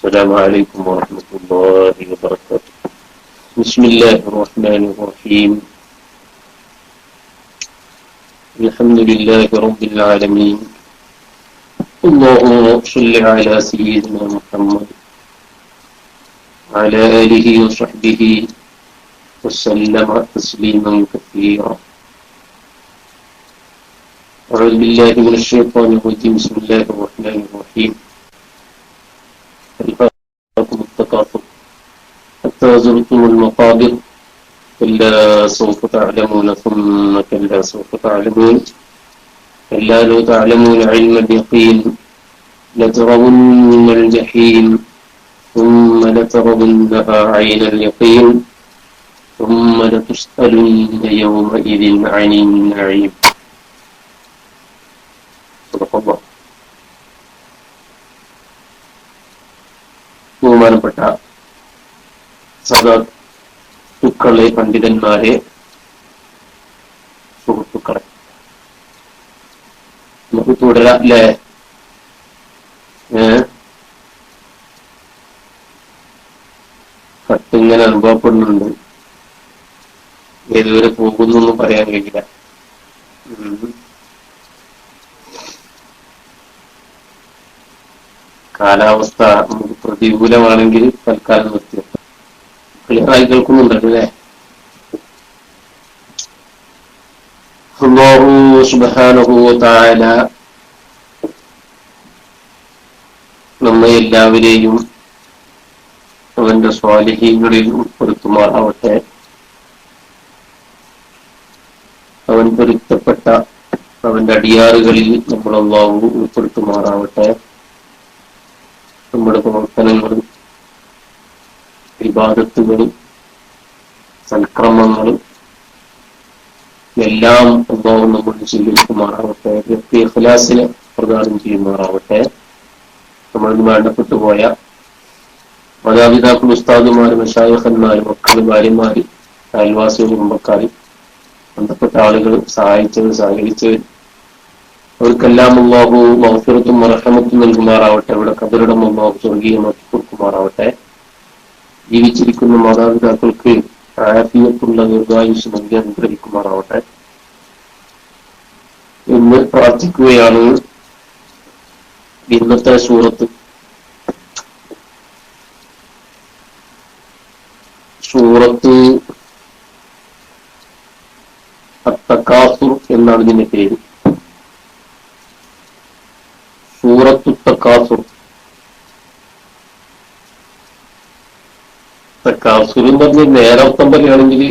السلام عليكم ورحمة الله وبركاته. بسم الله الرحمن الرحيم. الحمد لله رب العالمين. اللهم صل على سيدنا محمد وعلى آله وصحبه وسلم تسليما كثيرا. أعوذ بالله من الشيطان الرجيم. بسم الله الرحمن الرحيم. ألهاكم التكاثر حتى زرتم المقابر كلا سوف تعلمون ثم كلا سوف تعلمون كلا لو تعلمون علم اليقين لترون الجحيم ثم لترونها عين اليقين ثم لتسألن يومئذ عن النعيم. صدق الله. ബഹുമാനപ്പെട്ട സദാത്തുക്കളെ, പണ്ഡിതന്മാരെ, സുഹൃത്തുക്കളെ, നമുക്ക് തുടരാം അല്ലേ? കട്ടിങ്ങനെ അനുഭവപ്പെടുന്നുണ്ട്. ഏതുവരെ പോകുന്നൊന്നും പറയാൻ കഴിയില്ല. കാലാവസ്ഥ നമുക്ക് പ്രതികൂലമാണെങ്കിൽ തൽക്കാലം നിർത്തി. ക്ലിയറായി കേൾക്കുന്നുണ്ടല്ലോ അല്ലേ? അല്ലാഹു സുബ്ഹാനഹു വ തആല നമ്മെ എല്ലാവരെയും അവന്റെ സ്വാലിഹീങ്ങളിൽ ഉൾപ്പെടുത്തുമാറാവട്ടെ. അവൻ പൊരുത്തപ്പെട്ട അവന്റെ അടിയാറുകളിൽ നമ്മൾ അല്ലാഹു ഉൾപ്പെടുത്തുമാറാവട്ടെ. നമ്മുടെ പ്രവർത്തനങ്ങളും ഇബാദത്തുകളും സൽക്രമങ്ങളും എല്ലാം അല്ലാഹു നമ്മൾ സ്വീകരിക്കുമാറാവട്ടെ. ഇഖ്ലാസിനെ പ്രദാനം ചെയ്യുമാറാവട്ടെ. നമ്മളിൽ വേണ്ടപ്പെട്ടു പോയ മാതാപിതാക്കൾ, ഉസ്താദുമാര്, മശായിഖന്മാര്, മക്കള്, ഭാര്യമാര്, അയൽവാസികൾ, കുടുംബക്കാര്, ബന്ധപ്പെട്ട ആളുകൾ, സഹായിച്ചവർ, സഹകരിച്ചവർ, അവർക്കെല്ലാം അല്ലാഹു മഗ്ഫിറത്തും റഹ്മത്തും നൽകുമാറാവട്ടെ. അവിടെ ഖബറിടം അല്ലാഹു സ്വർഗീയമാക്കി കൊടുക്കുമാറാവട്ടെ. ജീവിച്ചിരിക്കുന്ന മാതാപിതാക്കൾക്ക് ആഫിയത്തുള്ള ദീർഘായുസ്സ് നൽകി അനുഗ്രഹിക്കുമാറാവട്ടെ എന്ന് പ്രാർത്ഥിക്കുകയാണ്. ഇന്നത്തെ സൂറത്ത് അത്തകാസുർ എന്നാണ് ഇതിന്റെ പേര്. സൂറത്തു തകാസുർ. തകാസുർ എന്ന് പറഞ്ഞ നേരർത്ഥം പറയുകയാണെങ്കിൽ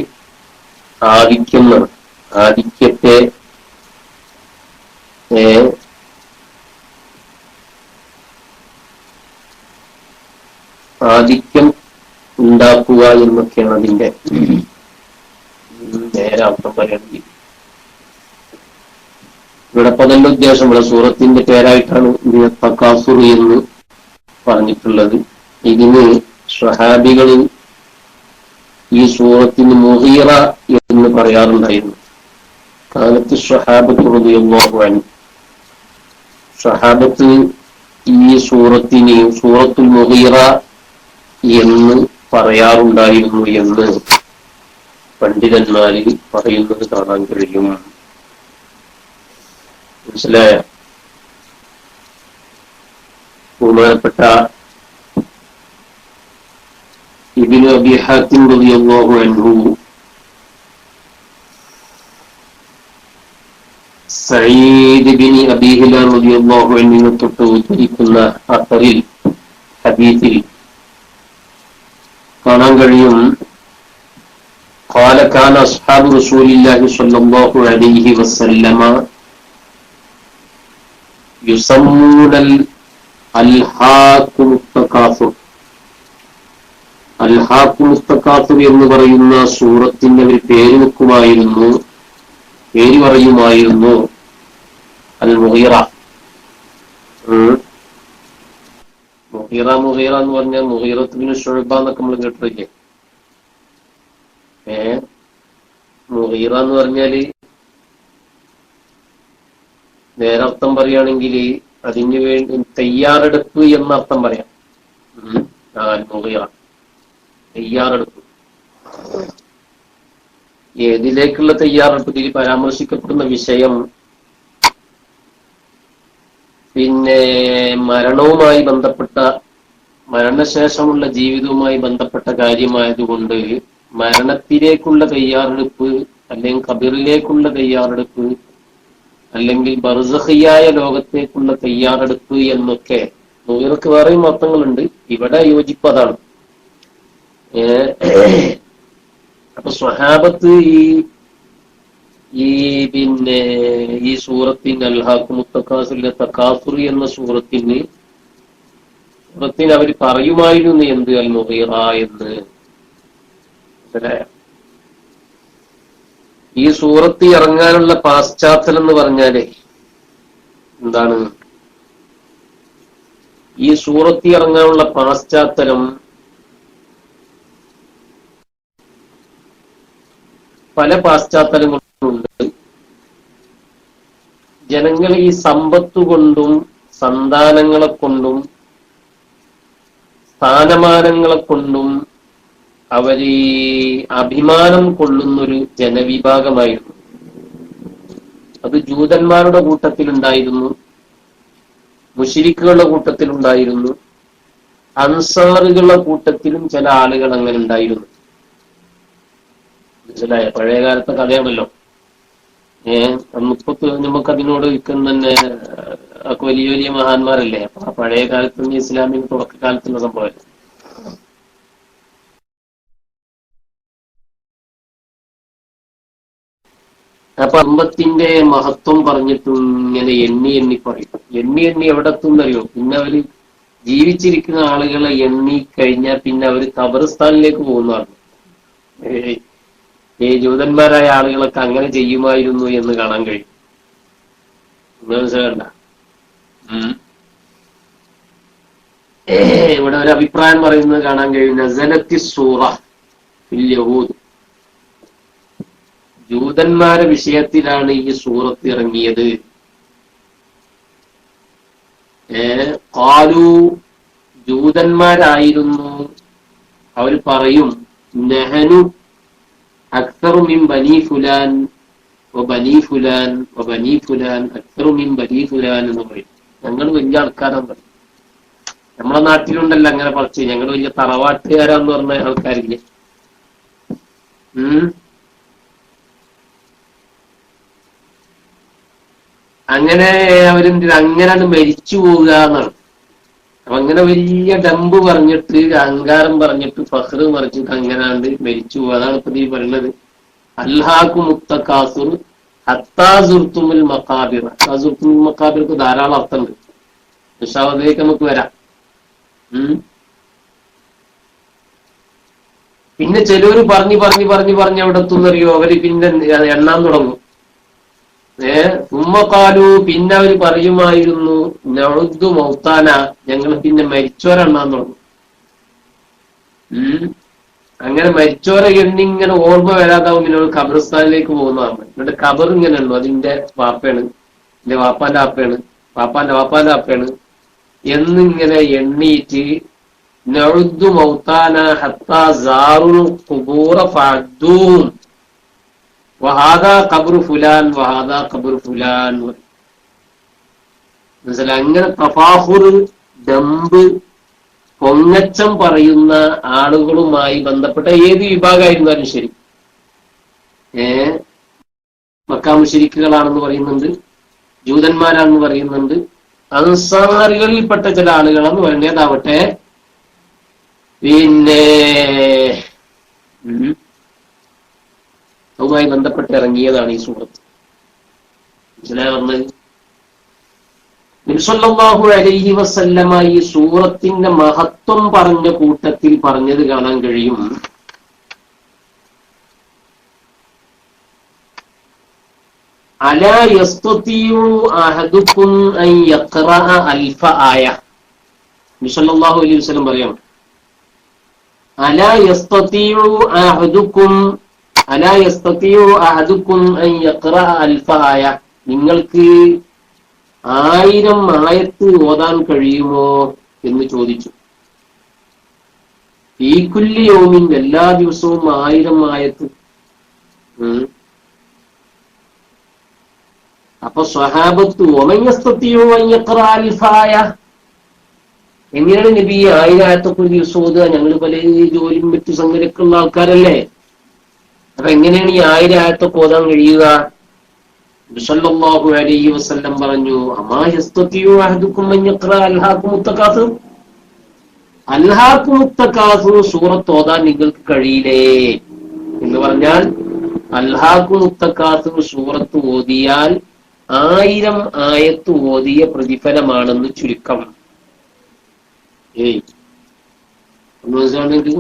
ആധിക്യം എന്നാണ്. ആധിക്യത്തെ ആധിക്യം ഉണ്ടാക്കുക എന്നൊക്കെയാണ് അതിന്റെ നേരർത്ഥം പറയുകയാണെങ്കിൽ. ഇവിടെ പതിന്റെ ഉദ്ദേശം ഇവിടെ സൂറത്തിന്റെ പേരായിട്ടാണ് തകാസുർ എന്ന് പറഞ്ഞിട്ടുള്ളത്. ഇതിന് സ്വഹാബികൾ ഈ സൂറത്തിന് മുഗീറ എന്ന് പറയാറുണ്ടായിരുന്നു. കാലത്ത് സ്വഹാബത്ത് റളിയല്ലാഹു അൻഹു, സ്വഹാബത്ത് ഈ സൂറത്തിന് സൂറത്തുൽ മുഗീറ എന്ന് പറയാറുണ്ടായിരുന്നു എന്ന് പണ്ഡിതന്മാരിൽ പറയുന്നത് കാണാൻ കഴിയും. മനസ്സിലായ? ബഹുമാനപ്പെട്ട ഇബ്നു അബീ ഹാത്തിം റളിയല്ലാഹു അൻഹു സഈദ് ഇബ്നു അബീ ഹിലാൽ റളിയല്ലാഹു അൻഹു തൊട്ട് ഉദ്ധരിക്കുന്ന അത്തറിൽ ഹദീസിൽ കാണാൻ കഴിയും. قال كان أصحاب رسول الله صلى الله عليه وسلم يسمون الألهاكم التكاثر. അൽഹാക്കും തകാസുർ എന്ന് പറയുന്ന സൂറത്തിന്റെ ഒരു പേര് പറയുമായിരുന്നു അൽ മുഗീറ. മുഗീറ എന്ന് പറഞ്ഞാൽ മുഗീറത്ത് ബിൻ ശുഅബ എന്നൊക്കെ നമ്മൾ കേട്ടിട്ടില്ലേ? മുഗീറ എന്ന് പറഞ്ഞാല് നേരർത്ഥം പറയുകയാണെങ്കിൽ അതിന് വേണ്ടി തയ്യാറെടുപ്പ് എന്നർത്ഥം പറയാം. മുഗീറ തയ്യാറെടുപ്പ്. ഏതിലേക്കുള്ള തയ്യാറെടുപ്പ്? ഇതിൽ പരാമർശിക്കപ്പെടുന്ന വിഷയം പിന്നെ മരണവുമായി ബന്ധപ്പെട്ട, മരണശേഷമുള്ള ജീവിതവുമായി ബന്ധപ്പെട്ട കാര്യമായതുകൊണ്ട് മരണത്തിലേക്കുള്ള തയ്യാറെടുപ്പ്, അല്ലെങ്കിൽ ഖബറിലേക്കുള്ള തയ്യാറെടുപ്പ്, അല്ലെങ്കിൽ ബർസഖിയായ ലോകത്തേക്കുള്ള തയ്യാറെടുപ്പ് എന്നൊക്കെ മുഗീറക്ക് വേറെയും അർത്ഥങ്ങളുണ്ട്. ഇവിടെ യോജിപ്പതാണ്. അപ്പൊ സ്വഹാബത്ത് പിന്നെ ഈ സൂറത്തിന് അൽഹാഖുമുത്തക്കാസുറിലെ തക്കാസുർ എന്ന സൂറത്തിന് അവർ പറയുമായിരുന്നു എന്ത്? അൽ മുഗീറ എന്ന്. ഈ സൂറത്ത് ഇറങ്ങാനുള്ള പാശ്ചാത്തലം എന്ന് പറഞ്ഞാലേ എന്താണ്? ഈ സൂറത്ത് ഇറങ്ങാനുള്ള പാശ്ചാത്തലം പല പാശ്ചാത്തലങ്ങളുണ്ട്. ജനങ്ങൾ ഈ സമ്പത്ത് കൊണ്ടും സന്താനങ്ങളെ കൊണ്ടും സ്ഥാനമാനങ്ങളെ കൊണ്ടും അവര് അഭിമാനം കൊള്ളുന്നൊരു ജനവിഭാഗമായിരുന്നു. അത് ജൂതന്മാരുടെ കൂട്ടത്തിലുണ്ടായിരുന്നു, മുശ്രിക്കുകളുടെ കൂട്ടത്തിലുണ്ടായിരുന്നു, അൻസാറുകളുടെ കൂട്ടത്തിലും ചില ആളുകൾ അങ്ങനെ ഉണ്ടായിരുന്നു. മനസ്സിലായ? പഴയ കാലത്തെ കഥയാണല്ലോ. നമുക്കതിനോട് തന്നെ വലിയ വലിയ മഹാന്മാരല്ലേ. അപ്പൊ ആ പഴയ കാലത്ത് ഇസ്ലാമിന് തുടക്കകാലത്തുള്ള സംഭവം. അപ്പൊ സമ്പത്തിന്റെ മഹത്വം പറഞ്ഞിട്ടും ഇങ്ങനെ എണ്ണി എണ്ണി പറയും. എണ്ണി എണ്ണി എവിടെ എത്തുന്നറിയോ? പിന്നെ അവര് ജീവിച്ചിരിക്കുന്ന ആളുകളെ എണ്ണി കഴിഞ്ഞാൽ പിന്നെ അവര് ഖബർസ്ഥാനിലേക്ക് പോകുന്നതാണ്. ഈ ജൂതന്മാരായ ആളുകളൊക്കെ അങ്ങനെ ചെയ്യുമായിരുന്നു എന്ന് കാണാൻ കഴിയും. മനസ്സിലാകണ്ട? ഇവിടെ ഒരു അഭിപ്രായം പറയുന്നത് കാണാൻ കഴിയും. നസലത്തി സൂറ ഫിൽ യഹൂദ്, ജൂതന്മാരെ വിഷയത്തിലാണ് ഈ സൂറത്ത് ഇറങ്ങിയത്. ഖാലു, ജൂതന്മാരായിരുന്നു, അവർ പറയും നഹനു അക്തറു മിൻ ബനി ഫുലാൻ വബനി ഫുലാൻ വബനി ഫുലാൻ അക്തറു മിൻ ബനി ഫുലാൻ എന്ന് പറയും. ഞങ്ങൾ വലിയ ആൾക്കാരാന്ന് പറയും. നമ്മളെ നാട്ടിലുണ്ടല്ലോ അങ്ങനെ പറച്ച്, ഞങ്ങൾ വലിയ തറവാട്ടുകാരാന്ന് പറഞ്ഞ ആൾക്കാരില്ലേ. അങ്ങനെ അവരെന്തിനാ അങ്ങനെ മരിച്ചു പോവുക എന്നാണ്. അപ്പൊ അങ്ങനെ വലിയ ഡമ്പ് പറഞ്ഞിട്ട്, അഹങ്കാരം പറഞ്ഞിട്ട്, ഫഖ്റ് മറിച്ചിട്ട് അങ്ങനാണ്ട് മരിച്ചു പോവുക. അതാണ് ഇപ്പൊ നീ പറയുന്നത്. അൽഹാഖു മുത്തക്കാസുർ ഹത്താ സുർത്തുമുൽ മഖാബിർ. ഹത്താ സുർത്തുമുൽ മഖാബിർക്ക് ധാരാളം അർത്ഥമുണ്ട്. അതിലേക്ക് നമുക്ക് വരാം. പിന്നെ ചിലവര് പറഞ്ഞ് എവിടെ എത്തുന്നറിയോ? അവര് പിന്നെ എണ്ണാൻ തുടങ്ങും. ഉമ്മക്കാലു, പിന്നെ അവര് പറയുമായിരുന്നു നഉദ്ദു മൗത്താന, ഞങ്ങൾ പിന്നെ മരിച്ചോരെണ്ണാൻ തുടങ്ങും. അങ്ങനെ മരിച്ചോരെ എണ്ണിങ്ങനെ ഓർമ്മ വരാതാവും. പിന്നെ ഖബർസ്ഥാനിലേക്ക് പോകുന്നതാണ്. എന്നിട്ട് ഖബർ ഇങ്ങനെ ഉള്ളു, അതിന്റെ വാപ്പയാണ്, എന്റെ വാപ്പാന്റെ വാപ്പയാണ്, വാപ്പാന്റെ വാപ്പാന്റെ വാപ്പയാണ് എന്നിങ്ങനെ എണ്ണീറ്റ് നഉദ്ദു മൗത്താന ഹത്താ സാറുൽ ഖുബൂറ ഫഅദ്ദൂഹും വഹാദാ ഖബ്റു ഫുലാൻ വഹാദാ ഖബ്റു ഫുലാൻ. മനസ്സിലായി? അങ്ങനെ തഫാഖുർ, ദമ്പ്, പൊങ്ങച്ചം പറയുന്ന ആളുകളുമായി ബന്ധപ്പെട്ട ഏത് വിഭാഗമായിരുന്നാലും ശരി, മക്കാ മുശ്രിക്കുകളാണെന്ന് പറയുന്നുണ്ട്, ജൂതന്മാരാണെന്ന് പറയുന്നുണ്ട്, അൻസാറുകളിൽപ്പെട്ട ചില ആളുകളെന്ന് പറഞ്ഞതാവട്ടെ, പിന്നെ അതുമായി ബന്ധപ്പെട്ട് ഇറങ്ങിയതാണ് ഈ സൂറത്ത്. മനസ്സിലാവുന്നത്? നബി സല്ലല്ലാഹു അലൈഹി വസല്ലമ ഈ സൂറത്തിന്റെ മഹത്വം പറഞ്ഞ കൂട്ടത്തിൽ പറഞ്ഞത് കാണാൻ കഴിയും. അലാ യസ്തതിഉ അഹദുകും അൻ യഖറഅ അൽഫ ആയ. നബി സല്ലല്ലാഹു അലൈഹി വസല്ലം പറയാം, അലാ യസ്തതിഉ അഹദുകും അലാ യസ്തതിഉ അഹദുകും അൻ യഖറഅ അൽഫ ആയ. നിങ്ങൾക്ക് 1000 ആയത്ത് ഓതാൻ കഴിയുമോ എന്ന് ചോദിച്ചു. ഈ കുല്ലി യൗമിൻ എല്ലാ ദിവസവും 1000 ആയത്ത്. അപ്പൊ സ്വഹാബത്ത് എങ്ങനെയാണ് നബി 1000 ആയത്തൊക്കെ ഒരു ദിവസം ഓതുക? ഞങ്ങൾ പല ജോലിയും മറ്റു സംഗതിയൊക്കെയുള്ള ആൾക്കാരല്ലേ. അപ്പൊ എങ്ങനെയാണ് ഈ 1000 ആയത്തൊക്കെ ഓതാൻ കഴിയുക? സല്ലല്ലാഹു അലൈഹി വസല്ലം പറഞ്ഞു, അമാ യസ്തതിഉ അഹദുക്കും അൻ യഖറഅ അൽഹാകുമുത് തകാസുർ, അൽഹാകുമുത് തകാസുർ സൂറത്ത് ഓതാൻ നിങ്ങൾക്ക് കഴിയില്ലേ എന്ന് പറഞ്ഞാൽ, അൽഹാകുമുത് തകാസുർ സൂറത്ത് ഓതിയാൽ 1000 ആയത്ത് ഓതിയ പ്രതിഫലമാണെന്ന് ചുരുക്കം. ഒന്ന് മനസ്സിലാണെങ്കിൽ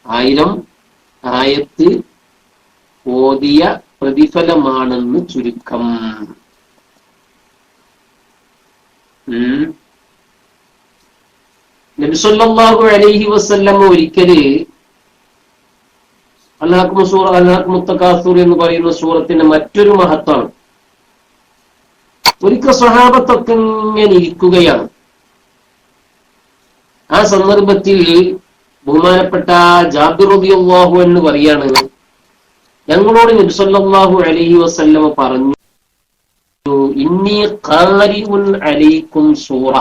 1000 ആയത്ത് ഓതിയ പ്രതിഫലമാണെന്ന് ചുരുക്കം. നബി സല്ലല്ലാഹു അലൈഹി വസല്ലം ഒരിക്കല് അൽഹാകുമുത് തകാസുർ എന്ന് പറയുന്ന സൂറത്തിന്റെ മറ്റൊരു മഹത്വമാണ്. ഒരിക്കൽ സ്വഹാബത്തൊക്കെ ഇങ്ങനെ ഇരിക്കുകയാണ്. ആ സന്ദർഭത്തിൽ ബഹുമാനപ്പെട്ട ജാബിർ റളിയല്ലാഹു അൻഹു പറയാണ്, ഞങ്ങളോട് നബി സല്ലല്ലാഹു അലൈഹി വസല്ലം പറഞ്ഞു, ഇന്നി ഖാരിഉൻ അലൈക്കും സൂറ,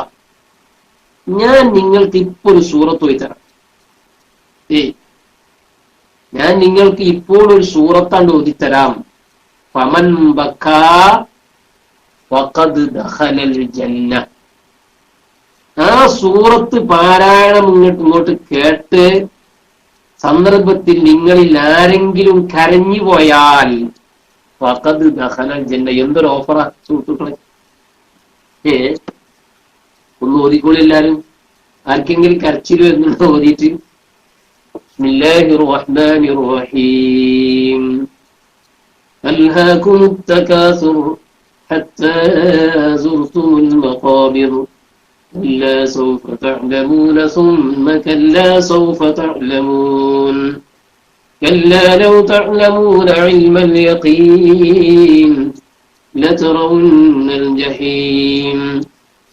ഞാൻ നിങ്ങൾക്ക് ഇപ്പോൾ ഒരു സൂറത്ത് ഓതിത്തരാം. ഞാൻ നിങ്ങൾക്ക് ഇപ്പോൾ ഒരു സൂറത്താണ്ട് ഓതിത്തരാം. ഫമൻ ബക്കാ ഫഖദ് ദഖലൽ ജന്ന. ആ സൂറത്ത് പാരായണം ഇങ്ങോട്ട് കേട്ട് സന്ദർഭത്തിൽ നിങ്ങളിൽ ആരെങ്കിലും കരഞ്ഞു പോയാൽ ഫഖദ് ദഖലൽ ജന്ന. എന്തൊരു ഓഫറാ സുഹൃത്തുക്കളെ! ഒന്ന് ഓതിക്കോളി എല്ലാരും. ആർക്കെങ്കിലും കരച്ചിൽ വരുന്നുണ്ടോ ഓതിയിട്ട്? ബിസ്മില്ലാഹിർ റഹ്മാനിർ റഹീം. അൽഹാകുമുത് തകാസുർ ഹത്താ സുർതുമുൽ മഖാബിർ كلا سوف تعلمون ثم كلا سوف تعلمون كلا لو تعلمون علم اليقين لترون الجحيم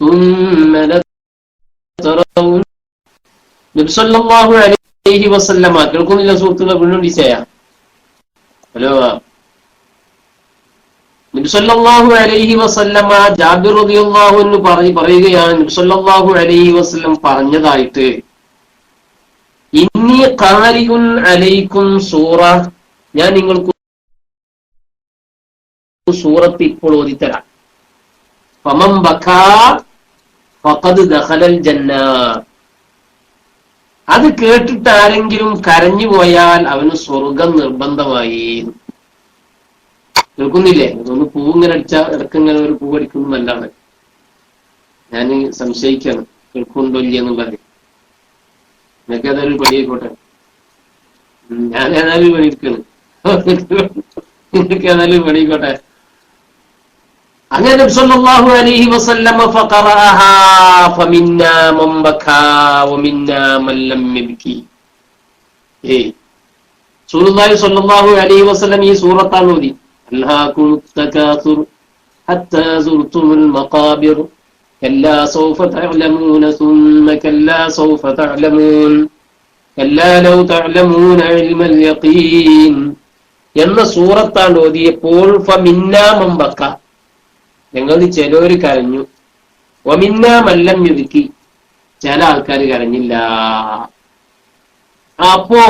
ثم لترون. നബി സല്ലല്ലാഹു അലൈഹി വസല്ലം കേൾക്കുന്നില്ല സുഹൃത്തുക്കളെ? വീണ്ടും ഡിസയാ. ഹലോ. നബി സല്ലല്ലാഹു അലൈഹി വസല്ലമ ജാബിർ റളിയല്ലാഹു അൻഹു പറയുകയാണ്, നബി സല്ലല്ലാഹു അലൈഹി വസല്ലം പറഞ്ഞതായിട്ട്, ഇന്നി ഖാരിഉൻ അലൈക്കും സൂറ, ഞാൻ നിങ്ങൾക്ക് സൂറത്ത് ഇപ്പോൾ ഓതിത്തരാം. ഫമൻ ബകാ ഫഖദ് ദഖലൽ ജന്ന. അത് കേട്ടിട്ട് ആരെങ്കിലും കരഞ്ഞു പോയാൽ അവന് സ്വർഗം നിർബന്ധമായി. കേൾക്കുന്നില്ലേ? ഒന്ന് പൂവിങ്ങനെ അടിച്ചാൽ ഇടക്കിങ്ങനെ ഒരു പൂ അടിക്കുന്നതല്ലാണ്. ഞാൻ സംശയിക്കാണ് കേൾക്കുന്നുണ്ടോ ഇല്ല എന്നുള്ളത്. നിങ്ങൾക്ക് ഏതായാലും പണിയായിക്കോട്ടെ, ഞാൻ ഏതായാലും പണിയെടുക്കാണ്. നിങ്ങൾക്ക് ഏതായാലും പണിയായിക്കോട്ടെ. അങ്ങനെ നബി സല്ലല്ലാഹു അലൈഹി വസല്ലം ഫഖറഅഹാ ഫമിന്നാ മൻ ബകാ വമിന്നാ മൻ ലം യബ്കി. റസൂലുള്ളാഹി സ്വല്ലല്ലാഹു അലൈഹി വസല്ലം ഈ സൂറത്താണ് ഓതി. അൽഹാകുമുത് തകാസുർ ഹത്താ സുർതുമുൽ മഖാബിർ കല്ലാ സൗഫ തഅലമൂന സുമ്മ കല്ലാ സൗഫ തഅലമൂൻ കല്ലാ ലൗ തഅലമൂന ഇൽമൽ യഖീൻ എന്ന സൂറത്താണ് ഓതിയപ്പോൾ ഫമിന്നാ മൻ ബകാ, ഞങ്ങളിൽ ചിലവര് കരഞ്ഞു, വമിന്നാ മൻ ലം യബ്കി, ചില ആൾക്കാർ കരഞ്ഞില്ല. അപ്പോ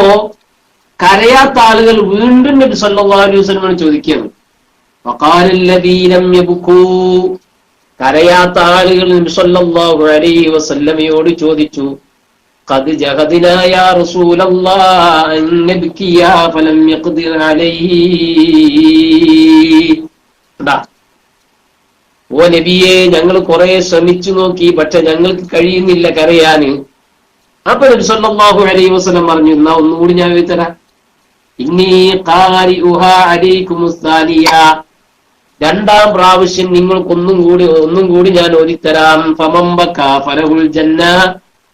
കരയാത്ത ആളുകൾ വീണ്ടും നബി സല്ലല്ലാഹു അലൈഹി വസല്ലം ചോദിക്കുകയാണ്. വഖാലല്ലദീന ലം യബ്കൂ, കരയാത്ത ആളുകൾ നബി സല്ലല്ലാഹു അലൈഹി വസല്ലമയോട് ചോദിച്ചു, ഖദ് ജഹദ്നാ യാ റസൂലല്ലാഹ് അൻ നബ്കിയാ ഫലം യഖ്ദിർ അലൈഹി. ഓ നബിയെ, ഞങ്ങൾ കുറെ ശ്രമിച്ചു നോക്കി, പക്ഷെ ഞങ്ങൾക്ക് കഴിയുന്നില്ല കരയാന്. അപ്പൊ നബി സല്ലല്ലാഹു അലൈഹി വസല്ലം പറഞ്ഞു, എന്നാ ഒന്നുകൂടി ഞാൻ എഴുതരാം. ഇന്നി ഖാരിഉഹാ അലൈക്കുമുസ് സാനിയ, രണ്ടാം പ്രാവശ്യം നിങ്ങൾക്ക് ഒന്നും കൂടി ഞാൻ ഓതിത്തരാം. ഫമൻ ബകാ ഫലഹുൽ ജന്ന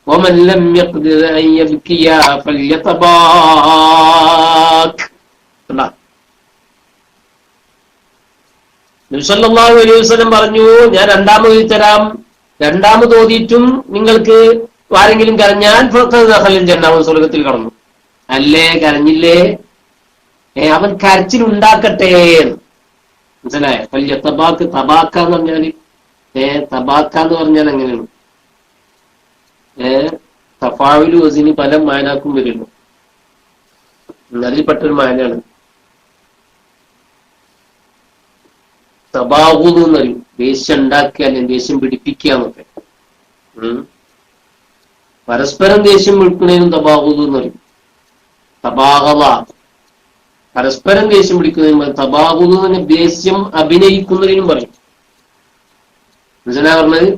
വമൻ ലം യഖ്ദിർ അൻ യബ്കിയാ ഫല്യതബാക്. നബി സല്ലല്ലാഹു അലൈഹി വസല്ലം പറഞ്ഞു, ഞാൻ രണ്ടാമത് ഓതിത്തരാം. രണ്ടാമത് ഓതിയിട്ടും നിങ്ങൾക്ക് ആരെങ്കിലും കരഞ്ഞാൽ അവൻ സ്വർഗത്തിൽ കടന്നു. അല്ലേ, കരഞ്ഞില്ലേ, അവൻ കരച്ചിലുണ്ടാക്കട്ടെ. മനസ്സിലായ? വലിയ തബാക്ക്, തബാക്ക എന്ന് പറഞ്ഞാല് തബാക്ക എന്ന് പറഞ്ഞാൽ എങ്ങനെയാണ്? തഫാവിലു വസിന് പല മാനാക്കും വരുന്നു. അതിൽപ്പെട്ടൊരു മാനാണ് തബാഹുദ് എന്ന് പറയും. ദേഷ്യം ഉണ്ടാക്കുക, അല്ലെങ്കിൽ ദേഷ്യം പിടിപ്പിക്കുക എന്നൊക്കെ. പരസ്പരം ദേഷ്യം വിളിക്കുന്നതിനും തബാഹുദ് എന്ന് പറയും. തബാഹവ, പരസ്പരം ദേഷ്യം പിടിക്കുന്നതിനും. തബാഹുദ് എന്ന് ദേഷ്യം അഭിനയിക്കുന്നതിനും പറയും. മനസ്സിലാ പറഞ്ഞത്?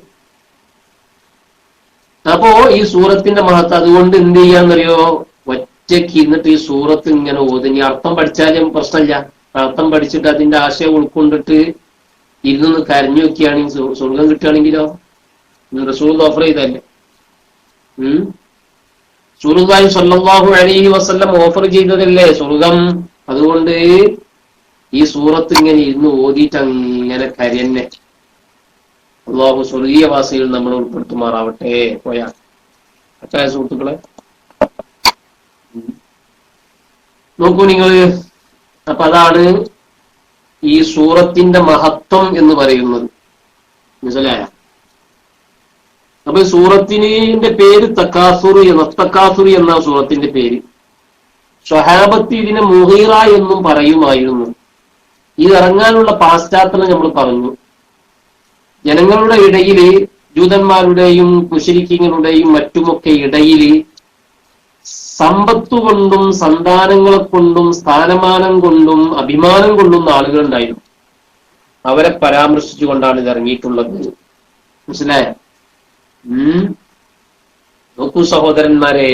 അപ്പോ ഈ സൂറത്തിന്റെ മഹത്വം അതുകൊണ്ട് എന്ത് ചെയ്യാന്നറിയോ? ഒറ്റയ്ക്ക് ഇരുന്നിട്ട് ഈ സൂറത്ത് ഇങ്ങനെ ഓതും. ഈ അർത്ഥം പഠിച്ചാലും പ്രശ്നമില്ല. അർത്ഥം പഠിച്ചിട്ട് അതിന്റെ ആശയം ഉൾക്കൊണ്ടിട്ട് ഇരുന്ന് കരഞ്ഞു വെക്കുകയാണെങ്കിൽ സ്വർഗം കിട്ടുകയാണെങ്കിലോ? റസൂൽ ഓഫർ ചെയ്തല്ലേ. റസൂലുള്ളാഹി സ്വല്ലല്ലാഹു അലൈഹി വസല്ലം ഓഫർ ചെയ്തതല്ലേ സ്വർഗം. അതുകൊണ്ട് ഈ സൂറത്ത് ഇങ്ങനെ ഇരുന്ന് ഓതിയിട്ട് അങ്ങനെ കരയന്നെ. അല്ലാഹു സ്വർഗീയവാസികൾ നമ്മൾ ഉൾപ്പെടുത്തുമാറാവട്ടെ. പോയാ അത്ര സുഹൃത്തുക്കളെ നോക്കൂ നിങ്ങള്. അപ്പൊ അതാണ് ഈ സൂറത്തിന്റെ മഹത്വം എന്ന് പറയുന്നത്. മനസ്സിലായ? അപ്പൊ സൂറത്തിന്റെ പേര് തക്കാസുർ എന്ന സൂറത്തിന്റെ പേര്. സ്വഹാബത്ത് ഇതിനെ മുഗീറ എന്നും പറയുമായിരുന്നു. ഇത് ഇറങ്ങാനുള്ള പാശ്ചാത്തലം നമ്മൾ പറഞ്ഞു. ജനങ്ങളുടെ ഇടയില്, ജൂതന്മാരുടെയും മുശ്രിക്കീങ്ങളുടെയും മറ്റുമൊക്കെ ഇടയില് സമ്പത്ത് കൊണ്ടും സന്താനങ്ങളെ കൊണ്ടും സ്ഥാനമാനം കൊണ്ടും അഭിമാനം കൊള്ളുന്ന ആളുകളുണ്ടായിരുന്നു. അവരെ പരാമർശിച്ചുകൊണ്ടാണ് ഇത് ഇറങ്ങിയിട്ടുള്ളത്. മനസ്സിലായ? നോക്കൂ സഹോദരന്മാരെ,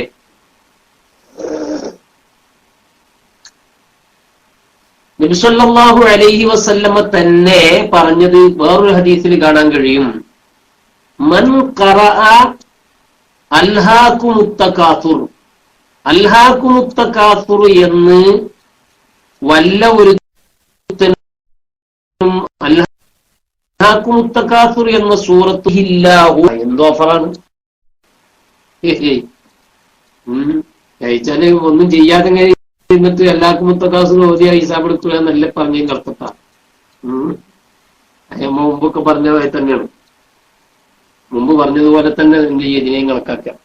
നബി സല്ലല്ലാഹു അലൈഹി വസല്ലമ തന്നെ പറഞ്ഞത് വേറൊരു ഹദീസിൽ കാണാൻ കഴിയും. മൻ ഖറഅ അൽഹാകുമുത് തകാസുർ, അൽഹാകുമുത് തകാസുർ എന്ന് വല്ല ഒരു അൽഹാകുമുത് തകാസുർ എന്ന സൂറത്ത് ഇല്ലാഹു എന്തോ ഓഫറാണ്. കഴിച്ചാല് ഒന്നും ചെയ്യാതെ എന്നിട്ട് എല്ലാവർക്കും മുത്തക്കാസും ഓതിയ ഹിസാബ് എടുക്കുക എന്നല്ല പറഞ്ഞതിന്റെ അർത്ഥത്താ. മുമ്പൊക്കെ പറഞ്ഞതായി തന്നെയാണ്. മുമ്പ് പറഞ്ഞതുപോലെ തന്നെ എന്ത് ചെയ്യും, ഇതിനെയും കണക്കാക്കാം.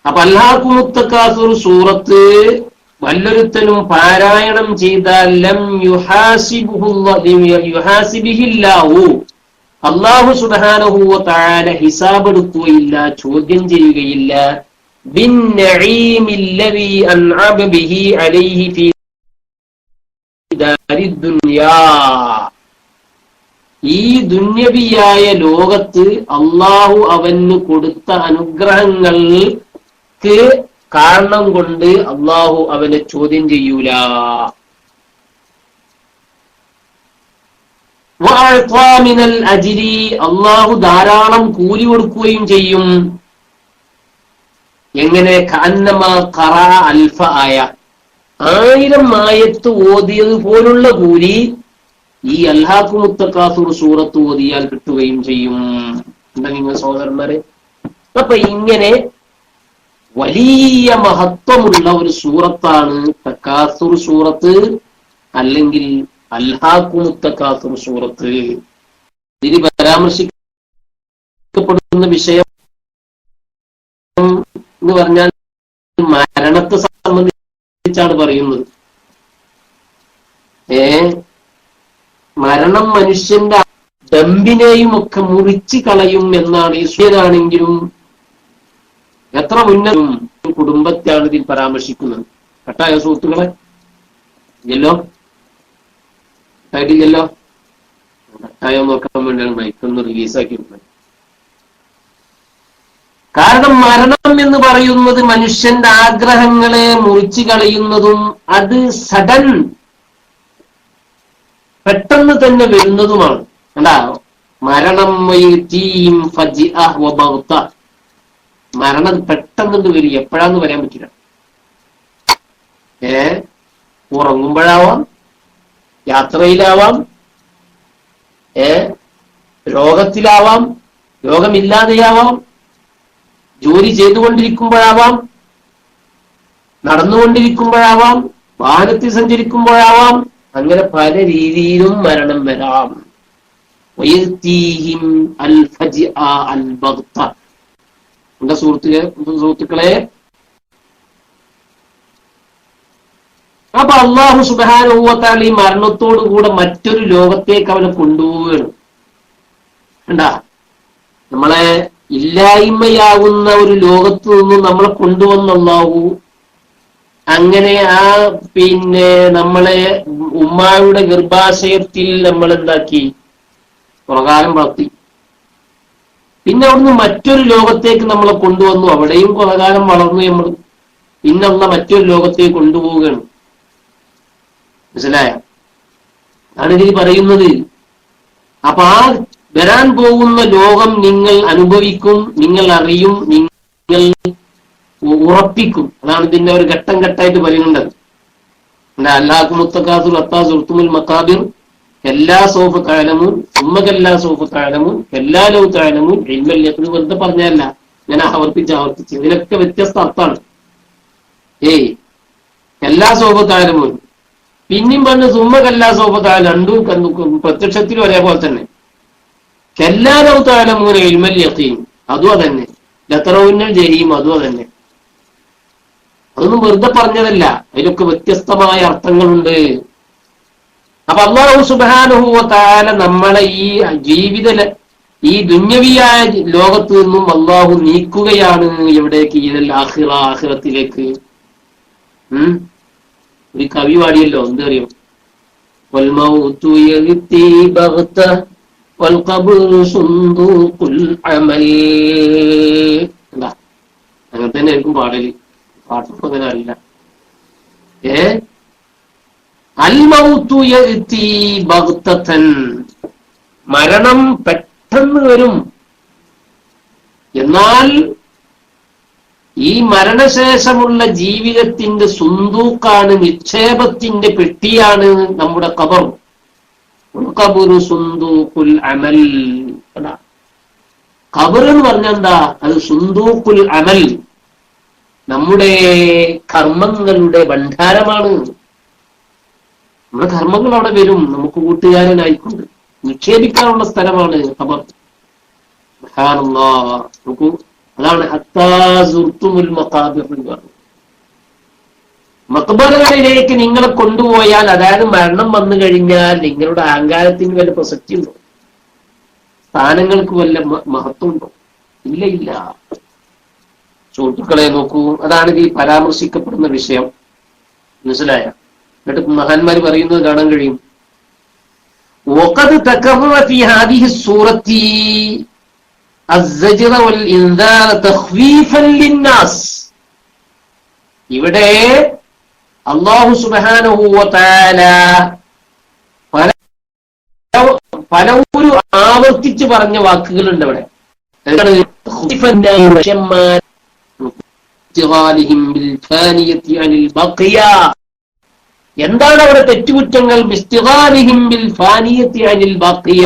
അപ്പൊ അല്ലാഹു മുത്തക്കാസുർ സൂറത്ത് വല്ലൊരുത്തനും പാരായണം ചെയ്താൽ ലം യുഹാസിബിഹില്ലാഹു, അല്ലാഹു സുബ്ഹാനഹു വ തആല ഹിസാബ് എടുക്കുകയില്ല, ചോദ്യം ചെയ്യുകയില്ല. ബിന്നഈമില്ലദീ അൻഅമ ബിഹി അലൈഹി ഫീ ദാരിദ് ദുനിയാ, ഈ ദുന്യവിയായ ലോകത്ത് അള്ളാഹു അവന് കൊടുത്ത അനുഗ്രഹങ്ങൾക്ക് കാരണം കൊണ്ട് അള്ളാഹു അവനെ ചോദ്യം ചെയ്യൂല. വഅഅ്താ മിനൽ അജ്രി, അള്ളാഹു ധാരാളം കൂലി കൊടുക്കുകയും ചെയ്യും. എങ്ങനെ? കഅന്നമാ ഖറഅ അൽഫ ആയ, 1000 ആയത്ത് ഓതിയത് പോലുള്ള കൂലി ഈ അൽഹാകുമുത് തകാസുർ സൂറത്ത് ഓതിയാൽ കിട്ടുകയും ചെയ്യും. എന്താ നിങ്ങൾ സഹോദരന്മാരെ? അപ്പൊ ഇങ്ങനെ വലിയ മഹത്വമുള്ള ഒരു സൂറത്താണ് തകാസുർ സൂറത്ത്, അല്ലെങ്കിൽ അൽഹാകുമുത് തകാസുർ സൂറത്ത്. ഇതിന് പരാമർശിക്കപ്പെടുന്ന വിഷയം എന്ന് പറഞ്ഞാൽ മരണത്തെ സംബന്ധിച്ചാണ് പറയുന്നത്. മരണം മനുഷ്യന്റെ ദമ്പിനെയും ഒക്കെ മുറിച്ചു കളയും എന്നാണ്. ഈശ്വരാണെങ്കിലും എത്ര ഉന്നതം കുടുംബത്തെയാണ് ഇതിൽ പരാമർശിക്കുന്നത്. കട്ടായ സുഹൃത്തുക്കളെ? ഇല്ലല്ലോ, കട്ടായിട്ടില്ലല്ലോ. കട്ടായം നോക്കാൻ വേണ്ടിയാണ് മൈക്കൊന്ന് റിലീസാക്കിയിരുന്നത്. കാരണം മരണം എന്ന് പറയുന്നത് മനുഷ്യന്റെ ആഗ്രഹങ്ങളെ മുറിച്ചു കളയുന്നതും അത് സഡൻ പെട്ടെന്ന് തന്നെ വരുന്നതുമാണ്. കണ്ടാ, മരണം മരണം പെട്ടെന്ന് വരും. എപ്പോഴാന്ന് പറയാൻ പറ്റില്ല. ഉറങ്ങുമ്പോഴാവാം, യാത്രയിലാവാം, രോഗത്തിലാവാം, രോഗമില്ലാതെയാവാം, ജോലി ചെയ്തുകൊണ്ടിരിക്കുമ്പോഴാവാം, നടന്നുകൊണ്ടിരിക്കുമ്പോഴാവാം, വാഹനത്തിൽ സഞ്ചരിക്കുമ്പോഴാവാം. അങ്ങനെ പല രീതിയിലും മരണം വരാം. എന്റെ സുഹൃത്തുക്കളെ, അപ്പൊ അല്ലാഹു സുബ്ഹാനഹു വ തആല ഈ മരണത്തോടു കൂടെ മറ്റൊരു ലോകത്തേക്ക് അവനെ കൊണ്ടുപോവുകയാണ്. കണ്ടാ, നമ്മളെ ഇല്ലായ്മയാകുന്ന ഒരു ലോകത്ത് നിന്നും നമ്മളെ കൊണ്ടുവന്ന അല്ലാഹു അങ്ങനെ നമ്മളെ ഉമ്മായുടെ ഗർഭാശയത്തിൽ നമ്മൾ എന്താക്കി, പ്രകാരം വളർത്തി. പിന്നെ അവിടുന്ന് മറ്റൊരു ലോകത്തേക്ക് നമ്മളെ കൊണ്ടുവന്നു, അവിടെയും പ്രകാരം വളർന്നു നമ്മൾ. പിന്നുള്ള മറ്റൊരു ലോകത്തേക്ക് കൊണ്ടുപോവുകയാണ്. മനസ്സിലായ? അതാണ് ഇതിൽ പറയുന്നത്. അപ്പൊ ആ വരാൻ പോകുന്ന ലോകം നിങ്ങൾ അനുഭവിക്കും, നിങ്ങൾ അറിയും, നിങ്ങൾ ഉറപ്പിക്കും. അതാണ് ഇതിന്റെ ഒരു ഘട്ടം ഘട്ടമായിട്ട് പറയുന്നുണ്ട്. അല്ലാഹു മുത്തഖാസുർ അത്താ സുർത്തുമുൽ മക്കാബിർ എല്ലാ സൗഫ തഅലമൂൻ ഉമ്മകല്ലാ സൗഫ തഅലമൂൻ എല്ലാ ലൗ തഅലമൂൻ ഇൽമൽ യഖീൻ. വെറുതെ പറഞ്ഞല്ല, ഞാൻ ആവർത്തിച്ച് ഇതിനൊക്കെ വ്യത്യസ്ത അർത്ഥമാണ്. എല്ലാ സൗഫ തഅലമൂൻ, പിന്നെയും പറഞ്ഞ് സുമ്മകല്ലാ സൗഫ തഅലമൂൻ, രണ്ടും പ്രത്യക്ഷത്തിലും ഒരേപോലെ തന്നെ. എല്ലാ ലൗ തഅലമൂൻ ഇൽമൽ യഖീൻ, അതും അതന്നെ. ലതറൗന്നൽ ജഹീം, അതും അതന്നെ. അതൊന്നും വെറുതെ പറഞ്ഞതല്ല, അതിലൊക്കെ വ്യത്യസ്തമായ അർത്ഥങ്ങളുണ്ട്. അപ്പൊ അല്ലാഹു സുബ്ഹാനഹു വ തആല നമ്മളെ ഈ ദുന്യവിയായ ലോകത്ത് നിന്നും അല്ലാഹു നീക്കുകയാണ്. എവിടേക്ക്? ഇലൽ ആഖിറ, ആഖിറത്തിലേക്ക്. ഒരു കവി പാടിയല്ലോ, എന്തറിയോ? വൽ മൗതു യഅതി ബഗ്ത വൽ ഖബ്റു സുന്ദൂഖുൽ അമൽ. അങ്ങനെ തന്നെ ആയിരിക്കും പാടല്. പാട്ടൊന്നും അങ്ങനെ അല്ല. അൽ മൗതു യഅതി ബഗ്തതൻ, മരണം പെട്ടെന്ന് വരും. എന്നാൽ ഈ മരണശേഷമുള്ള ജീവിതത്തിന്റെ സുന്ദൂക്കാണ്, നിക്ഷേപത്തിന്റെ പെട്ടിയാണ് നമ്മുടെ ഖബർ. ഖബറു സുന്ദൂഖുൽ അമൽ. ഖബർ എന്ന് പറഞ്ഞാൽ എന്താ? അത് സുന്ദൂഖുൽ അമൽ, നമ്മുടെ കർമ്മങ്ങളുടെ ഭണ്ഡാരമാണ്. നമ്മുടെ കർമ്മങ്ങൾ അവിടെ വരും, നമുക്ക് കൂട്ടുകാരനായിക്കൊണ്ട് നിക്ഷേപിക്കാനുള്ള സ്ഥലമാണ് ഖബർ. സുബ്ഹാനല്ലാഹ്. നോക്കൂ, അതാണ് ഹത്താ സുർത്തുമുൽ മഖാബിർ എന്ന് പറഞ്ഞത്. മഖ്ബറകളിലേക്ക് നിങ്ങളെ കൊണ്ടുപോയാൽ, അതായത് മരണം വന്നു കഴിഞ്ഞാൽ നിങ്ങളുടെ അഹങ്കാരത്തിന് വല്ല പ്രസക്തി ഉണ്ടോ? സ്ഥാനങ്ങൾക്ക് വല്ല മഹത്വം ഉണ്ടോ? ഇല്ല. സുഹൃത്തുക്കളെ നോക്കൂ, അതാണ് ഈ പരാമർശിക്കപ്പെടുന്ന വിഷയം. മനസ്സിലായ? എന്നിട്ട് മഹാന്മാര് പറയുന്നത് കാണാൻ കഴിയും. വഖദ് തകററ ഫീ ഹാദിഹി സൂറത്തി അസ്സജ്റ വൽ ഇൻദാർ തഖ്വീഫൻ ലിന്നാസ്. ഇവിടെ അല്ലാഹു സുബ്ഹാനഹു വ തആല പലവരും ആവർത്തിച്ച് പറഞ്ഞ വാക്കുകളുണ്ട് അവിടെ. എന്താണ് അവിടെ തെറ്റുകുറ്റങ്ങൾ? ബിസ്തിഗാലിഹിം ബിൽ ഫാനിയത്തി അനിൽ ബഖിയ,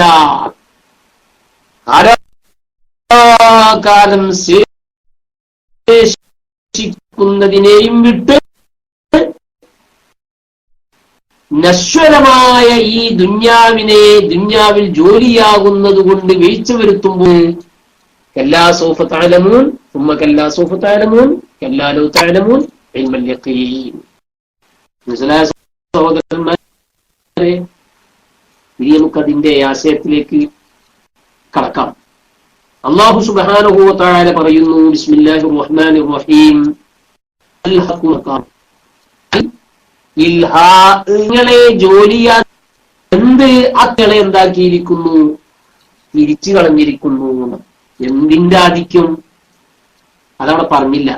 കാലം ശേഷിക്കുന്നതിനെയും വിട്ട് നശ്വരമായ ഈ ദുന്യാവിൽ ജോലിയാകുന്നത് കൊണ്ട് വീഴ്ച വരുത്തുമ്പോൾ കല്ലാ സൗഫ തഅലമൂൻ സുമ്മ കല്ലാ സൗഫ തഅലമൂൻ കല്ലാ ലൗ തഅലമൂൻ ഇൽമൽ യഖീൻ. മനസ്സിലായ സഹോദരന്മാരെ? ഇനി നമുക്കതിന്റെ ആശയത്തിലേക്ക് കടക്കാം. അല്ലാഹു സുബ്ഹാനഹു വ തആല പറയുന്നു, ബിസ്മില്ലാഹിർ റഹ്മാനിർ റഹീം, നിങ്ങളെ ജോലിയാ എന്ത് അക്കളെ എന്താക്കിയിരിക്കുന്നു? തിരിച്ചു കളഞ്ഞിരിക്കുന്നു. എന്തിന്റെ ആധിക്യം? അതവിടെ പറഞ്ഞില്ല.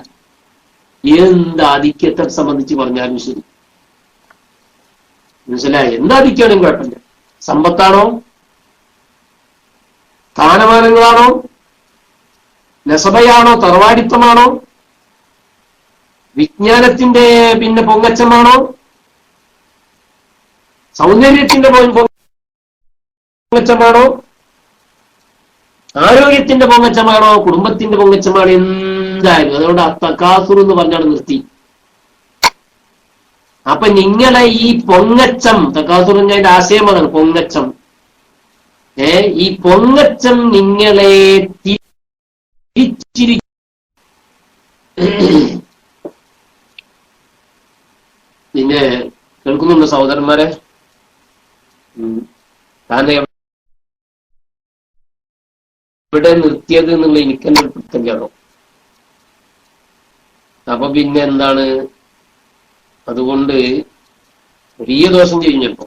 എന്ത് ആധിക്യത്തെ സംബന്ധിച്ച് പറഞ്ഞാലും ശരി, മനസ്സിലായി? എന്താധിക്യാണെങ്കിൽ കുഴപ്പമില്ല. സമ്പത്താണോ? സ്ഥാനമാനങ്ങളാണോ? നസബയാണോ? തറവാടിത്തമാണോ? വിജ്ഞാനത്തിന്റെ പൊങ്ങച്ചമാണോ? സൗന്ദര്യത്തിന്റെ പൊങ്ങച്ചമാണോ? ആരോഗ്യത്തിന്റെ പൊങ്ങച്ചമാണോ കുടുംബത്തിന്റെ പൊങ്ങച്ചമാണോ എന്തായാലും അതുകൊണ്ട് ആ തകാസുർ എന്ന് പറഞ്ഞാണ് നിർത്തി. അപ്പൊ നിങ്ങളെ ഈ പൊങ്ങച്ചം, തകാസുർ എന്നതിന്റെ ആശയം അതാണ് പൊങ്ങച്ചം. ഈ പൊങ്ങച്ചം നിങ്ങളെ തിരിച്ചിരി പിന്നെ കേൾക്കുന്നുണ്ടോ സഹോദരന്മാരെ? താൻ എവിടെ നിർത്തിയത് എന്നുള്ള എനിക്ക് തന്നെ ഒരു പ്രത്യേകതയാണോ? അപ്പൊ പിന്നെ എന്താണ്, അതുകൊണ്ട് വലിയ ദോഷം ചെയ്യുന്നപ്പോ.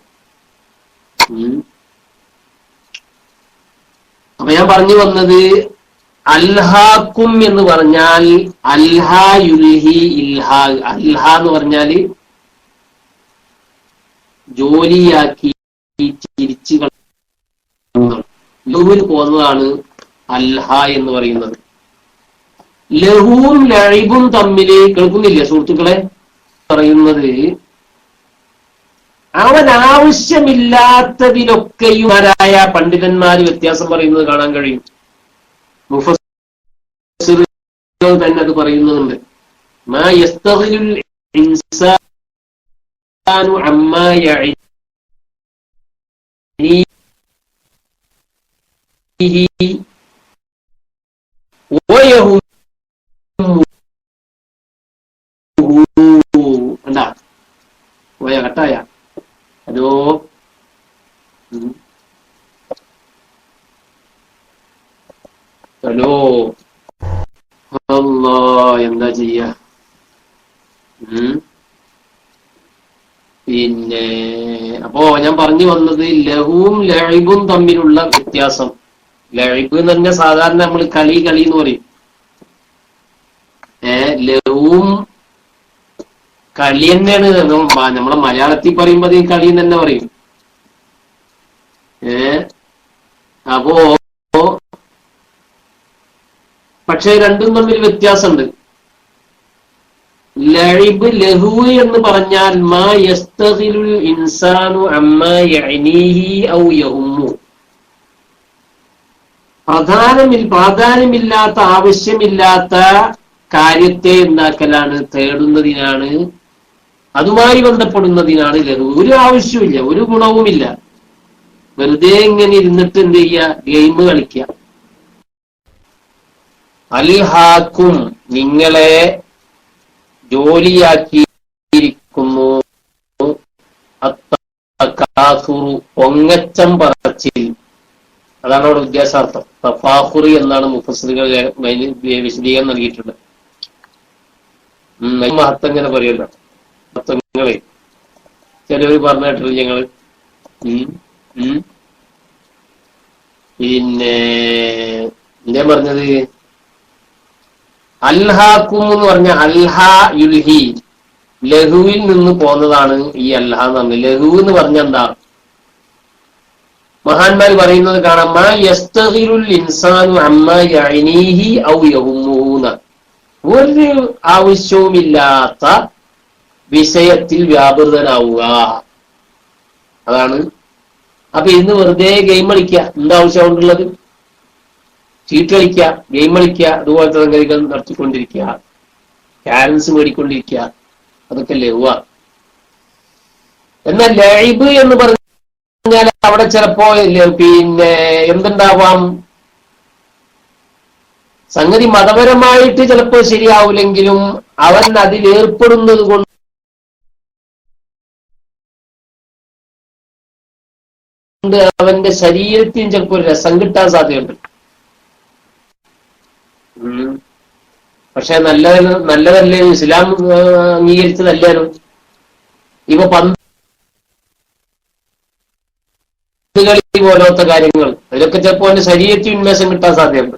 അപ്പൊ ഞാൻ പറഞ്ഞു വന്നത് അൽഹാക്കും എന്ന് പറഞ്ഞാൽ അൽഹാ യുൽഹി ഇൽഹാ. അൽഹ എന്ന് പറഞ്ഞാല് ജോലിയാക്കി തിരിച്ചു ലഹുവിന് പോകുന്നതാണ് അൽഹ എന്ന് പറയുന്നത്. ലഹുവും ലൈബും തമ്മില് കേൾക്കുന്നില്ല സുഹൃത്തുക്കളെ? പറയുന്നത് അവൻ ആവശ്യമില്ലാത്തതിലൊക്കെയും ആരായ പണ്ഡിതന്മാര് വ്യത്യാസം പറയുന്നത് കാണാൻ കഴിയും. മുഫസ്സിറുകൾ തന്നെ അത് പറയുന്നുണ്ട്. മാ യസ്തഗ്ഹിലുൽ ഇൻസാനു അമ്മാ യഅനീഹി വയഹും കണ്ടാ പോയ കട്ടായ. ഹലോ, ഹലോ, അല്ലാ എന്താ ചെയ്യ? പിന്നെ അപ്പോ ഞാൻ പറഞ്ഞു വന്നത് ലഹുവും ലൈബും തമ്മിലുള്ള വ്യത്യാസം. ലൈബ് എന്ന് പറഞ്ഞാൽ സാധാരണ നമ്മൾ കളി എന്ന് പറയും. ലഹുവും കളി തന്നെയാണ്. നമ്മളെ മലയാളത്തിൽ പറയുമ്പോ ഈ കളി തന്നെ പറയും. അപ്പോ പക്ഷെ രണ്ടും തമ്മിൽ വ്യത്യാസമുണ്ട്. ലഇബ് ലഹു എന്ന് പറഞ്ഞാൽ മാ യസ്തഗിലുൽ ഇൻസാനു അമ്മാ യഅനീഹി ഔ യഹുമ്മു. പ്രാധാന്യമില്ലാത്ത ആവശ്യമില്ലാത്ത കാര്യത്തെ എന്താക്കലാണ്, തേടുന്നതിനാണ്, അതുമായി ബന്ധപ്പെടുന്നതിനാണ് ലഹു. ഒരു ആവശ്യമില്ല, ഒരു ഗുണവുമില്ല, വെറുതെ ഇങ്ങനെ ഇരുന്നിട്ട് എന്ത് ചെയ്യുക, ഗെയിം കളിക്കുക. അൽഹാക്കും നിങ്ങളെ ജോലിയാക്കിയിരിക്കുന്നു അത്തകാസുറു പൊങ്ങച്ചം പറച്ചിൽ. അതാണ് അവിടെ ഉദ്ദേശാർത്ഥം. തഫാഖുറി എന്നാണ് മുഫസ്സിറുകൾ വിശദീകരണം നൽകിയിട്ടുണ്ട്. മഹത്വം ഇങ്ങനെ പറയുമല്ലോ, മഹത്വങ്ങളെ ചിലവർ പറഞ്ഞു കേട്ടില്ല ഞങ്ങള്. പിന്നെ എന്താ പറഞ്ഞത്? അൽഹാക്കും എന്ന് പറഞ്ഞ അൽഹ യുൽഹി, ലഹുവിൽ നിന്ന് പോന്നതാണ് ഈ അൽഹ എന്ന് പറഞ്ഞത്. ലഹു എന്ന് പറഞ്ഞ എന്താ? മഹാന്മാർ പറയുന്നത് കാണാം, മാ യസ്തഗിലുൽ ഇൻസാനു അമ്മാ യഅനീഹി ഔ യഹുമ്മുഹു. ഒരു ആവശ്യവുമില്ലാത്ത വിഷയത്തിൽ വ്യാപൃതനാവുക, അതാണ്. അപ്പൊ ഇന്ന് വെറുതെ ഗെയിം കളിക്കുക, എന്താ ആവശ്യം കൊണ്ടുള്ളത്? ചീട്ട് കളിക്കുക, ഗെയിം കളിക്കുക, അതുപോലത്തെ സംഗതികൾ നടത്തിക്കൊണ്ടിരിക്കുക, ക്യാരംസ് മേടിക്കൊണ്ടിരിക്കുക, അതൊക്കെ ലഹുവ. എന്നാൽ ലൈബ് എന്ന് പറഞ്ഞാൽ അവിടെ ചിലപ്പോ പിന്നെ എന്തുണ്ടാവാം, സംഗതി മതപരമായിട്ട് ചിലപ്പോൾ ശരിയാവില്ലെങ്കിലും അവൻ അതിൽ ഏർപ്പെടുന്നത് കൊണ്ട് അവന്റെ ശരീരത്തിന് ചിലപ്പോൾ ഒരു രസം കിട്ടാൻ സാധ്യതയുണ്ട്. പക്ഷെ നല്ലതല്ലേ, ഇസ്ലാം അംഗീകരിച്ചതല്ലേനും. ഇപ്പൊ പന്തുകളി പോലത്തെ കാര്യങ്ങൾ, അതിലൊക്കെ ചിലപ്പോൾ അവന്റെ ശരീരത്തിന് ഉന്മേഷം കിട്ടാൻ സാധ്യതയുണ്ട്.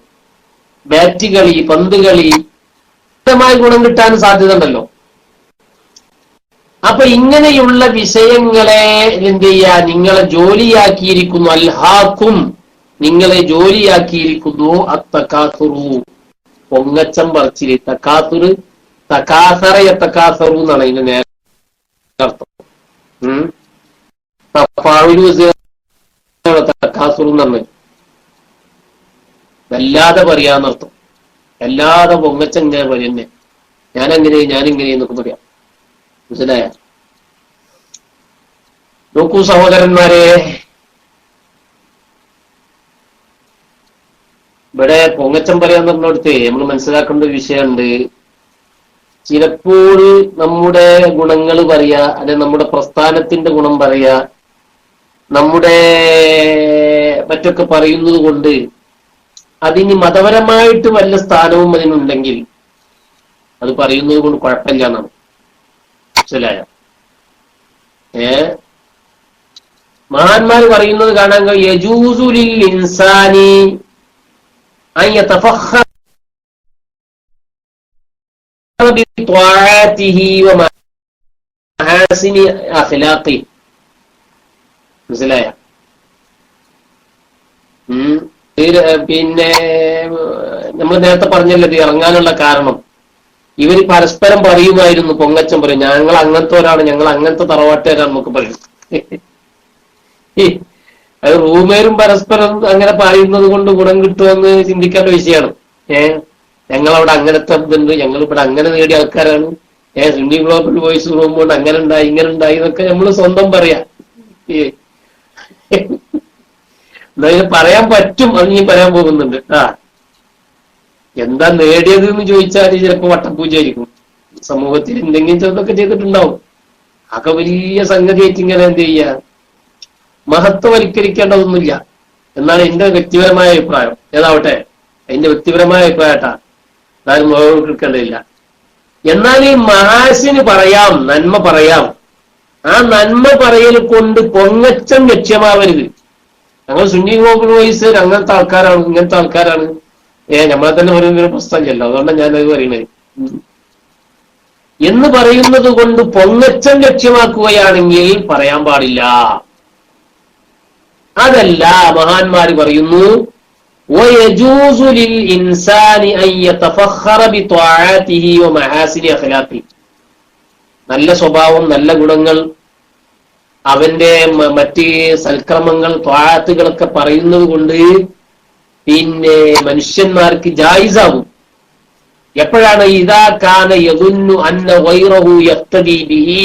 ബാറ്റ് കളി, പന്ത് കളി ഗുണം കിട്ടാൻ സാധ്യത ഉണ്ടല്ലോ. അപ്പൊ ഇങ്ങനെയുള്ള വിഷയങ്ങളെ എന്ത് ചെയ്യാ, നിങ്ങളെ ജോലിയാക്കിയിരിക്കുന്നു. അൽഹാക്കും നിങ്ങളെ ജോലിയാക്കിയിരിക്കുന്നു അത്തകാസുറു പൊങ്ങച്ചം പറച്ചില്. തക്കാസുറ് തക്കാസറയ തക്കാസറു എന്നാണ് ഇതിന്റെ നേരെ അർത്ഥം. തക്കാസുറു എന്ന് പറഞ്ഞത്. വല്ലാതെ പറയാന്നർത്ഥം. വല്ലാതെ പൊങ്ങച്ചങ്ങനെ പറയുന്നേ, ഞാനിങ്ങനെ എന്നൊക്കെ പറയാം. മനസ്സിലായ? നോക്കൂ സഹോദരന്മാരെ, ഇവിടെ പൊങ്ങച്ചം പറയാന്ന് പറഞ്ഞിടത്ത് നമ്മൾ മനസ്സിലാക്കേണ്ട ഒരു വിഷയമുണ്ട്. ചിലപ്പോൾ നമ്മുടെ ഗുണങ്ങൾ പറയാ, അല്ലെ നമ്മുടെ പ്രസ്ഥാനത്തിന്റെ ഗുണം പറയാ, നമ്മുടെ മറ്റൊക്കെ പറയുന്നത് കൊണ്ട് അതിന് മതപരമായിട്ട് വല്ല സ്ഥാനവും അതിനുണ്ടെങ്കിൽ അത് പറയുന്നത് കൊണ്ട് കുഴപ്പമില്ല എന്നാണ്. മനസ്സിലായ? മഹാന്മാർ പറയുന്നത് കാണാൻ യജൂസു ലിൽ ഇൻസാനി അൻ യതഫഖറ ബിത്വാഅതിഹി വമഹാസിനി അഖ്ലാഖി. മനസ്സിലായ? പിന്നെ നമ്മൾ നേരത്തെ പറഞ്ഞല്ലോ ഇത് ഇറങ്ങാനുള്ള കാരണം, ഇവര് പരസ്പരം പറയുമായിരുന്നു, പൊങ്ങച്ചം പറയും, ഞങ്ങൾ അങ്ങനത്തെ ഒരാണ്, ഞങ്ങൾ അങ്ങനത്തെ തറവാട്ടുകാരാണ് നമുക്ക് പറയും. അത് റൂമേരും പരസ്പരം അങ്ങനെ പറയുന്നത് കൊണ്ട് ഗുണം കിട്ടുമെന്ന് ചിന്തിക്കേണ്ട വിഷയമാണ്. ഞങ്ങളവിടെ അങ്ങനത്തെ ഇതുണ്ട്, ഞങ്ങൾ ഇവിടെ അങ്ങനെ നേടിയ ആൾക്കാരാണ്, സുന്നി ഗ്ലോബൽ വോയിസ് റൂം കൊണ്ട് അങ്ങനെ ഉണ്ടായി ഇങ്ങനെ ഉണ്ടായി എന്നൊക്കെ നമ്മൾ സ്വന്തം പറയാം. എന്തായാലും പറയാൻ പറ്റും, അത് നീ പറയാൻ പോകുന്നുണ്ട്. എന്താ നേടിയത് എന്ന് ചോദിച്ചാൽ ചിലപ്പോ വട്ടപ്പൂജയായിരിക്കും. സമൂഹത്തിൽ എന്തെങ്കിലും ചെറുതൊക്കെ ചെയ്തിട്ടുണ്ടാവും. അതൊക്കെ വലിയ സംഗതിയായിട്ട് ഇങ്ങനെ എന്ത് ചെയ്യാ, മഹത്വവൽക്കരിക്കേണ്ടതൊന്നുമില്ല എന്നാണ് എന്റെ വ്യക്തിപരമായ അഭിപ്രായം. ഏതാവട്ടെ, എന്റെ വ്യക്തിപരമായ അഭിപ്രായട്ടാ, അതായത് മുഖം എടുക്കേണ്ടതില്ല. എന്നാൽ ഈ മഹാസിന് പറയാം, നന്മ പറയാം. ആ നന്മ പറയൽ കൊണ്ട് പൊങ്ങച്ചം ലക്ഷ്യമാവരുത്. ഞങ്ങൾ സുന്നി ഗ്ലോബൽ വോയിസ് അങ്ങനത്തെ ആൾക്കാരാണ്, ഇങ്ങനത്തെ ആൾക്കാരാണ്, നമ്മളെ തന്നെ പറയുന്നൊരു പ്രശ്നമില്ലല്ലോ, അതുകൊണ്ടാണ് ഞാനത് പറയുന്നത്. എന്ന് പറയുന്നത് കൊണ്ട് പൊങ്ങച്ചം ലക്ഷ്യമാക്കുകയാണെങ്കിൽ പറയാൻ പാടില്ല. അതല്ല, മഹാന്മാര് പറയുന്നു വയജൂസു ലിൽ ഇൻസാനി അൻ യതഫഖറ ബിത്വാഅതിഹി വമഹാസിനി അഖ്ലാഖി. നല്ല സ്വഭാവം, നല്ല ഗുണങ്ങൾ, അവന്റെ മറ്റ് സൽക്രമങ്ങൾ, ത്വാഅത്തുകളൊക്കെ പറയുന്നത് കൊണ്ട് പിന്നെ മനുഷ്യന്മാർക്ക് ജായിസാവും. എപ്പോഴാണ്? ഇദാ കാന യദുന്നു അന്ന ഗൈറഹു യഖ്തദി ബിഹി.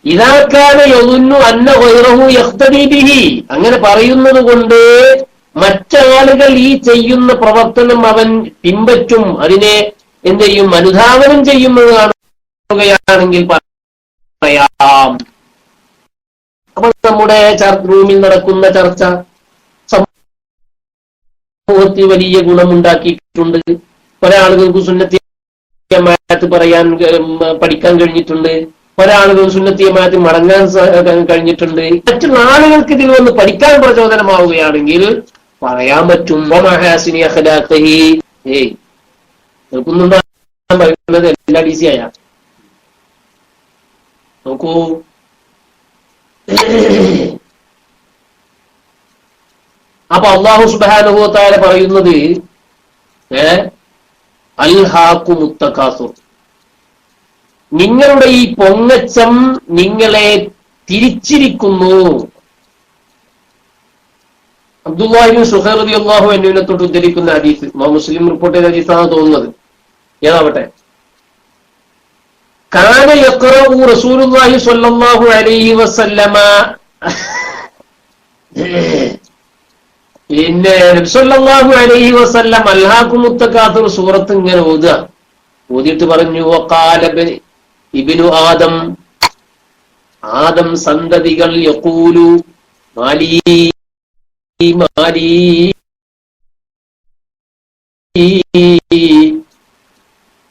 ഇദാ കാന യദുന്നു അന്ന ഗൈറഹു യഖ്തദി ബിഹി. അങ്ങനെ പറയുന്നത് കൊണ്ട് മറ്റാളുകൾ ഈ ചെയ്യുന്ന പ്രവർത്തനം അവൻ പിൻപറ്റും, അതിനെ എന്ത് ചെയ്യും, അനുധാവനം ചെയ്യുന്നത് കാണുകയാണെങ്കിൽ പറയാം. അപ്പോൾ നമ്മുടെ റൂമിൽ നടക്കുന്ന ചർച്ച സമൂഹത്തിൽ വലിയ ഗുണമുണ്ടാക്കിയിട്ടുണ്ട്. പല ആളുകൾക്ക് സുന്നത്തി ജമാഅത്ത് പറയാൻ പഠിക്കാൻ കഴിഞ്ഞിട്ടുണ്ട്, പല ആളുകൾ സുന്നത്തി ജമാഅത്ത് മടങ്ങാൻ കഴിഞ്ഞിട്ടുണ്ട്. മറ്റുള്ള ആളുകൾക്ക് ഇതിൽ വന്ന് പഠിക്കാൻ പ്രചോദനമാവുകയാണെങ്കിൽ പറയാൻ പറ്റും. മഹാസിനി അഖ്ലാഖിഹി. കേൾക്കുന്നുണ്ടോ പറയുന്നത്? എല്ലാ ഡീസി ആയ നോക്കൂ. അപ്പൊ അല്ലാഹു സുബ്ഹാനഹു വ തആല പറയുന്നത് അൽഹാകുമുത് തകാസുർ, നിങ്ങളുടെ ഈ പൊങ്ങച്ചം നിങ്ങളെ തിരിച്ചിരിക്കുന്നു. അബ്ദുല്ലാഹി ഇബ്നു സുഹൈർ റളിയല്ലാഹു അൻഹുവിനെ തൊട്ട് ഉദ്ധരിക്കുന്ന ഹദീസ്, മുസ്ലിം റിപ്പോർട്ട് ചെയ്ത ഹദീസാണ് തോന്നുന്നത്. ഏതാവട്ടെ, കാന യഖറഉ റസൂലുള്ളാഹി സ്വല്ലല്ലാഹു അലൈഹി വസല്ലമ, പിന്നെ നബി സല്ലല്ലാഹു അലൈഹി വസല്ലം അൽഹാകുമുത് തകാസുർ സൂറത്ത് ഇങ്ങനെ ഓതിയിട്ട് പറഞ്ഞു, വഖാല ഇബ്നു ആദം, ആദം സന്തതികൾ, യഖൂലു മാലി മാലി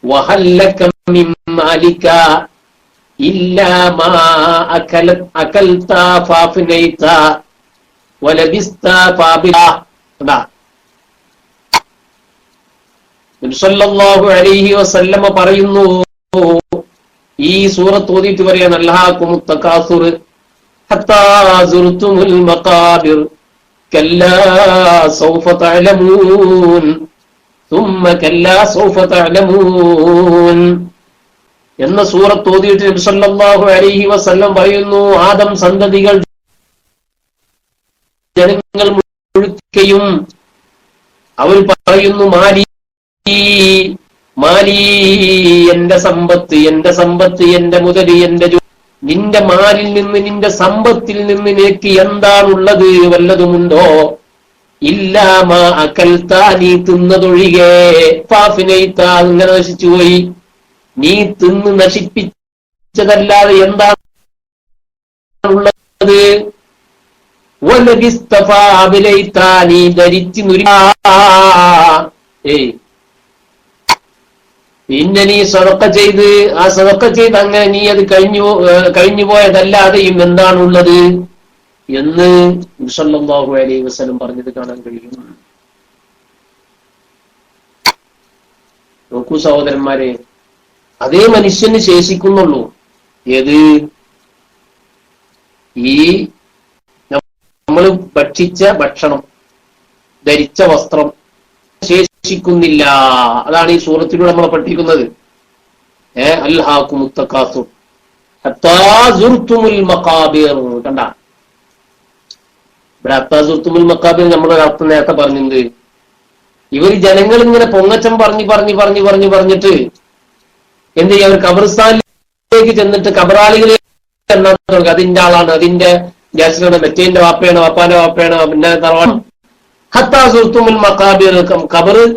വഹല്ലക മിൻ മാലിക ഇല്ലാ മാ അകൽത ഫാഫ്നൈത വലബിസ്ത ഫാബില. നബി സല്ലല്ലാഹു അലൈഹി വസല്ലമ പറയുന്നു, ഈ സൂറത്ത് ഓതിയിട്ട് പറയാണ്, അൽഹാകുമുത് തകാസുർ ഹത്താ സുർതുമുൽ മഖാബിർ കല്ലാ സൗഫ തഅലമൂൻ ثم കല്ലാ സൗഫ തഅലമൂൻ എന്ന സൂറത്ത് ഓതിയിട്ട് നബി സല്ലല്ലാഹു അലൈഹി വസല്ലം പറയുന്നു, ആദം സന്തതികൾ, ജനങ്ങൾ ചോദിക്കുകയും അവർ പറയുന്നു മാലി മാലി, എന്റെ സമ്പത്ത്, എന്റെ സമ്പത്ത്, എന്റെ മുതല്, എന്റെ നിന്റെ മാലിൽ നിന്ന്, നിന്റെ സമ്പത്തിൽ നിന്ന് നിനക്ക് എന്താണുള്ളത്, വല്ലതുമുണ്ടോ? ഇല്ലാമ അകൽത്ത, നീ തിന്നതൊഴികെ, ഫാഫിനൈത്ത, അങ്ങനെ നശിച്ചുപോയി. നീ തിന്ന് നശിപ്പിച്ചതല്ലാതെ എന്താണുള്ളത്? നീ ധരിച്ചു പിന്നെ നീ സദഖ ചെയ്ത്, ആ സദഖ ചെയ്ത് അങ്ങനെ നീ അത് കഴിഞ്ഞു പോയതല്ലാതെയും എന്താണുള്ളത് എന്ന് സല്ലല്ലാഹു അലൈഹി വസല്ലം പറഞ്ഞത് കാണാൻ കഴിയും. നോക്കൂ സഹോദരന്മാരെ, അതേ മനുഷ്യന് ശേഷിക്കുന്നുള്ളൂ. ഏത്? ഈ നമ്മൾ ഭക്ഷിച്ച ഭക്ഷണം, ധരിച്ച വസ്ത്രം ശേഷിക്കുന്നില്ല. അതാണ് ഈ സൂറത്തിലൂടെ നമ്മളെ പഠിപ്പിക്കുന്നത്. അൽഹാകുമുത് തകാസുർ ഹത്താ സുർതുമുൽ മഖാബിർ. കണ്ട, ഇവിടെ ഹത്താ സുർതുമുൽ മഖാബിർ നമ്മളൊരു അർത്ഥം നേരത്തെ പറഞ്ഞിട്ടുണ്ട്. ഇവർ ജനങ്ങൾ ഇങ്ങനെ പൊങ്ങച്ചം പറഞ്ഞിട്ട് എന്ത് ചെയ്യും? അവർ ഖബർസ്ഥാനിലേക്ക് ചെന്നിട്ട് ഖബറാളികളെ എണ്ണാൻ തുടങ്ങി. അതിന്റെ ആളാണ്, അതിന്റെ ജാസിലാണ്, മറ്റേന്റെ വാപ്പയാണ്, വാപ്പാന്റെ വാപ്പയാണ്, പിന്നെ തറവാണ്. ഹത്താ സുർത്തുമുൽ മഖാബിർ,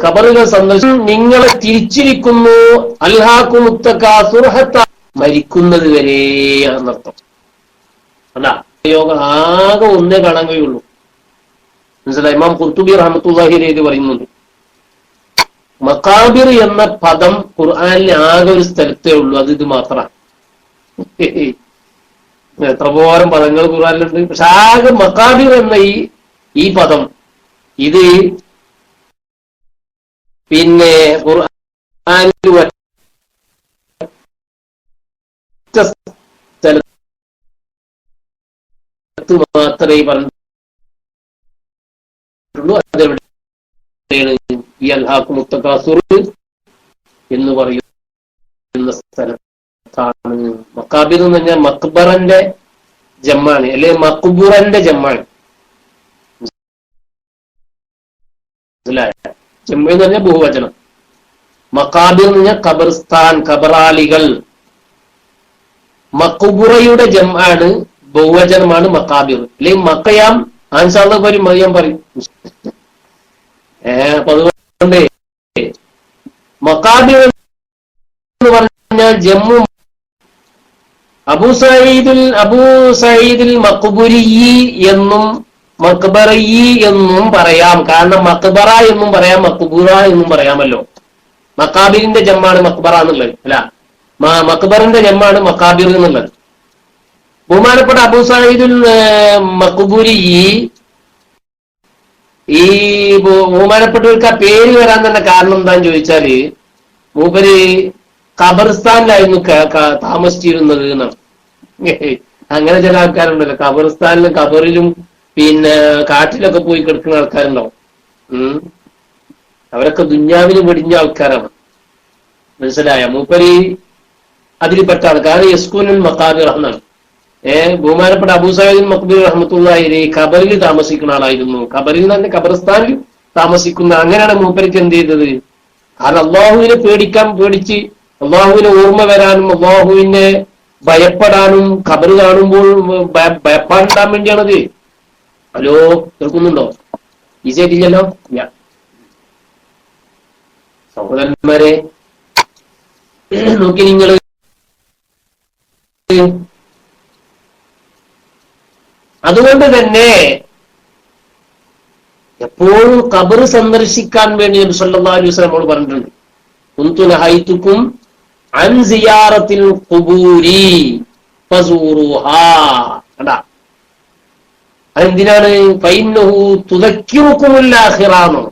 ഖബറുകൾ സന്ദർശിച്ചു നിങ്ങളെ തിരിച്ചിരിക്കുന്നു. അൽഹാകുമുത് തകാസുർ ഹത്താ, മരിക്കുന്നത് വരെ എന്നർത്ഥം. അല്ല, യോഗം ആകെ ഒന്നേ കാണാൻ കഴിയുള്ളൂ. മനസ്സിലായി? ഇമാം ഖുർത്തുബി റഹ്മത്തുള്ളാഹി അലൈഹി പറയുന്നുണ്ട്, മഖാബിർ എന്ന പദം ഖുർആനിൽ ആകെ ഒരു സ്ഥലത്തേ ഉള്ളൂ. അത് ഇത് മാത്രമാണ്. എത്ര പോരം പദങ്ങൾ ഖുർആനിലുണ്ട്, പക്ഷെ ആകെ മഖാബിർ എന്ന ഈ പദം, ഇത് പിന്നെ ഖുർആനിൽ സ്ഥലത്ത് മാത്രമേ പറഞ്ഞിട്ടുള്ളൂ. അതെവിടെയാണ്? ഈ അൽഹാകുമുത് തകാസുർ എന്ന് പറയുന്ന സ്ഥലത്താണ്. മഖാബിർ എന്ന് പറഞ്ഞാൽ മക്ബറന്റെ ജമ്മാണ്, അല്ലെങ്കിൽ മക്ബുറന്റെ ജമ്മാണ്. ജമ്മ എന്ന് പറഞ്ഞാൽ ബഹുവചനം. മഖാബിർ എന്ന് പറഞ്ഞാൽ ഖബർസ്ഥാൻ, ഖബറാളികൾ. മക്ബുറയുടെ ജമ്മാണ്, ബഹുവചനമാണ് മഖാബിർ. അല്ലെങ്കിൽ മക്കയാം, ആൻസാള്ള പേര് മറിയാൻ പറയും. അപ്പൊ അതുകൊണ്ട് മഖാബിർ എന്ന് പറഞ്ഞാൽ ജമ്മു. അബൂ സഈദുൽ മഖ്ബുരി എന്നും മക്ബറി എന്നും പറയാം. കാരണം മക്ബറ എന്നും പറയാം, മക്ബൂറ എന്നും പറയാമല്ലോ. മക്കാബിറിന്റെ ജമ്മാണ് മക്ബറ എന്നുള്ളത്, അല്ല മക്ബറിന്റെ ജമ്മാണ് മക്കാബിർ എന്നുള്ളത്. ബഹുമാനപ്പെട്ട അബൂ സഈദുൽ മഖ്ബുരി, ഈ ബഹുമാനപ്പെട്ടവർക്ക് ആ പേര് വരാൻ തന്നെ കാരണം എന്താന്ന് ചോദിച്ചാല്, മൂപ്പര് ഖബർസ്ഥാനിലായിരുന്നു താമസിച്ചിരുന്നത് എന്നാണ്. അങ്ങനെ ചില ആൾക്കാരുണ്ടല്ലോ, ഖബർസ്ഥാനിലും ഖബറിലും പിന്നെ കാട്ടിലൊക്കെ പോയി കിടക്കുന്ന ആൾക്കാരുണ്ടാവും. അവരൊക്കെ ദുന്യാവിന് വെടിഞ്ഞ ആൾക്കാരാണ്. മനസ്സിലായ? മൂപ്പര് അതിൽപ്പെട്ടാണ്. കാരണം യസ്കൂനുൽ മഖാബിർ എന്നാണ്. ബഹുമാനപ്പെട്ട അബൂ സഈദുൽ മഖ്ബൂരി റഹ്മത്തുള്ളാഹി അലൈഹി ഖബറിൽ താമസിക്കുന്ന ആളായിരുന്നു. ഖബറിൽ തന്നെ ഖബർസ്ഥാനിൽ താമസിക്കുന്ന. അങ്ങനെയാണ് മൂപ്പർക്ക് എന്ത് ചെയ്തത്? കാരണം അള്ളാഹുവിനെ പേടിച്ച് അള്ളാഹുവിനെ ഓർമ്മ വരാനും അള്ളാഹുവിനെ ഭയപ്പെടാനും ഖബർ കാണുമ്പോൾ ഭയപ്പാടാൻ വേണ്ടിയാണത്. ഹലോ, കേൾക്കുന്നുണ്ടോ? ഈ ശരിയില്ലല്ലോ. സഹോദരന്മാരെ, നോക്കി നിങ്ങൾ അതുകൊണ്ട് തന്നെ എപ്പോഴും ഖബർ സന്ദർശിക്കാൻ വേണ്ടി നബി സല്ലല്ലാഹു അലൈഹി വസല്ലം നമ്മളോട് പറഞ്ഞിട്ടുണ്ട്. കുന്തു നഹൈതുക്കും അൻ സിയാറത്തിൽ ഖുബൂരി ഫസൂറുഹാ. കണ്ടാ, അതെന്തിനാണ്? ഫഇന്നഹു തുദക്കിറുകുമുൽ ആഖിറാനോ.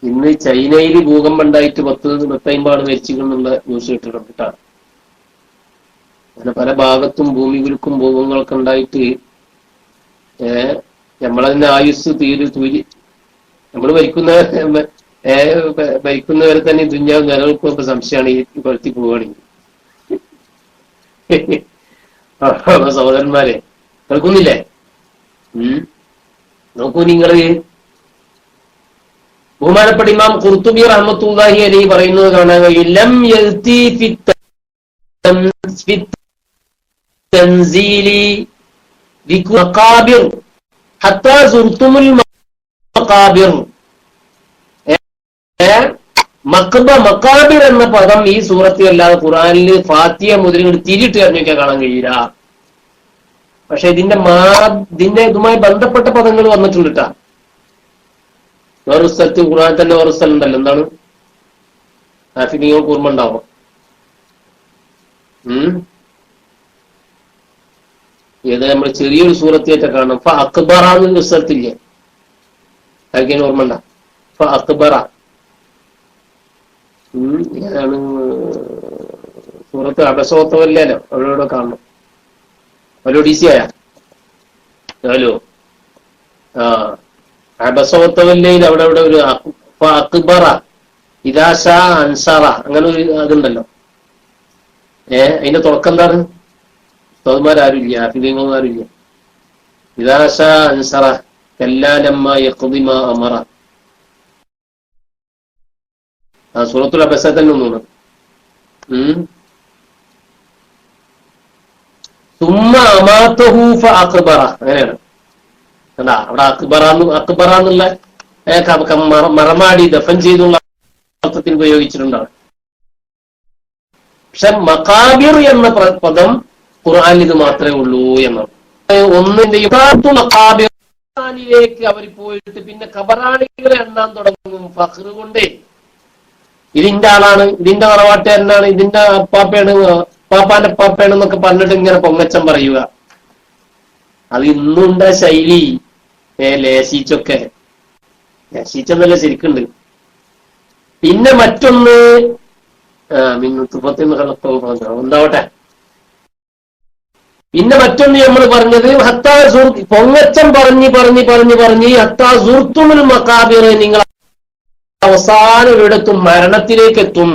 ഇന്ന് ചൈനയിൽ ഭൂകമ്പം ഉണ്ടായിട്ട് 10-50 ആൾ മരിച്ചിട്ടുള്ള ന്യൂസ് കിട്ടിയിട്ടുണ്ട് കേട്ടോ. അങ്ങനെ പല ഭാഗത്തും ഭൂമികുലുക്കും ഭൂകമ്പങ്ങളൊക്കെ ഉണ്ടായിട്ട് നമ്മളതിന്റെ ആയുസ് തൂരി നമ്മൾ ഭരിക്കുന്നവരെ തന്നെ ദുന്യാവ് നിലനിൽക്കുമ്പോ സംശയമാണ് ഈ കൊളുത്തി പോവുകയാണെങ്കിൽ. സഹോദരന്മാരെ, കേൾക്കുന്നില്ലേ? നോക്കൂ നിങ്ങള്, ബഹുമാനപ്പെട്ട ഇമാം ഖുർത്തുബി റഹ്മത്തുള്ളാഹി അലൈഹി പറയുന്നത് കാണാൻ കഴിയും, ലം യൽതി ഫി തൻസീലി മഖാബിർ ഹത്താ സുർതുമുൽ മഖാബിർ. മക്കാബിർ എന്ന പദം ഈ സൂറത്തിൽ അല്ലാതെ ഖുർആനിൽ ഫാത്തിഹ മുതൽ തിരിയിട്ട് അറിഞ്ഞൊക്കെ കാണാൻ കഴിയില്ല. പക്ഷെ ഇതുമായി ബന്ധപ്പെട്ട പദങ്ങൾ വന്നിട്ടുണ്ട് കേട്ടാ. വേറൊരു സ്ഥലത്ത് ഖുർആൻ തന്നെ വേറെ സ്ഥലം ഉണ്ടല്ലോ, എന്താണ് ആഫി നിങ്ങൾക്ക് ഓർമ്മ ഉണ്ടാവും? ഏത് നമ്മൾ ചെറിയൊരു സൂറത്തിയൊക്കെ കാണും. ഫ അക്ബറാന്നൊരു സ്ഥലത്തില്ലേ, ആർക്കേലും ഓർമ്മ ഉണ്ട? ഫ അക്ബറ ഏതാണ് സൂറത്ത്? അബസോത്തവല്ലല്ലോ, അവരോടെ കാണണം. ഹലോ ഡിസിയായ ഹലോ അബസോത്തവല്ലയിൽ അവിടെ ഒരു അക്ബറ ഇദാശ അൻസറ അങ്ങനെ ഒരു അതുണ്ടല്ലോ. അതിന്റെ തുടക്കം എന്താണ്? ഉസ്താദുമാരാരുമില്ല, ഹാഫിദുമാരുമില്ല. ഇദാശ അൻസറ കല്ലാലമ്മ യഖ്ദിമ അമറ. സൂറത്തുൽ അബസ തന്നെ ഒന്നുകൂടെ. സുമ്മ അമാതഹു ഫഅഖ്ബറ, അങ്ങനെയാണ്. അതാ അവിടെ അക്ബറാന്നുള്ള മറമാടി ദഫൻ ചെയ്തുള്ള അർത്ഥത്തിൽ ഉപയോഗിച്ചിട്ടുണ്ടാവും. പക്ഷെ മഖാബിർ എന്ന പദം ഖുർആനിൽ ഇത് മാത്രമേ ഉള്ളൂ എന്നാണ്. മഖാബിറിലേക്ക് അവർ പോയിട്ട് പിന്നെ ഖബറാളികളെ എണ്ണാൻ തുടങ്ങും ഫഖ്റ് കൊണ്ടേ. ഇതിന്റെ ആളാണ്, ഇതിന്റെ തറവാട്ടുകാരനാണ്, ഇതിന്റെ അപ്പാപ്പയാണ്, പാപ്പാന്റെ അപ്പാപ്പയാണ് എന്നൊക്കെ പറഞ്ഞിട്ട് ഇങ്ങനെ പൊങ്ങച്ചം പറയുക. അത് ഇന്നുണ്ട ശൈലി. ലേശിച്ചൊക്കെ ലേശിച്ചെന്നല്ല ശരിക്കുണ്ട്. പിന്നെ മറ്റൊന്ന് എന്താവട്ടെ, പിന്നെ മറ്റൊന്ന് നമ്മൾ പറഞ്ഞത് പൊങ്ങച്ചം പറഞ്ഞ് ഹത്താ സുർത്തുമുൽ മഖാബിർ, നിങ്ങൾ അവസാനം ഒരിടത്തും മരണത്തിലേക്ക് എത്തും.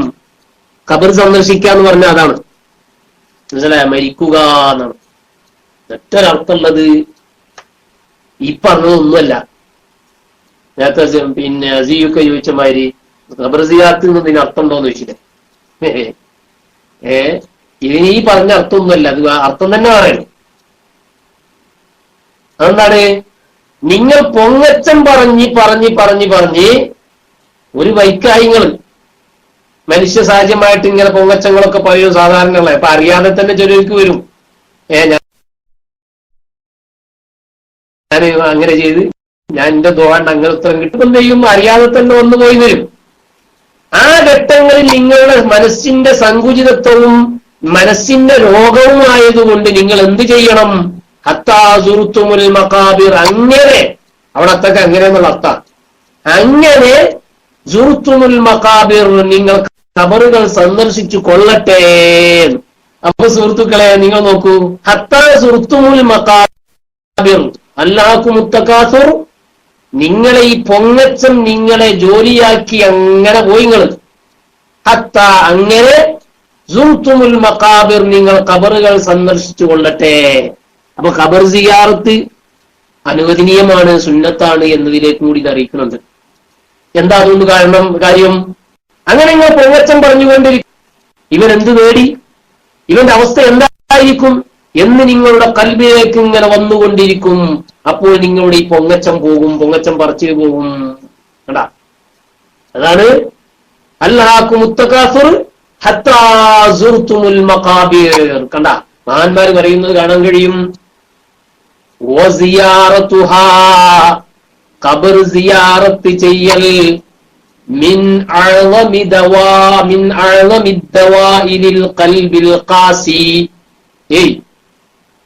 ഖബർ സന്ദർശിക്കാന്ന് പറഞ്ഞ അതാണ്, മനസ്സിലായ? മരിക്കുക എന്നാണ് ഒറ്റൊരർത്ഥമുള്ളത്. ഈ പറഞ്ഞതൊന്നുമല്ല. നേരത്തെ പിന്നെ അസിയൊക്കെ ചോദിച്ച മാതിരി ഖബർ സിയാറത്ത് ഇതിന് അർത്ഥം ഉണ്ടോന്ന് ചോദിച്ചില്ലേ? ഇതിന് ഈ പറഞ്ഞ അർത്ഥമൊന്നുമല്ല, അത് അർത്ഥം തന്നെ പറയണം. അതെന്താണ്? നിങ്ങൾ പൊങ്ങച്ചം പറഞ്ഞ് ഒരു വൈക്കായിങ്ങൾ മനുഷ്യ സാഹചര്യമായിട്ട് ഇങ്ങനെ പൊങ്ങച്ചങ്ങളൊക്കെ പറയും സാധാരണയുള്ള. അപ്പൊ അറിയാതെ തന്നെ ചിലർക്ക് വരും, ഞാൻ അങ്ങനെ ചെയ്ത്, ഞാൻ എന്റെ ദുആണ്ട് അങ്ങനെ ഉത്തരം കിട്ടും ചെയ്യും, അറിയാതെ തന്നെ വന്നു പോയി വരും. ആ ഘട്ടങ്ങളിൽ നിങ്ങളുടെ മനസ്സിന്റെ സങ്കുചിതത്വവും മനസ്സിന്റെ രോഗവും ആയതുകൊണ്ട് നിങ്ങൾ എന്ത് ചെയ്യണം? ഹത്താ സുർതുമുൽ മഖാബിർ, അങ്ങനെ അവിടെ അത്തൊക്കെ അങ്ങനെ എന്നുള്ള അർത്ഥം. അങ്ങനെ സുർതുമുൽ മഖാബിർ, നിങ്ങൾ ഖബറുകൾ സന്ദർശിച്ചു കൊള്ളട്ടെ. അപ്പൊ സുഹൃത്തുക്കളെ നിങ്ങൾ നോക്കൂ, ഹത്താ സുർതുമുൽ മഖാബിർ അല്ലാഹുക്കുമുത് തകാസുർ, നിങ്ങളെ ഈ പൊങ്ങച്ചം നിങ്ങളെ ജോലിയാക്കി അങ്ങനെ പോയി നിങ്ങൾ. ഹത്താ അങ്ങനെ സുർതുമുൽ മഖാബിർ, നിങ്ങൾ ഖബറുകൾ സന്ദർശിച്ചു കൊള്ളട്ടെ. അപ്പൊ ഖബർ സിയാറത്ത് അനുവദനീയമാണ്, സുന്നത്താണ് എന്നതിലേക്ക് കൂടി ഇത് അറിയിക്കുന്നുണ്ട്. എന്താ അതുകൊണ്ട് കാര്യം? അങ്ങനെ നിങ്ങൾ പൊങ്ങച്ചം പറഞ്ഞുകൊണ്ടിരിക്കും. ഇവൻ എന്ത് നേടി, ഇവന്റെ അവസ്ഥ എന്തായിരിക്കും എന്ന് നിങ്ങളുടെ കൽബിലേക്ക് ഇങ്ങനെ വന്നുകൊണ്ടിരിക്കും. അപ്പോൾ നിങ്ങളുടെ ഈ പൊങ്ങച്ചം പോകും, പൊങ്ങച്ചം പറിച്ചു പോകും. കണ്ടാ, അതാണ് അൽഹാകുമുത് തകാസുർ ഹത്താ സുർതുമുൽ മഖാബിർ. കണ്ടാ, മഹാന്മാര് പറയുന്നത് കാണാൻ കഴിയും. വസിയാറതുഹാ, ഖബർ സിയാറത്ത് ചെയ്യൽ, മിൻ അഅ്ളമി ദവാഇലിൽ ഖൽബിൽ ഖാസി.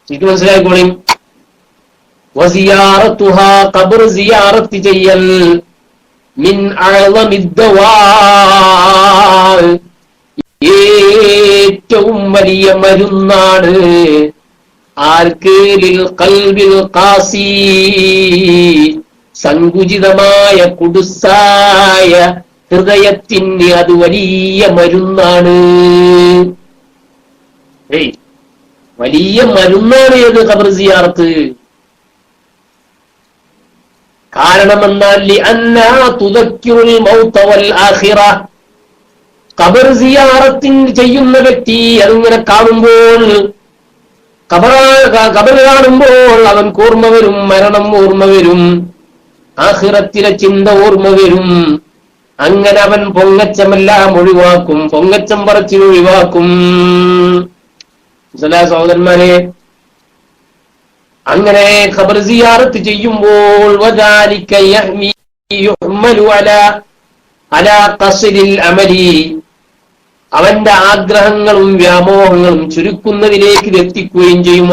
ഇത് മനസ്സിലായിക്കോളും. വസിയാറതുഹാ, ഖബർ സിയാറത്ത് ചെയ്യൽ, മിൻ അഅ്ളമി ദവാ, ഏറ്റവും വലിയ മരുന്നാണ്. ആർക്ക്? ലിൽ ഖൽബിൽ ഖാസി, സങ്കുചിതമായ കുടുസായ ഹൃദയത്തിന് അത് വലിയ മരുന്നാണ്. വലിയ മരുന്നാണ് ഏത്? ഖബർ സിയാറത്ത്. കാരണമെന്നാൽ ഖബർ സിയാറത്തിൻ ചെയ്യുന്ന വ്യക്തി അതിങ്ങനെ കാണുമ്പോൾ, ഖബർ കാണുമ്പോൾ അവൻക്ക് ഓർമ്മ വരും, മരണം ഓർമ്മ വരും, ആഖിറത്തിലെ ചിന്ത ഓർമ്മ വരും. അങ്ങനെ അവൻ പൊങ്ങച്ചമെല്ലാം ഒഴിവാക്കും, പൊങ്ങച്ചം പറച്ചിൽ ഒഴിവാക്കും. സഹോദരന്മാരെ, അങ്ങനെ ഖബർ സിയാറത്ത് ചെയ്യുമ്പോൾ അവന്റെ ആഗ്രഹങ്ങളും വ്യാമോഹങ്ങളും ചുരുക്കുന്നതിലേക്ക് എത്തിക്കുകയും ചെയ്യും.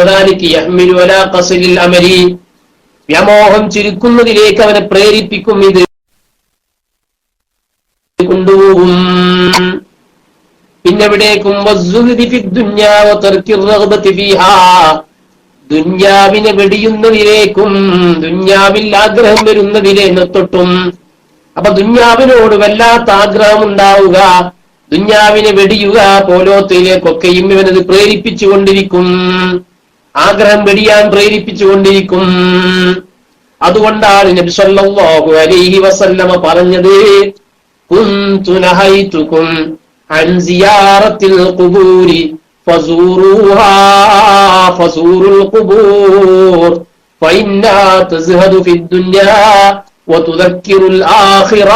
വ്യാമോഹം ചുരുക്കുന്നതിലേക്ക് അവനെ പ്രേരിപ്പിക്കും, ഇത് കൊണ്ടുപോകും. പിന്നെവിടേക്കും ദുന്യാവിനെ വെടിയുന്നതിലേക്കും, ദുന്യാവിൽ ആഗ്രഹം വരുന്നതിനെ തൊട്ടും. അപ്പൊ ദുന്യാവിനോട് വല്ലാത്ത ആഗ്രഹം ഉണ്ടാവുക, ദുന്യാവിനെ വെടിയുക പോലോത്തിലേക്കൊക്കെയും ഇവനത് പ്രേരിപ്പിച്ചുകൊണ്ടിരിക്കും, ആഗ്രഹം വെടിയാൻ പ്രേരിപ്പിച്ചുകൊണ്ടിരിക്കും. അതുകൊണ്ടാണ് നബി സല്ലല്ലാഹു അലൈഹി വസല്ലമ പറഞ്ഞത്, കുന്തു നഹൈതുകും അൻ സിയാറത്തിൽ ഖുബൂരി ഫസൂറുഹാ ഫസൂറുൽ ഖുബൂർ ഫഇന്നാ തസ്ഹദു ഫിദ്ദുനിയാ വതുദക്കിറുൽ ആഖിറ.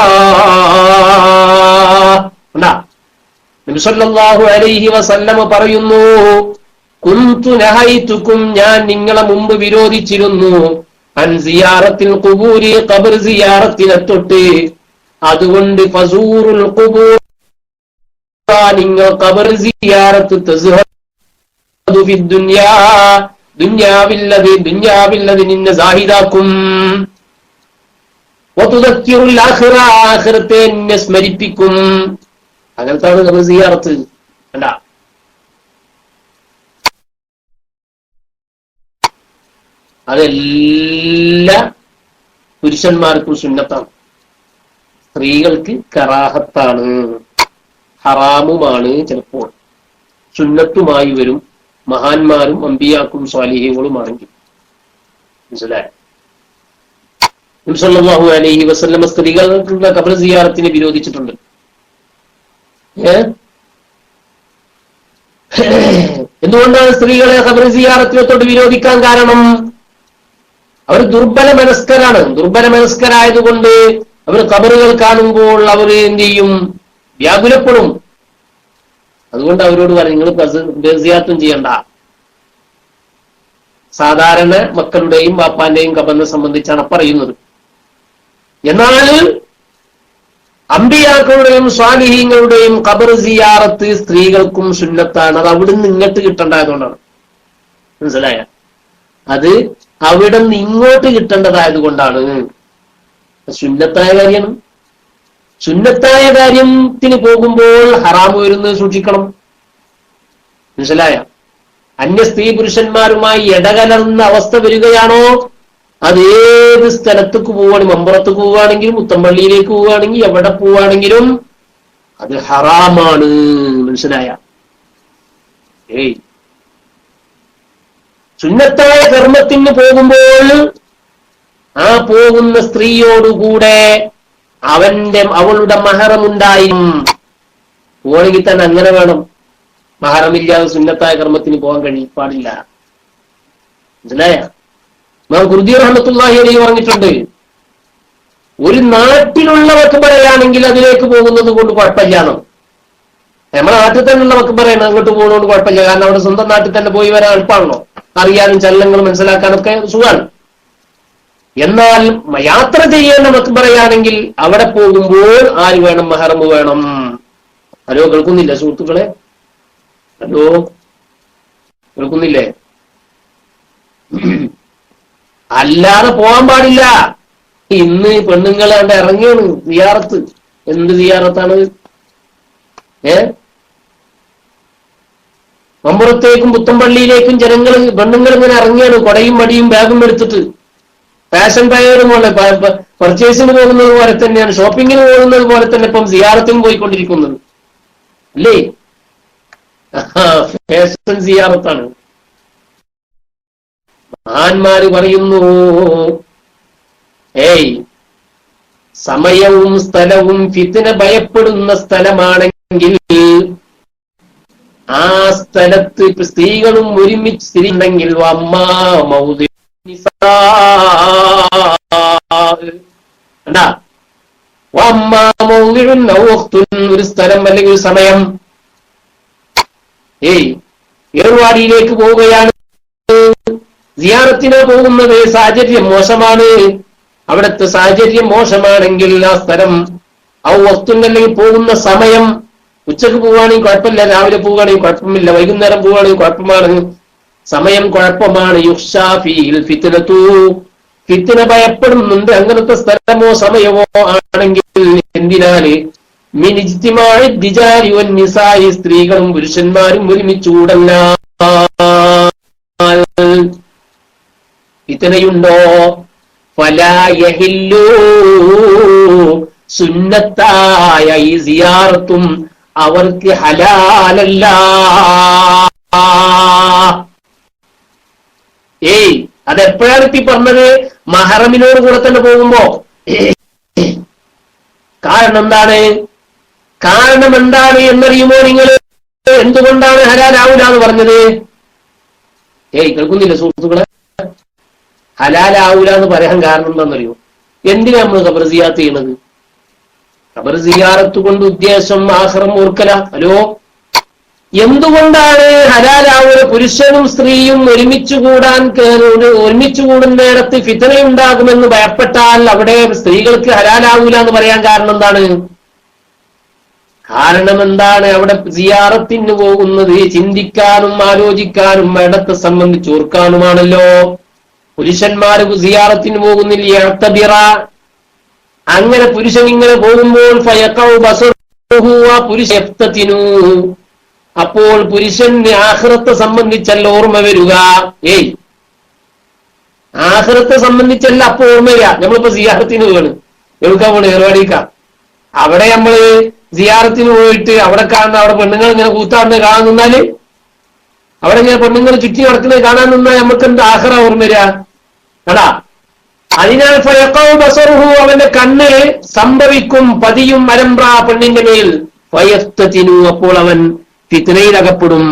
നബി സല്ലല്ലാഹു അലൈഹി വസല്ലമ പറയുന്നു, കുന്തു നഹൈതുകും, ഞാൻ നിങ്ങളെ മുമ്പ് വിരോധിച്ചിരുന്നു, അൻ സിയാറത്തിൽ ഖുബൂരി, ഖബർ സിയാറത്തിനെ തൊട്ട്. അതുകൊണ്ട് ഫസൂറുൽ ഖുബൂർ, നിങ്ങൾ ഖബർ സിയാറത്ത് തസ്ഹദു ഫിദ്ദുനിയാ, ദുന്യാവില്ലത് നിന്നെ സാഹിദാക്കും. വതുദക്കിറുൽ ആഖിറ, ആഖിറത്തെ നിന്നെ സ്മരിപ്പിക്കും. അങ്ങനത്താണ് ഖബർ സിയാറത്ത്. അല്ല, അതെല്ലാ പുരുഷന്മാർക്കും സുന്നത്താണ്, സ്ത്രീകൾക്ക് കറാഹത്താണ്, ഹറാമുമാണ്. ചിലപ്പോൾ സുന്നത്തുമായി വരും, മഹാന്മാരും അമ്പിയാക്കും സ്വാലിഹീങ്ങളുമാണെങ്കിൽ. മനസ്സിലായോ? നബി സല്ലല്ലാഹു അലൈഹി വസല്ലം സ്ത്രീകളുടെ ഖബർ സിയാറത്തിനെ വിരോധിച്ചിട്ടുണ്ട്. എന്തുകൊണ്ടാണ് സ്ത്രീകളെ ഖബർ സിയാറത്തിനോട് വിരോധിക്കാൻ കാരണം? അവർ ദുർബല മനസ്കരായതുകൊണ്ട് അവർ ഖബറുകൾ കാണുമ്പോൾ അവർ എന്ത് ചെയ്യും? വ്യാകുലപ്പെടും. അതുകൊണ്ട് അവരോട് പറയും, നിങ്ങൾ സിയാറത്തും ചെയ്യണ്ട. സാധാരണ മക്കളുടെയും ബാപ്പാന്റെയും ഖബറിനെ സംബന്ധിച്ചാണ് പറയുന്നത്. എന്നാൽ അമ്പിയാക്കളുടെയും സ്വാലിഹീങ്ങളുടെയും ഖബർ സിയാറത്ത് സ്ത്രീകൾക്കും സുന്നത്താണ്. അത് അവിടുന്ന് ഇങ്ങോട്ട് കിട്ടേണ്ടതുകൊണ്ടാണ്. മനസ്സിലായ? അത് അവിടെ നിന്ന് ഇങ്ങോട്ട് കിട്ടേണ്ടതായത് കൊണ്ടാണ്. സുന്നത്തായ കാര്യമാണ്. സുന്നത്തായ കാര്യത്തിന് പോകുമ്പോൾ ഹറാമ് വരുന്നത് സൂക്ഷിക്കണം. മനസ്സിലായ? അന്യ സ്ത്രീ പുരുഷന്മാരുമായി ഇടകലർന്ന അവസ്ഥ വരികയാണോ, അത് ഏത് സ്ഥലത്തേക്ക് പോവുകയാണെങ്കിൽ, മമ്പുറത്തേക്ക് പോവുകയാണെങ്കിലും മുത്തമ്പള്ളിയിലേക്ക് പോവുകയാണെങ്കിൽ എവിടെ പോവുകയാണെങ്കിലും അത് ഹറാമാണ്. മനസ്സിലായ? സുന്നത്തായ കർമ്മത്തിന് പോകുമ്പോൾ ആ പോകുന്ന സ്ത്രീയോടുകൂടെ അവളുടെ മഹറമുണ്ടായും. പോകണമെങ്കിൽ തന്നെ അങ്ങനെ വേണം. മഹറമില്ലാതെ സുന്നത്തായ കർമ്മത്തിന് പോകാൻ പാടില്ല. മനസ്സിലായ? ഇമാം ഖുർദി റഹ്മത്തുള്ളാഹി അലൈഹി പറഞ്ഞിട്ടുണ്ട്, ഒരു നാട്ടിലുള്ള മക്ബറയാണെങ്കിൽ അതിലേക്ക് പോകുന്നത് കൊണ്ട് കുഴപ്പമില്ലാന്നോ. നമ്മുടെ നാട്ടിൽ തന്നെയുള്ള മക്ബറയാണ്, അങ്ങോട്ട് പോകുന്നതുകൊണ്ട് കുഴപ്പമില്ല. കാരണം അവിടെ സ്വന്തം നാട്ടിൽ തന്നെ പോയി വരാൻ എളുപ്പമാണല്ലോ, അറിയാനും ചലനങ്ങൾ മനസ്സിലാക്കാനൊക്കെ സുഖമാണ്. എന്നാൽ യാത്ര ചെയ്യേണ്ട മക്ബറയാണെങ്കിൽ അവിടെ പോകുമ്പോൾ ആര് വേണം? മഹറമ് വേണം. ഹലോ, കേൾക്കുന്നില്ല സുഹൃത്തുക്കളെ? ഹലോ, കേൾക്കുന്നില്ലേ? അല്ലാതെ പോകാൻ പാടില്ല. ഇന്ന് പെണ്ണുങ്ങൾ അവിടെ ഇറങ്ങിയാണ് സിയാറത്ത്. എന്ത് സിയാറത്താണ്? മമ്പുറത്തേക്കും പുത്തമ്പള്ളിയിലേക്കും പെണ്ണുങ്ങൾ ഇങ്ങനെ ഇറങ്ങിയാണ്, കൊടയും മടിയും ബാഗും എടുത്തിട്ട്. ഫാഷൻ ബയറും പോലെ പർച്ചേസിന് പോകുന്നത് പോലെ തന്നെയാണ്, ഷോപ്പിങ്ങിന് പോകുന്നത് പോലെ തന്നെ ഇപ്പം സിയാറത്തും പോയിക്കൊണ്ടിരിക്കുന്നത് അല്ലേ? ഫാഷൻ സിയാറത്താണ്. മഹാന്മാര് പറയുന്നു, ഏയ് സമയവും സ്ഥലവും ഫിത്ന ഭയപ്പെടുന്ന സ്ഥലമാണെങ്കിൽ ആ സ്ഥലത്ത് സ്ത്രീകളും ഒരുമിച്ച് സ്ഥിതിയുണ്ടെങ്കിൽ ഒരു സ്ഥലം അല്ലെങ്കിൽ ഒരു സമയം. ഏർവാടിയിലേക്ക് പോവുകയാണ്, സിയാറത്തിനെ പോകുന്നത്, സാഹചര്യം മോശമാണ്, അവിടുത്തെ സാഹചര്യം മോശമാണെങ്കിൽ ആ സ്ഥലം അല്ലെങ്കിൽ പോകുന്ന സമയം, ഉച്ചക്ക് പോവുകയാണെങ്കിൽ കുഴപ്പമില്ല, രാവിലെ പോവുകയാണെങ്കിൽ കുഴപ്പമില്ല, വൈകുന്നേരം പോവുകയാണെങ്കിൽ കുഴപ്പമാണ്, സമയം കുഴപ്പമാണ്. യുഖ്ശാഫീൽ ഫിത്നതു, ഫിത്ന ഭയപ്പെടുന്നുണ്ട് അങ്ങനത്തെ സ്ഥലമോ സമയമോ ആണെങ്കിൽ. എന്തിനാല് മിൻ ഇജ്തിമാഇ ദിജാരി വൻ നിസായി, സ്ത്രീകളും പുരുഷന്മാരും ഒരുമിച്ച് കൂടല്ല. ഫിത്നയുണ്ടോ? ഫലാ യഹില്ലു, സുന്നത്തായ ഈ സിയാറത്തും അവർക്ക് ഹലാലല്ല. അതെപ്പോഴാണ് എത്തി പറഞ്ഞത്? മഹറമിനോട് കൂടെ തന്നെ പോകുമ്പോ. കാരണം എന്താണ് എന്നറിയുമോ നിങ്ങൾ? എന്തുകൊണ്ടാണ് ഹലാലാവൂല എന്ന് പറഞ്ഞത്? കേൾക്കുന്നില്ല സുഹൃത്തുക്കളെ? ഹലാലാവൂല എന്ന് പറയാൻ കാരണം എന്താണെന്നറിയോ? എന്തിനാ നമ്മൾ ഖബർ സിയാറത്ത് ചെയ്യണത്? ഖബർ സിയാറത്ത് കൊണ്ട് ഉദ്ദേശം ആഖിറം ഓർക്കല. ഹലോ, എന്തുകൊണ്ടാണ് ഹലാലാവുക? പുരുഷനും സ്ത്രീയും ഒരുമിച്ച് കൂടുന്നിടത്ത് ഫിത്നയുണ്ടാകുമെന്ന് ഭയപ്പെട്ടാൽ അവിടെ സ്ത്രീകൾക്ക് ഹലാലാവൂല എന്ന് പറയാൻ കാരണം എന്താണ്? അവിടെ സിയാറത്തിന് പോകുന്നത് ചിന്തിക്കാനും ആലോചിക്കാനും ഇടത്തെ സംബന്ധിച്ച് ഓർക്കാനുമാണല്ലോ. പുരുഷന്മാര് സിയാറത്തിന് പോകുന്നില്ല, യഅ്തബിറ. അങ്ങനെ പുരുഷൻ ഇങ്ങനെ പോകുമ്പോൾ അപ്പോൾ പുരുഷന് ആഖിറത്തെ സംബന്ധിച്ചല്ല ഓർമ്മ വരിക. ആഖിറത്തെ സംബന്ധിച്ചല്ല അപ്പൊ ഓർമ്മ വരിക. നമ്മളിപ്പോ സിയാറത്തിന് പോവാണ്, എവിടുക്കാ പോണ്? ഏർവാടിക്ക. അവിടെ നമ്മള് സിയാറത്തിന് പോയിട്ട് അവിടെ കാണുന്ന അവിടെ പെണ്ണുങ്ങൾ ഇങ്ങനെ കൂത്താടുന്നത് കാണാൻ നിന്നാല്, അവിടെ ഇങ്ങനെ പെണ്ണുങ്ങൾ ചുറ്റി നടക്കുന്നത് കാണാൻ നിന്നാൽ നമുക്ക് എന്ത് ആഖിറ ഓർമ്മ വരിക? കടാ. അതിനാൽ ബസറുഹു, അവന്റെ കണ്ണ് സംഭവിക്കും, പതിയും അലംബ്ര പെണ്ണിന്റെ മേൽ. ഫയഫ്തതിനു, അപ്പോൾ അവൻ ഫിത്നയിൽ അകപ്പെടും.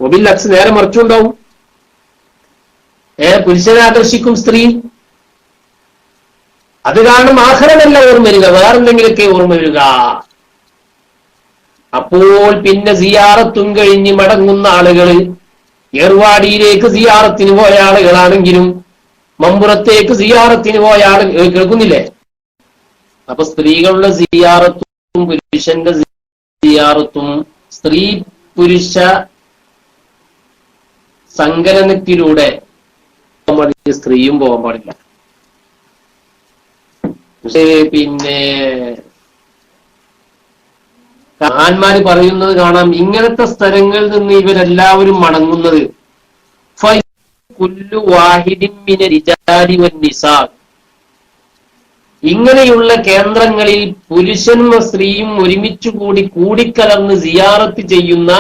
ഒബില്ലക്സ് നേരെ മറിച്ചുണ്ടാവും. പുരുഷനെ ആകർഷിക്കും സ്ത്രീ. അത് കാരണം ആഖിറമല്ല ഓർമ്മ വരിക, വേറെന്തെങ്കിലൊക്കെ ഓർമ്മ വരിക. അപ്പോൾ പിന്നെ സിയാറത്തും കഴിഞ്ഞ് മടങ്ങുന്ന ആളുകൾ, ഏർവാടിയിലേക്ക് സിയാറത്തിന് പോയ ആളുകളാണെങ്കിലും മമ്പുറത്തേക്ക് സിയാറത്തിന് പോയ ആളുകൾ, കേൾക്കുന്നില്ലേ? അപ്പൊ സ്ത്രീകളുടെ സിയാറത്തും പുരുഷന്റെ സിയാറത്തും സ്ത്രീ പുരുഷ സങ്കലനത്തിലൂടെ സ്ത്രീയും പോകാൻ പാടില്ല. പക്ഷേ പിന്നെ മഹാന്മാര് പറയുന്നത് കാണാം, ഇങ്ങനത്തെ സ്ഥലങ്ങളിൽ നിന്ന് ഇവരെല്ലാവരും മടങ്ങുന്നത് ഇങ്ങനെയുള്ള കേന്ദ്രങ്ങളിൽ പുരുഷനും സ്ത്രീയും ഒരുമിച്ച് കൂടിക്കലർന്ന് സിയാറത്ത് ചെയ്യുന്ന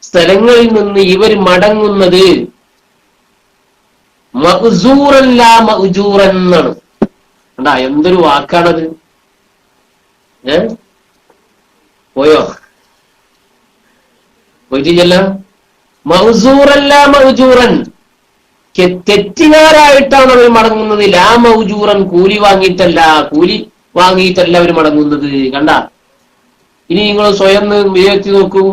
സ്ഥലങ്ങളിൽ നിന്ന് ഇവർ മടങ്ങുന്നത് മഅ്സൂറൻ ലാ മഅ്ജൂറൻ എന്നാണ്. കണ്ടാ, എന്തൊരു വാക്കാണത്? പോയോ? പോയിട്ടില്ല. മഅ്സൂറൻ ലാ മഅ്ജൂറൻ, തെറ്റുകാരായിട്ടാണ് അവർ മടങ്ങുന്നത്. ലാ മൗജൂറൻ, കൂലി വാങ്ങിയിട്ടല്ല അവർ മടങ്ങുന്നത്. കണ്ട, ഇനി നിങ്ങൾ സ്വയം വിലയിരുത്തി നോക്കൂ.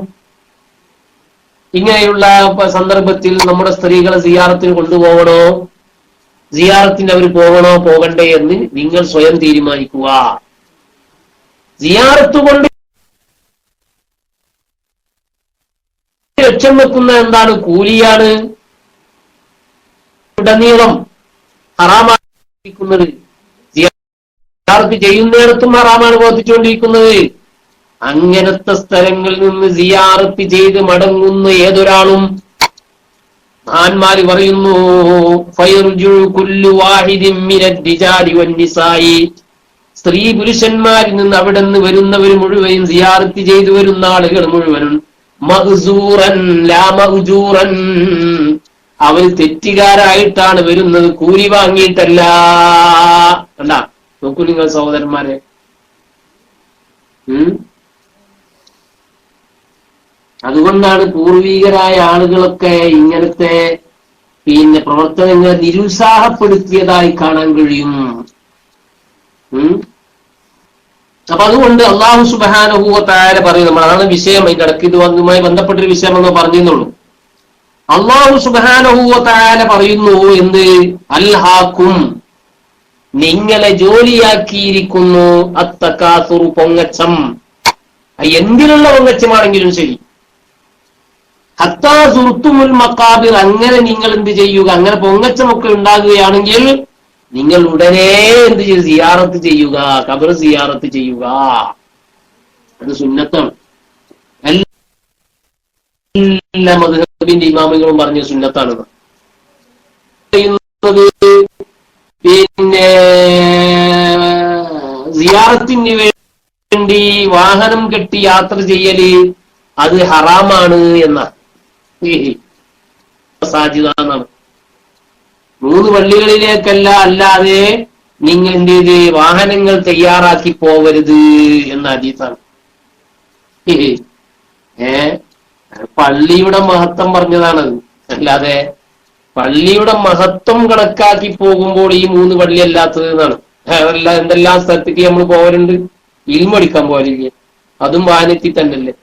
ഇങ്ങനെയുള്ള സന്ദർഭത്തിൽ നമ്മുടെ സ്ത്രീകളെ സിയാറത്തിന് കൊണ്ടുപോകണോ, സിയാറത്തിന് അവർ പോകണോ പോകണ്ടേ എന്ന് നിങ്ങൾ സ്വയം തീരുമാനിക്കുക. സിയാറത്ത് കൊണ്ട് ലക്ഷ്യം വെക്കുന്ന എന്താണ്? കൂലിയാണ്. ഉടനീളം ഹറാമാണ് സിയാറത്ത് ചെയ്യുന്നിടത്തും ഹറാമാണ് പ്രവർത്തിച്ചുകൊണ്ടിരിക്കുന്നത്. അങ്ങനത്തെ സ്ഥലങ്ങളിൽ നിന്ന് സിയാറത്ത് ചെയ്ത് മടങ്ങുന്ന ഏതൊരാളും, മഹാന്മാര് പറയുന്നു, സ്ത്രീ പുരുഷന്മാരിൽ നിന്ന് അവിടെ നിന്ന് വരുന്നവർ മുഴുവനും സിയാറത്ത് ചെയ്തു വരുന്ന ആളുകൾ മുഴുവനും മഅ്സൂറൻ ലാ മഅ്ജൂറൻ, അവർ തെറ്റുകാരായിട്ടാണ് വരുന്നത്, കൂലി വാങ്ങിയിട്ടല്ല. കണ്ട, നോക്കൂ നിങ്ങൾ സഹോദരന്മാരെ. അതുകൊണ്ടാണ് പൂർവികരായ ആളുകളൊക്കെ ഇങ്ങനത്തെ പ്രവർത്തനങ്ങൾ നിരുത്സാഹപ്പെടുത്തിയതായി കാണാൻ കഴിയും. അപ്പൊ അതുകൊണ്ട് അല്ലാഹു സുബ്ഹാനഹു വ തആല പറയും, നമ്മളാണ് വിഷയം, അതിന്റെ ഇടയ്ക്ക് ഇതുമായി ബന്ധപ്പെട്ടൊരു വിഷയമെന്ന് പറഞ്ഞെന്നുള്ളൂ. അല്ലാഹു സുബ്ഹാനഹു വ തആല പറയുന്നു എന്ത്? അൽഹാക്കും, നിങ്ങളെ ജോലിയാക്കിയിരിക്കുന്നു, അത്തകാസുറു, പൊങ്ങച്ചം. എന്തിനുള്ള പൊങ്ങച്ചമാണെങ്കിലും ശരി. ഹത്താ സുർത്തുമുൽ മഖാബിർ, അങ്ങനെ നിങ്ങൾ എന്ത് ചെയ്യുക, അങ്ങനെ പൊങ്ങച്ചമൊക്കെ ഉണ്ടാകുകയാണെങ്കിൽ നിങ്ങൾ ഉടനെ എന്ത് ചെയ്യും? സിയാറത്ത് ചെയ്യുക, ഖബർ സിയാറത്ത് ചെയ്യുക. അത് സുന്നത്താണ്. എല്ലാ മദ്ഹബിന്റെ ഇമാമുകളും പറഞ്ഞ സുന്നത്താണ്. സിയാറത്തിന് വേണ്ടി വാഹനം കെട്ടി യാത്ര ചെയ്യല് അത് ഹറാമാണ് എന്നാണ്, സാജിദാന്നാണ്. 3 പള്ളികളിലേക്കല്ല, അല്ലാതെ നിങ്ങൾ എന്ത് ചെയ്ത് വാഹനങ്ങൾ തയ്യാറാക്കി പോവരുത് എന്ന ഹദീസാണ്. പള്ളിയുടെ മഹത്വം പറഞ്ഞതാണത്, അല്ലാതെ പള്ളിയുടെ മഹത്വം കണക്കാക്കി പോകുമ്പോൾ ഈ 3 പള്ളി അല്ലാത്തത് എന്നാണ്. എന്തെല്ലാം സ്ഥലത്തേക്ക് നമ്മൾ പോകലുണ്ട്, ഇൽമു പഠിക്കാൻ പോലില്ലേ, അതും വാഹനത്തിൽ തന്നെയല്ലേ.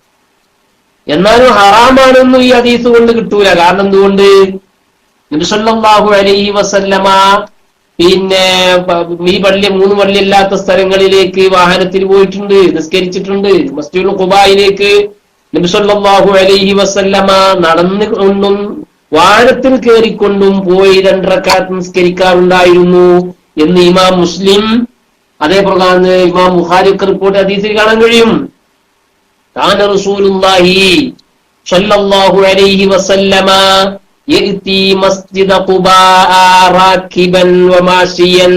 എന്നാലും ഹറാമാണെന്നും ഈ ഹദീസ് കൊണ്ട് കിട്ടൂല. കാരണം എന്തുകൊണ്ട്? നബി സല്ലല്ലാഹു അലൈഹി വസല്ലമ ഈ പള്ളി 3 പള്ളി അല്ലാത്ത സ്ഥലങ്ങളിലേക്ക് വാഹനത്തിൽ പോയിട്ടുണ്ട്, നിസ്കരിച്ചിട്ടുണ്ട്. മസ്ജിദുൽ ഖുബായിലേക്ക് നബി സല്ലല്ലാഹു അലൈഹി വസല്ലമ നടന്നുകൊണ്ടും വാഹനത്തിൽ കയറിക്കൊണ്ടും പോയി 2 റക്അത്ത് നിസ്കരിക്കാറുണ്ടായിരുന്നു എന്ന് ഇമാം മുസ്ലിം, അതേപ്രകാരം ഇമാം ബുഖാരി ഒക്കെ റിപ്പോർട്ട് ഹദീസിൽ കാണാൻ കഴിയും. കാന റസൂലുള്ളാഹി സ്വല്ലല്ലാഹു അലൈഹി വസല്ലമ യഅതി മസ്ജിദ ഖുബാ റാകിബൻ വമാശിയൻ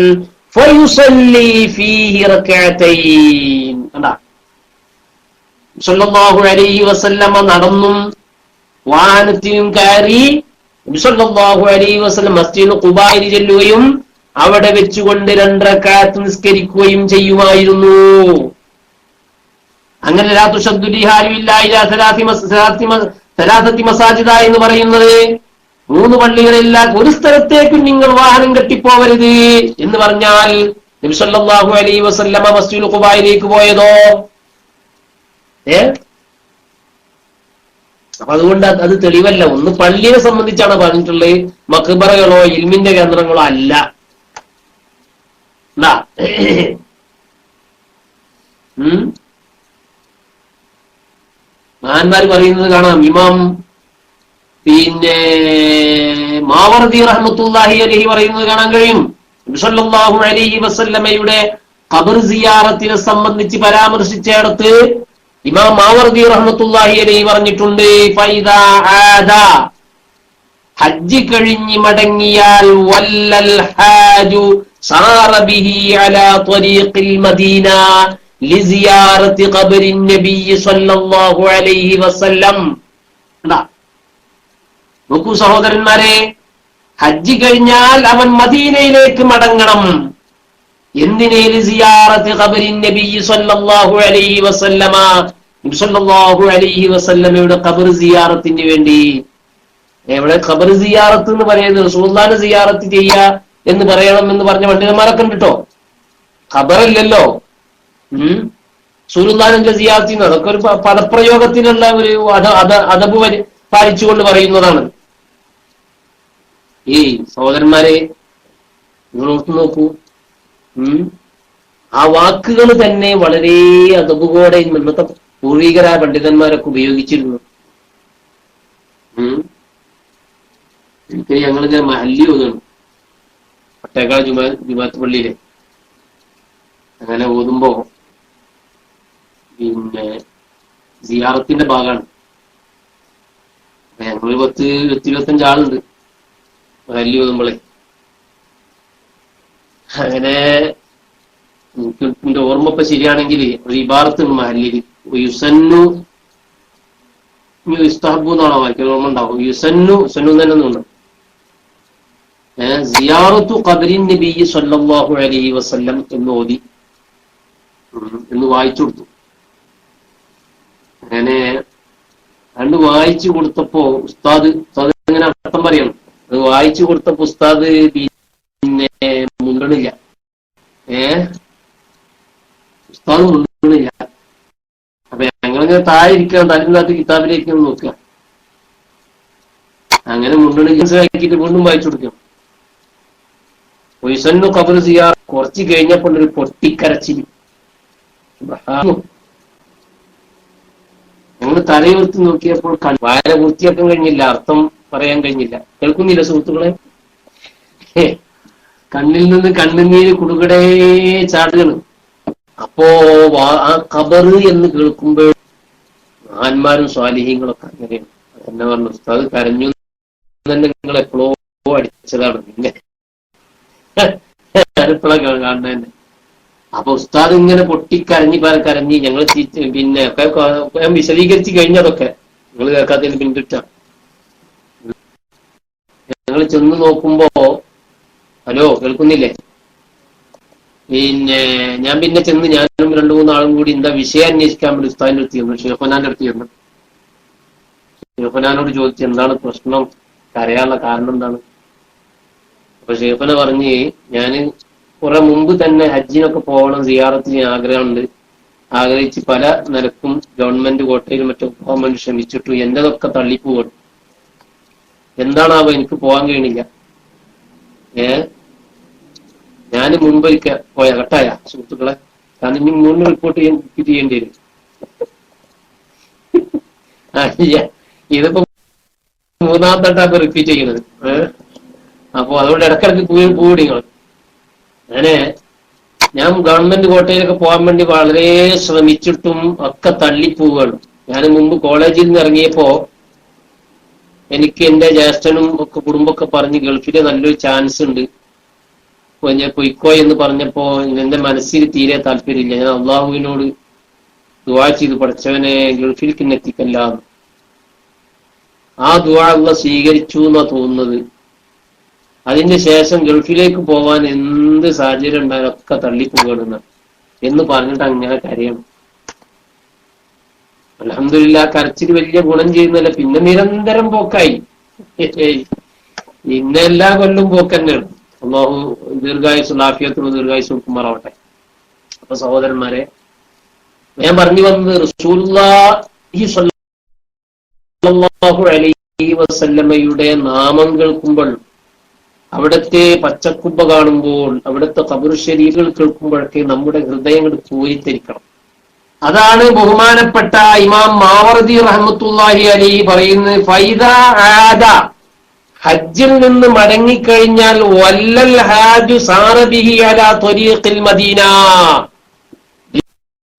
ഫയുസല്ലി ഫീഹി റക്അതൈൻ. സ്വല്ലല്ലാഹു അലൈഹി വസല്ലമ നടന്നും വാഹനത്തിലും കയറി നബി സ്വല്ലല്ലാഹു അലൈഹി വസല്ലം മസ്ജിദുൽ ഖുബായിൽ ചെല്ലുകയും അവിടെ വെച്ചുകൊണ്ട് 2 റക്അത്ത് നിസ്കരിക്കുകയും ചെയ്യുമായിരുന്നു. അങ്ങനെ ലാ തുശദ്ദു റിഹാലു ഇല്ലാ ഇലാ സലാസത്തി മസാജിദ എന്ന് പറയുന്നത് 3 പള്ളികളില്ല, ഒരു സ്ഥലത്തേക്കും നിങ്ങൾ വാഹനം കെട്ടിപ്പോവരുത് എന്ന് പറഞ്ഞാൽ നബി സല്ലല്ലാഹു അലൈഹി വസല്ലമ മസ്ജിദുൽ ഖുബായിലേക്ക് പോയതോ? അപ്പൊ അതുകൊണ്ട് അത് തെളിവല്ല. ഒന്ന് പള്ളിയെ സംബന്ധിച്ചാണ് പറഞ്ഞിട്ടുള്ളത്, മഖ്ബറകളോ ഇൽമിന്റെ കേന്ദ്രങ്ങളോ അല്ല. മഹാന്മാർ പറയുന്നത് കാണാം. ഇമാം മാവർദി റഹ്മത്തുള്ളാഹി അലൈഹി പറയുന്നത് കാണാൻ കഴിയും. നബി സല്ലല്ലാഹു അലൈഹി വസല്ലമയുടെ ഖബർ സിയാറത്തിനെ സംബന്ധിച്ച് പരാമർശിച്ചിടത്ത് ഇമാം മാവർദി റഹ്മത്തുള്ളാഹി അലൈഹി പറഞ്ഞിട്ടുണ്ട്, ഫൈദാ ആദ, ഹജ്ജ് കഴിഞ്ഞ് മടങ്ങിയാൽ വല്ലൽ ഹാജു സാറ ബിഹി അലാ ത്വരീഖിൽ മദീന ലിസിയാറത്തി ഖബറിൻ നബി സല്ലല്ലാഹു അലൈഹി വസല്ലം. നോക്കൂ സഹോദരന്മാരെ, ഹജ്ജ് കഴിഞ്ഞാൽ അവൻ മദീനയിലേക്ക് മടങ്ങണം. എന്തിനേ? ലിസിയാറത്തി ഖബറിൻ നബി സല്ലല്ലാഹു അലൈഹി വസല്ലമ, നബി സല്ലല്ലാഹു അലൈഹി വസല്ലമയുടെ ഖബർ സിയാറത്തിന് വേണ്ടി. എവിടെ ഖബർ സിയാറത്ത് എന്ന് പറയുന്നത്? റസൂലുള്ളാഹിനെ സിയാറത്ത് ചെയ്യുക എന്ന് പറയണം എന്ന് പറഞ്ഞ പണ്ഡിതന്മാരൊക്കെ ഉണ്ട് കേട്ടോ. ഖബറല്ലല്ലോ റസൂലുള്ളാഹിന്റെ സിയാറത്ത് ചെയ്യുന്നത്. അതൊക്കെ ഒരു പദപ്രയോഗത്തിനുള്ള ഒരു അദബ് പാലിച്ചുകൊണ്ട് പറയുന്നതാണ്. ഈ സഹോദരന്മാരെ നിങ്ങൾ ഓർത്തു നോക്കൂ, ആ വാക്കുകൾ തന്നെ വളരെ അദബുകോടെ ഇന്നത്തെ പൂർവികരായ പണ്ഡിതന്മാരൊക്കെ ഉപയോഗിച്ചിരുന്നു. എനിക്ക് ഞങ്ങളിങ്ങനെ മഹല്ലി ഓതാണ് പട്ടേക്കാട് ജുമാഅത്ത് പള്ളിയിലെ. അങ്ങനെ ഓതുമ്പോ സിയാറത്തിന്റെ ഭാഗമാണ്. ഞങ്ങൾ 10-25 ആളുണ്ട് മഹല്ലി ഓതുമ്പോളെ. അങ്ങനെ എന്റെ ഓർമ്മ ഇപ്പൊ ശരിയാണെങ്കിൽ ഒരു ഇബാറത്തുണ്ട് മഹല്ലിൽ, യുസന്നു ഇസ്തഹബു എന്നാണോ വായിക്കാൻ ഓർമ്മ ഉണ്ടാവും. യുസന്നു തന്നെ ഒന്നുണ്ട്. സിയാറത്തു ഖബരിൻ നബി സല്ലല്ലാഹു അലൈഹി വസല്ലം എന്ന് ഓതി എന്ന് വായിച്ചു കൊടുത്തു. അങ്ങനെ അന്ന് വായിച്ചു കൊടുത്തപ്പോ ഉസ്താദ് ഇങ്ങനെ അർത്ഥം പറയണം. അത് വായിച്ചു കൊടുത്തപ്പോ ഉസ്താദ് പിന്നെ മുണ്ടണില്ല. ഉസ്താദ് മുണ്ടണില്ല. അപ്പൊ ഞങ്ങളിങ്ങനെ താഴെ ഇരിക്കുക, തല്ലിനകത്ത് കിതാബിലേക്ക് നോക്കുക. അങ്ങനെ മുണ്ടണിക്കിട്ട് വീണ്ടും വായിച്ചു കൊടുക്കണം. ഒയ്സന്നു ഖബർ സിയാർ കുറച്ച് കഴിഞ്ഞപ്പോൾ ഒരു പൊട്ടിക്കരച്ചിൽ. ഞങ്ങൾ തലയുർത്തി നോക്കിയപ്പോൾ വായന പൂർത്തിയാക്കാൻ കഴിഞ്ഞില്ല, അർത്ഥം പറയാൻ കഴിഞ്ഞില്ല. കേൾക്കുന്നില്ല സുഹൃത്തുക്കളെ? കണ്ണിൽ നിന്ന് കണ്ണുനീര് കുടുകടേ ചാടുകയാണ്. അപ്പോ ആ ഖബർ എന്ന് കേൾക്കുമ്പോൾ മഹാന്മാരും സ്വാലിഹീങ്ങളൊക്കെ അങ്ങനെയാണ്. എന്നെ പറഞ്ഞു ഉസ്താദ് കരഞ്ഞു തന്നെ, നിങ്ങൾ എപ്പോഴോ അടിച്ചതാണ്, പിന്നെ ഞാനിപ്പോഴാണ് കാണുന്നത് തന്നെ. അപ്പൊ ഉസ്താദ് ഇങ്ങനെ കരഞ്ഞ് ഞങ്ങൾ പിന്നെ ഞാൻ വിശദീകരിച്ച് കഴിഞ്ഞതൊക്കെ നിങ്ങൾ കേൾക്കാത്തതിന് പിന്നിട്ടാ. ഞങ്ങൾ ചെന്ന് നോക്കുമ്പോ ഹലോ കേൾക്കുന്നില്ലേ? പിന്നെ ഞാൻ പിന്നെ ചെന്ന് ഞാനും 2-3 ആളും കൂടി എന്താ വിഷയം അന്വേഷിക്കാൻ വേണ്ടി ഉസ്താദിന്റെ അടുത്ത് ചെന്നു. ഷെയ്ഖുനാന്റെ അടുത്ത് ചെന്നു. ഷെയ്ഖുനാനോട് ചോദിച്ചു എന്താണ് പ്രശ്നം, കരയാനുള്ള കാരണം എന്താണ്? അപ്പൊ ഷെയ്ഖുന പറഞ്ഞ് ഞാൻ കുറെ മുമ്പ് തന്നെ ഹജ്ജിനൊക്കെ പോകണം, സിയാറത്തിന് ആഗ്രഹമുണ്ട്. ആഗ്രഹിച്ച് പല നിലക്കും ഗവൺമെന്റ് കോട്ടയിലും മറ്റും പോകാൻ വേണ്ടി ശ്രമിച്ചിട്ടു. എന്റെതൊക്കെ തള്ളിപ്പോകണം. എന്താണാവോ എനിക്ക് പോകാൻ കഴിയണില്ല. ഞാൻ മുമ്പൊരിക്കൽ പോയ കട്ടായ സുഹൃത്തുക്കളെ, കാരണം ഇനി 3 റിപ്പോർട്ട് ചെയ്യേണ്ടി വരും. ഇതിപ്പോ 3-ാമത്തെ വട്ടം റിപ്പീറ്റ് ചെയ്യുന്നത്. അപ്പൊ അതുകൊണ്ട് ഇടക്കിടക്ക് കൂടി നിങ്ങൾ. അങ്ങനെ ഞാൻ ഗവൺമെന്റ് കോട്ടയിലൊക്കെ പോകാൻ വേണ്ടി വളരെ ശ്രമിച്ചിട്ടും ഒക്കെ തള്ളിപ്പോവുകയാണ്. ഞാൻ മുമ്പ് കോളേജിൽ നിന്ന് ഇറങ്ങിയപ്പോ എനിക്ക് എന്റെ ജ്യേഷ്ഠനും ഒക്കെ കുടുംബമൊക്കെ പറഞ്ഞ് ഗൾഫില് നല്ലൊരു ചാൻസ് ഉണ്ട്, ഞാൻ പൊയ്ക്കോ എന്ന് പറഞ്ഞപ്പോ എന്റെ മനസ്സിൽ തീരെ താല്പര്യമില്ല. ഞാൻ അള്ളാഹുവിനോട് ദുആ ചെയ്തു, പഠിച്ചവനെ ഗൾഫിലേക്ക് എത്തിക്കല്ല. ആ ദുആ അള്ളാഹ് സ്വീകരിച്ചു എന്നാ തോന്നുന്നത്. അതിന് ശേഷം ഗൾഫിലേക്ക് പോവാൻ എന്ത് സാഹചര്യം ഉണ്ടായാലും ഒക്കെ തള്ളിപ്പോകണമെന്ന് എന്ന് പറഞ്ഞിട്ട് അങ്ങനെ കരയണം. അൽഹംദുലില്ലാ കരച്ചിൽ വലിയ ഗുണം ചെയ്യുന്നില്ല. പിന്നെ നിരന്തരം പോക്കായി. പിന്നെ എല്ലാ കൊല്ലും പോക്ക് തന്നെയാണ്. അല്ലാഹു ദീർഘായുസ്സും ആഫിയത്തും ദീർഘായുസ്സും കൊടുക്കുമാറാവട്ടെ. അപ്പൊ സഹോദരന്മാരെ, ഞാൻ പറഞ്ഞു വന്നത് റസൂലുള്ളാഹി സ്വല്ലല്ലാഹു അലൈഹി വസല്ലമയുടെ നാമം കേൾക്കുമ്പോൾ, അവിടുത്തെ പച്ചക്കുബ്ബ കാണുമ്പോൾ, അവിടുത്തെ ഖബർ ശരീഫുകൾ കേൾക്കുമ്പോഴൊക്കെ നമ്മുടെ ഹൃദയങ്ങൾ കോരിത്തരിക്കണം. അതാണ് ബഹുമാനപ്പെട്ട ഇമാം മാവർദി റഹ്മത്തുള്ളാഹി അലൈഹി പറയുന്നത്, ഫൈദാ ആദ, ഹജ്ജിൽ നിന്ന് മടങ്ങിക്കഴിഞ്ഞാൽ വല്ലൽ ഹാജു സാറബിഹി അലാ ത്വരീഖിൽ മദീന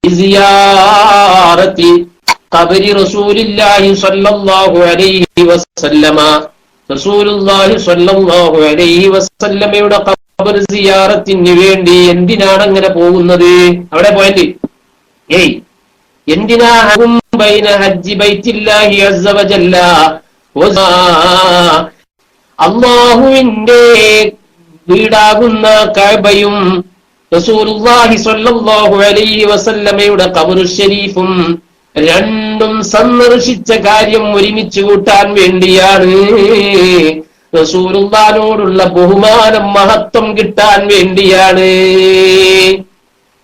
സിയാറത്തി ഖബരി റസൂലില്ലാഹി സ്വല്ലല്ലാഹു അലൈഹി വസല്ലമ, റസൂലുള്ളാഹി സ്വല്ലല്ലാഹു അലൈഹി വസല്ലമയുടെ ഖബർ സിയാറത്തിന് വേണ്ടി എന്തിനാണ് അങ്ങനെ പോകുന്നത്? അവിടെ പോയിന്റ് എന്തിനാ ബൈന ഹജ്ജി ബൈത്തില്ലാഹി അസ്സ വജല്ല, അല്ലാഹുവിന്റെ വീടാകുന്ന കഅബയും റസൂലുള്ളാഹി സ്വല്ലല്ലാഹു അലൈഹി വസല്ലമയുടെ ഖബർ ശരീഫും രണ്ടും സന്ദർശിച്ച കാര്യം ഒരുമിച്ച് കൂട്ടാൻ വേണ്ടിയാണ്. റസൂലുള്ളാഹിനോടുള്ള ബഹുമാനം മഹത്വം കിട്ടാൻ വേണ്ടിയാണ്.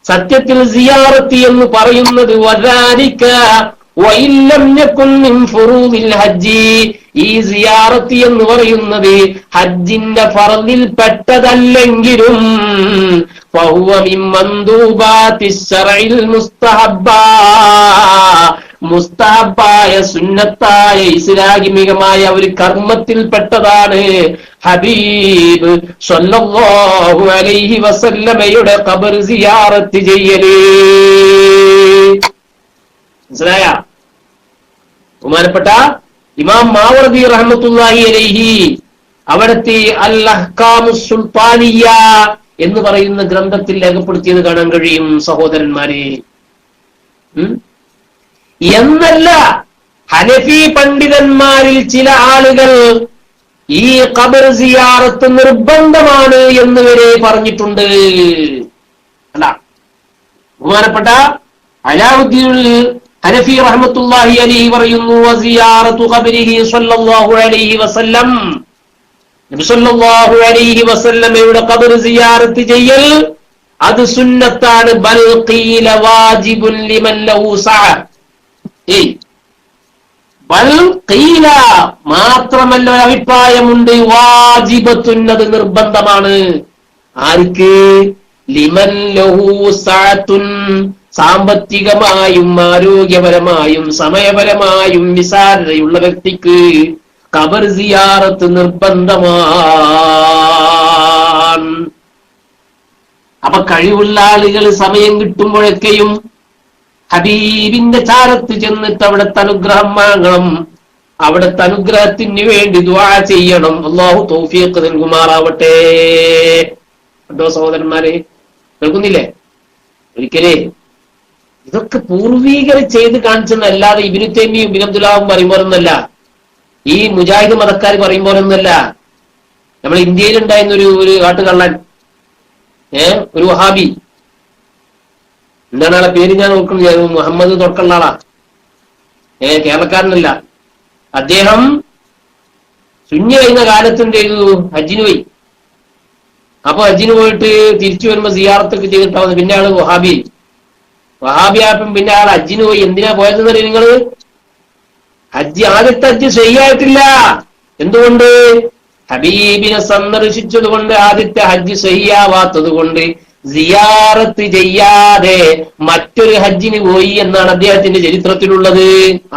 സത്യത്തിൽ സിയാറത്ത് എന്ന് പറയുന്നത് വദാലിക വഇല്ലം യകുൻ മിൻ ഫുറൂദിൽ ഹജ്ജി, ഈ സിയാറത്ത് എന്ന് പറയുന്നത് ഹജ്ജിന്റെ ഫർളിൽ പെട്ടതല്ലെങ്കിലും ഫഹുവ മിൻ മൻദൂബാത്തിശ് ശർഇൽ മുസ്തഹബ്ബാ, മുസ്തഹബായ സുന്നത്തായ ഇസ്ലാമികമായ ഒരു കർമ്മത്തിൽ പെട്ടതാണ് ഹബീബ് സ്വല്ലല്ലാഹു അലൈഹി വസല്ലമയുടെ ഖബർ സിയാറത്ത് ചെയ്യല്. മനസ്സിലായ? ബഹുമാനപ്പെട്ട ഇമാം മാവർദി റഹ്മത്തുള്ളാഹി അലൈഹി അവിടുത്തെ അൽ അഹ്കാമുസ് സുൽത്താനിയ എന്ന് പറയുന്ന ഗ്രന്ഥത്തിൽ രേഖപ്പെടുത്തിയത് കാണാൻ കഴിയും സഹോദരന്മാരെ. എന്നല്ല, ഹനഫി പണ്ഡിതന്മാരിൽ ചില ആളുകൾ ഈ ഖബർ സിയാറത്ത് നിർബന്ധമാണ് എന്ന് വരെ പറഞ്ഞിട്ടുണ്ട്. അല്ല, ബഹുമാനപ്പെട്ട അലാവുദ്ദീൻ ഹനഫി റഹ്മത്തുള്ളാഹി അലൈഹി പറയുന്നു, വസിയാറത്തു ഖബരിഹി സ്വല്ലല്ലാഹു അലൈഹി വസല്ലം, നബി സ്വല്ലല്ലാഹു അലൈഹി വസല്ലമയുടെ ഖബർ സിയാറത്ത് ചെയ്യൽ അത് സുന്നത്താണ്. ബൽ ഖീല വാജിബുൻ ലിമൻ ലഹു സഅ. ബൽ ഖീല മാത്രമല്ല, അഭിപ്രായമുണ്ട്, വാജിബത്തുൻ അത് നിർബന്ധമാണ്. ആർക്ക്? ലിമൻ ലഹു സഅത്തുൻ, സാമ്പത്തികമായും ആരോഗ്യപരമായും സമയപരമായും വിശാലതയുള്ള വ്യക്തിക്ക് ഖബർ സിയാറത്ത് നിർബന്ധമാണ്. അപ്പൊ കഴിവുള്ള ആളുകൾ സമയം കിട്ടുമ്പോഴൊക്കെയും ഹബീബിന്റെ ചാരത്ത് ചെന്നിട്ട് അവിടുത്തെ അനുഗ്രഹം വാങ്ങണം, അവിടുത്തെ അനുഗ്രഹത്തിന് വേണ്ടി ദുആ ചെയ്യണം. അല്ലാഹു തൗഫീഖ് നൽകുമാറാവട്ടെ. കേട്ടോ സഹോദരന്മാരെ, കേൾക്കുന്നില്ലേ? ഒരിക്കലേ ഇതൊക്കെ പൂർവീകർ ചെയ്ത് കാണിച്ചെന്നല്ലാതെ ഇബ്നു തൈമിയ്യയും ഇബ്നു അബ്ദുല്ലാഹും പറയുമ്പോഴൊന്നല്ല, ഈ മുജാഹിദ് മതക്കാർ പറയുമ്പോഴൊന്നല്ല. നമ്മൾ ഇന്ത്യയിൽ ഉണ്ടായിരുന്ന ഒരു കാട്ടുകള്ളൻ, ഒരു വഹാബി, എന്താണ് ആളെ പേര് ഞാൻ നോക്കുന്നത്, മുഹമ്മദ് തൊടക്കുള്ള ആളാ, കേരളക്കാരനല്ല. അദ്ദേഹം സുന്നി കഴിഞ്ഞ കാലത്ത് എന്ത് ചെയ്തു? ഹജ്ജിന് പോയി. അപ്പൊ ഹജ്ജിന് പോയിട്ട് തിരിച്ചു വരുമ്പോ സിയാറത്തൊക്കെ ചെയ്തിട്ടാവുന്നു. പിന്നെ ആള് വഹാബിയായപ്പം പിന്നെ ആൾ ഹജ്ജിന് പോയി. എന്തിനാ പോയതെന്ന് അറിയാം നിങ്ങള്? ആദ്യത്തെ ഹജ്ജ് സഹിയായിട്ടില്ല. എന്തുകൊണ്ട്? ഹബീബിനെ സന്ദർശിച്ചത് കൊണ്ട്. ആദ്യത്തെ ഹജ്ജ് സഹിയാവാത്തത് കൊണ്ട് സിയാറത്ത് ചെയ്യാതെ മറ്റൊരു ഹജ്ജിന് പോയി എന്നാണ് അദ്ദേഹത്തിന്റെ ചരിത്രത്തിലുള്ളത്.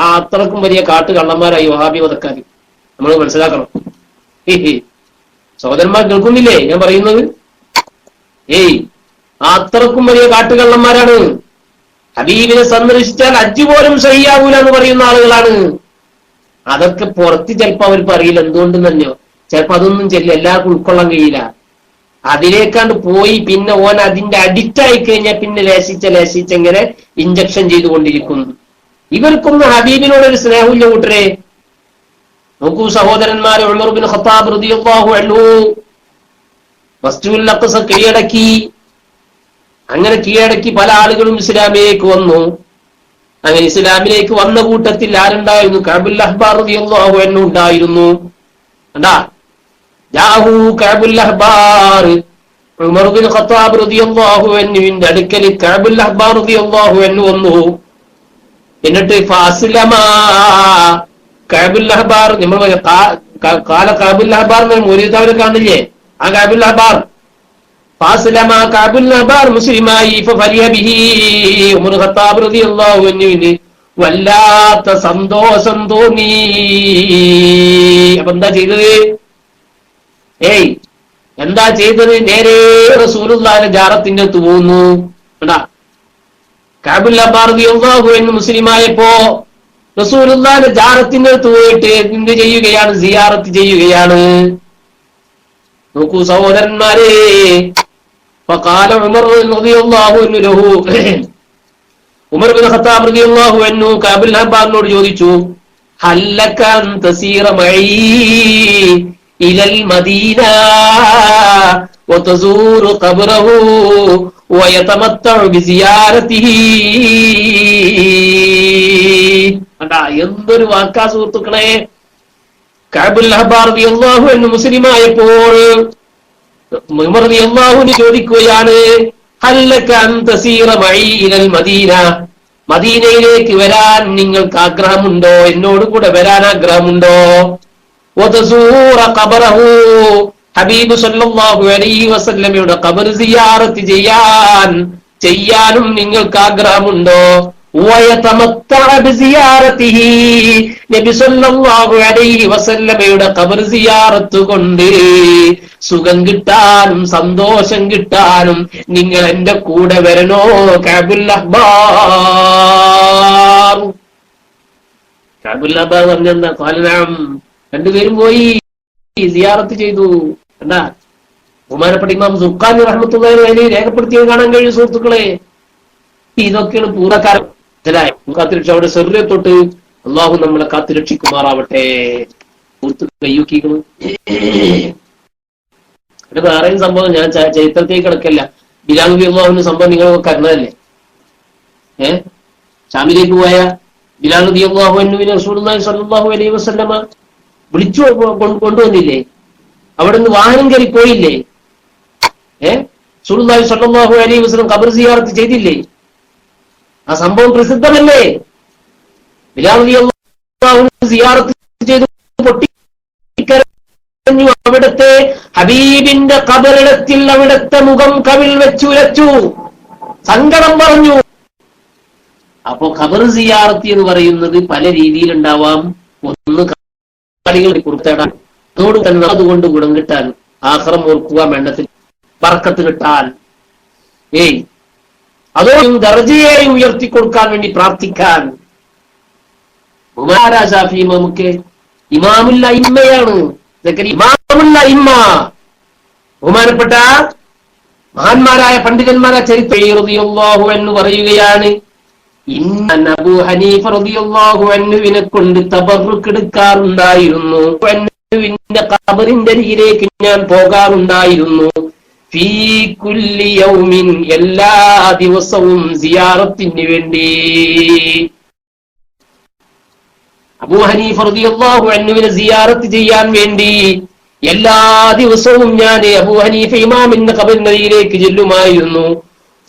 അത്രക്കും വലിയ കാട്ടുകള്ളന്മാരായി വഹാബി മതക്കാര്. നമ്മൾ മനസ്സിലാക്കണം. സഹോദരന്മാർ കേൾക്കുന്നില്ലേ ഞാൻ പറയുന്നത്? അത്രക്കും വലിയ കാട്ടുകള്ളന്മാരാണ്. ഹബീബിനെ സന്ദർശിച്ചാൽ ഹജ്ജ് പോലും സഹിയാവൂല എന്ന് പറയുന്ന ആളുകളാണ്. അതൊക്കെ പുറത്ത് ചിലപ്പോ അവർക്ക് അറിയില്ല, എന്തുകൊണ്ടെന്ന് തന്നെയോ. ചിലപ്പോ അതൊന്നും എല്ലാവർക്കും ഉൾക്കൊള്ളാൻ കഴിയില്ല. അതിലേക്കാണ്ട് പോയി പിന്നെ ഓൻ അതിന്റെ അഡിക്റ്റ് ആയി കഴിഞ്ഞാൽ പിന്നെ ലേശിച്ചെങ്ങനെ ഇഞ്ചക്ഷൻ ചെയ്തുകൊണ്ടിരിക്കും. ഇവർക്കൊന്നും ഹബീബിനോടൊരു സ്നേഹമില്ല കൂട്ടരെ. നോക്കൂ സഹോദരന്മാരെ, ഉമർ ബിൻ ഖത്താബ് റളിയല്ലാഹു അൻഹു മസ്ജിദുൽ അഖ്സ കീഴടക്കി. അങ്ങനെ കീഴടക്കി പല ആളുകളും ഇസ്ലാമിലേക്ക് വന്നു. അങ്ങനെ ഇസ്ലാമിലേക്ക് വന്ന കൂട്ടത്തിൽ ആരുണ്ടായിരുന്നു? കഅബുൽ അഹ്ബാർ റളിയല്ലാഹു അൻഹു ഉണ്ടായിരുന്നു. കണ്ടാ, ജാഹു കഅബുൽ അഹ്ബാർ, ഉമർ ബിൻ ഖത്താബ് റളിയല്ലാഹു അൻഹുവിന്റെ അടുക്കൽ കഅബുൽ അഹ്ബാർ റളിയല്ലാഹു അൻഹു വന്നു. എന്നിട്ട് ഫാസിലമ കഅബുൽ അഹ്ബാർ, നമ്മൾ കാല കഅബുൽ അഹ്ബാർ മൗലൂദ് കാണില്ലേ? ആ കഅബുൽ അഹ്ബാർ ഫാസിലമ കഅബുൽ അഹ്ബാർ മുസ്ലിമായി. ഫഫരിഹ ബിഹി, ഉമർ ഖത്താബ് റളിയല്ലാഹു അൻഹുവിന് വല്ലാത്ത സന്തോഷം തോന്നി. അപ്പൊ എന്താ ചെയ്തത്? എന്താ ചെയ്തത്? നേരെ റസൂലുള്ളാഹിന്റെ ജാറത്തിന്റെ അടുത്ത് പോകുന്നു. കണ്ടാ, കഅബുൽ അഹ്ബാർ റളിയല്ലാഹു അൻഹു മുസ്ലിമായപ്പോ റസൂലുള്ളാഹിന്റെ ജാറത്തിന്റെ അടുത്ത് പോയിട്ട് എന്ത് ചെയ്യുകയാണ്? സിയാറത്ത് ചെയ്യുകയാണ്. നോക്കൂ സഹോദരന്മാരെ, ഫഖാല ഉമർ റളിയല്ലാഹു അൻഹു ലഹു, ഉമർ ബിൻ ഖത്താബ് റളിയല്ലാഹു അൻഹു കഅബുൽ അഹ്ബാറിനോട് ചോദിച്ചു, ഹല്ലക അൻ തസീറ മഈ ഇലൽ മദീന വതസൂറു ഖബ്റഹു വയതമത്തഉ ബിസിയാറതിഹി. അതാ എന്തൊരു വാക്കാ സുഹൃത്തുക്കളെ. കഅബുൽ അഹ്ബാർ റളിയല്ലാഹു അൻഹു മുസ്ലിമായപ്പോൾ ഉമർ റളിയല്ലാഹു അൻഹു ചോദിക്കുകയാണ്, ഹല്ലക അൻ തസീറ മഈ ഇലൽ മദീന, മദീനയിലേക്ക് വരാൻ നിങ്ങൾക്ക് ആഗ്രഹമുണ്ടോ? എന്നോട് കൂടെ വരാൻ ആഗ്രഹമുണ്ടോ? വതസൂറ ഖബ്റഹു, ഹബീബ് സല്ലല്ലാഹു അലൈഹി വസല്ലമയുടെ ഖബർ സിയാറത്ത് ചെയ്യാനും നിങ്ങൾക്ക് ആഗ്രഹമുണ്ടോ? വയതമത്തഅ ബിസിയാറതിഹി, നബി സല്ലല്ലാഹു അലൈഹി വസല്ലമയുടെ ഖബർ സിയാറത്ത് കൊണ്ട് സുഖം കിട്ടാനും സന്തോഷം കിട്ടാനും നിങ്ങൾ എന്റെ കൂടെ വരണോ? കഅബുൽ അഹ്ബാർ പറഞ്ഞെന്താ? ഖാലനാം, രണ്ടുപേരും പോയി സിയാറത്ത് ചെയ്തു. എന്താ ബഹുമാനപ്പെട്ട ഇമാം സുഖാനി റഹ്മത്തുള്ളാഹി അലൈഹി രേഖപ്പെടുത്തിയത് കാണാൻ കഴിയും സുഹൃത്തുക്കളെ. ഇതൊക്കെയാണ് പൂർവ്വകാലം. കാത്തിരക്ഷ അവിടെ സെറിയെ തൊട്ട് അള്ളാഹു നമ്മളെ കാത്തിരക്ഷിക്കുമാറാവട്ടെ. കയ്യൂക്കിക്കുന്നു. ഒരു വേറെയും സംഭവം, ഞാൻ ചരിത്രത്തേക്ക് കിടക്കല്ല. ബിലാൽ റളിയല്ലാഹുവിന്റെ സംഭവം നിങ്ങളൊക്കെ കരുന്നതല്ലേ? ഷാമിലേക്ക് പോയ ബിലാൽ റളിയല്ലാഹു അൻഹുവിനെ റസൂലുള്ളാഹി സ്വല്ലല്ലാഹു അലൈഹി വസല്ലമ വിളിച്ചു കൊണ്ടുവന്നില്ലേ? അവിടെ നിന്ന് വാഹനം കയറി പോയില്ലേ? റസൂലുള്ളാഹി സ്വല്ലല്ലാഹു അലൈഹി വസല്ലം ഖബർ സിയാറത്ത് ചെയ്തില്ലേ? ആ സംഭവം പ്രസിദ്ധമല്ലേ? ബിലാൽ റളിയല്ലാഹു അൻഹു സിയാറത്ത് ചെയ്തു പൊട്ടിക്കരഞ്ഞു. അവിടുത്തെ ഹബീബിന്റെ ഖബറിടത്തിൽ അവിടുത്തെ മുഖം കവിൾ വെച്ചുലച്ചു, സങ്കടം പറഞ്ഞു. അപ്പോ ഖബർ സിയാറത്ത് എന്ന് പറയുന്നത് പല രീതിയിലുണ്ടാവാം. ഒന്ന് കളികൾ കൊടുത്തേടാൻ, അതോട് തന്നെ അതുകൊണ്ട് ഗുണം കിട്ടാൻ, ആഖിറം ഓർക്കുക, വേണ്ടത്തിൽ ബർക്കത്ത് കിട്ടാൻ, അതോ ദർജയെ ഉയർത്തി കൊടുക്കാൻ വേണ്ടി പ്രാർത്ഥിക്കാൻ. ഷാഫി ഇമാമുക്ക് ഇമാമുൽ അഇമ്മയാണ്. ഇമാമുൽ അഇമ്മ ബഹുമാനപ്പെട്ട മഹാന്മാരായ പണ്ഡിതന്മാരായ റളിയല്ലാഹു അൻഹു പറയുകയാണ്, അബൂ ഹനീഫ റളിയല്ലാഹു അൻഹുവിനെ കൊണ്ട് തബറുക്ക് എടുക്കാറുണ്ടായിരുന്നു. അൻഹുവിന്റെ ഖബറിന്റെ അരികിലേക്ക് ഞാൻ പോകാറുണ്ടായിരുന്നു. ഫീ കുല്ലി യൗമിൻ, എല്ലാ ദിവസവും സിയാറത്തിന് വേണ്ടി. അബൂ ഹനീഫ റളിയല്ലാഹു അൻഹുവിനെ സിയാറത്ത് ചെയ്യാൻ വേണ്ടി എല്ലാ ദിവസവും ഞാൻ അബൂ ഹനീഫ ഇമാമിന്റെ ഖബറിന്റെ അരികിലേക്ക് ചെല്ലുമായിരുന്നു.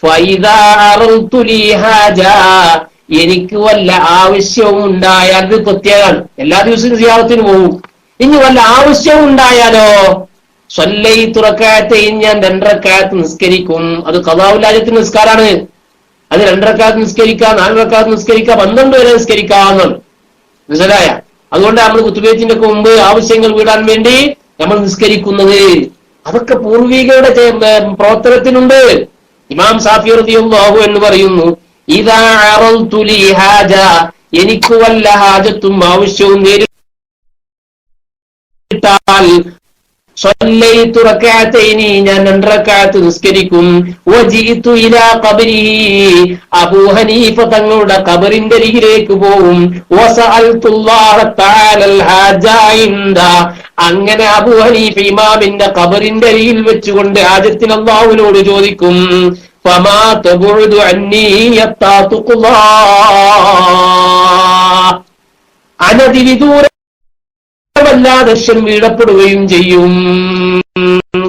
ഫൈദാ അറൽതു ലി ഹാജ, എനിക്ക് വല്ല ആവശ്യവും ഉണ്ടായാൽ, അത് പ്രത്യേകമാണ്, എല്ലാ ദിവസവും സിയാറത്തിന് പോകും. ഇനി വല്ല ആവശ്യവും ഉണ്ടായാലോ സ്വല്ലൈതു റകഅത്തൈൻ, ഞാൻ 2 റകഅത്ത് നിസ്കരിക്കും. അത് ഖളാഉൽ ഹാജത്ത് നിസ്കാരാണ്. അത് 2 റകഅത്ത് നിസ്കരിക്കാം, 4 റകഅത്ത് നിസ്കരിക്കാം, 12 വരെ നിസ്കരിക്കാവുന്നതാണ്. മനസ്സിലായ? അതുകൊണ്ട് നമ്മൾ ഖുതുബത്തിന്റെ ഒക്കെ മുമ്പ് ആവശ്യങ്ങൾ വീടാൻ വേണ്ടി നമ്മൾ നിസ്കരിക്കുന്നത്. അതൊക്കെ പൂർവികരുടെ പ്രവർത്തനത്തിനുണ്ട്. ഇമാം ഷാഫി റളിയല്ലാഹു അൻഹു പറയുന്നു, ഇദാ അറൽതു ലി ഹാജ, എനിക്ക് വല്ല ഹാജത്തും ആവശ്യവും നേരിട്ടാൽ സ്വല്ലൈതു റകഅത്തൈനി, ഞാൻ 2 റകഅത്ത് നിസ്കരിക്കും. വജിഇതു ഇലാ ഖബരിഹി, അബൂ ഹനീഫ തങ്ങളുടെ ഖബറിന്റെ അരികിലേക്ക് പോകും. വസഅൽതുല്ലാഹ തആലൽ ഹാജ ഇൻദ, അങ്ങനെ അബൂ ഹനീഫ ഇമാമിന്റെ ഖബറിന്റെ അരികിൽ വെച്ചുകൊണ്ട് ഹാജത്തിന് അല്ലാഹുവിനോട് ചോദിക്കും. ഫമാ തബുദു അന്നി യത്താ തുഖ്ലാ, അനധിവിദൂര വല്ലാതെ വീഴപ്പെടുകയും ചെയ്യും.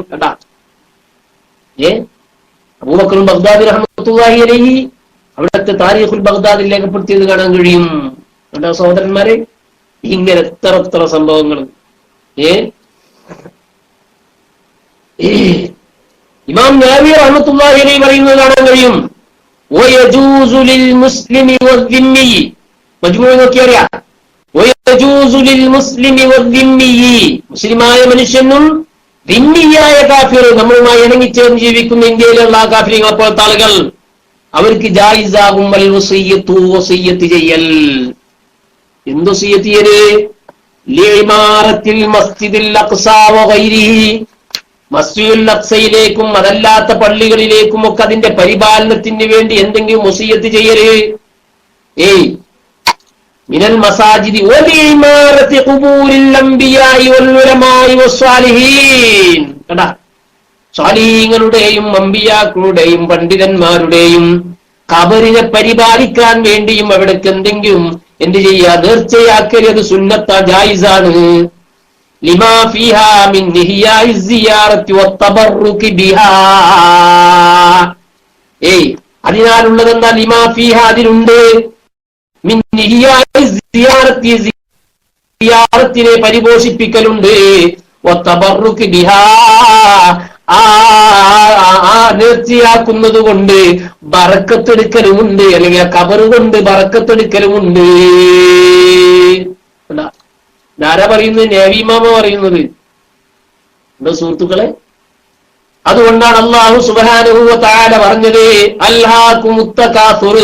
കേട്ടാ, അബൂബക്കർ ബഗ്ദാദി റഹ്മത്തുള്ളാഹി അലൈഹി അവിടുത്തെ താരീഖുൽ ബഗ്ദാദിൽ രേഖപ്പെടുത്തിയത് കാണാൻ കഴിയും. കേട്ടോ സഹോദരന്മാരെ, ഇങ്ങനെ എത്ര സംഭവങ്ങൾ. ഇമാം നവവി റഹ്മത്തുള്ളാഹി അലൈഹി പറയുന്നത് കാണാൻ കഴിയും. വയജൂസു ലിൽ മുസ്ലിമി വദ്ദിമ്മി, മജ്മൂഅ നോക്കിയറിയാ, മുസ്ലിമായ മനുഷ്യനും ദിമ്മിയായ കാഫിർ, നമ്മളുമായി ഇണങ്ങിച്ചേർന്ന് ജീവിക്കുന്ന ഇന്ത്യയിലുള്ള ആ കാഫിറുകളെ പോലത്തെ ആളുകൾ, അവർക്ക് ജായിസാകും വസിയ്യത്ത് ചെയ്യൽ. എന്ത് വസിയ്യത്ത് ചെയ്യല്? ലിഇമാറത്തിൽ മസ്ജിദിൽ അഖ്സാ വഗൈരിഹി, മസ്ജിദുൽ അഖ്സയിലേക്കും അതല്ലാത്ത പള്ളികളിലേക്കും ഒക്കെ അതിന്റെ പരിപാലനത്തിന് വേണ്ടി എന്തെങ്കിലും വസിയ്യത്ത് ചെയ്യല്. മിനൽ മസാജിദി വലിഇമാറത്തി ഖുബൂരിൽ അംബിയാഇ വൽ ഉലമാഇ വസ്സാലിഹീൻ. കണ്ടാ, സ്വാലിഹീങ്ങളുടെയും അംബിയാക്കളുടെയും പണ്ഡിതന്മാരുടെയും ഖബറിനെ പരിപാലിക്കാൻ വേണ്ടിയും അവിടേക്ക് എന്തെങ്കിലും എന്ത് ചെയ്യാ, നേർച്ചയാക്കൽ, അത് സുന്നത്ത, ജായിസാണ്. ലിമാ ഫീഹാ മിൻ നിഹിയാഇ സിയാറത്തി വത്തബറുകി ബിഹാ, അതിനാലുള്ളതെന്താ? ലിമാ ഫീഹാ, അതിലുണ്ട്, മിൻ നിഹിയാഇ സിയാറത്തി, സിയാറത്തിനെ പരിപോഷിപ്പിക്കലുണ്ട്, വത്തബറുകി ബിഹാ, നേർച്ചയാക്കുന്നത് കൊണ്ട് ബറക്കത്തെടുക്കലുമുണ്ട്, അല്ലെങ്കിൽ ആ ഖബറ് കൊണ്ട് ബറക്കത്തെടുക്കലുമുണ്ട്. ആരാ പറയുന്നത്? നബി ഇമാമ പറയുന്നത്. എന്താ സുഹൃത്തുക്കളെ, അതുകൊണ്ടാണ് അല്ലാഹു സുബ്ഹാനഹു വ തആല പറഞ്ഞത്, അൽഹാകുമുത്ത തകാസുർ,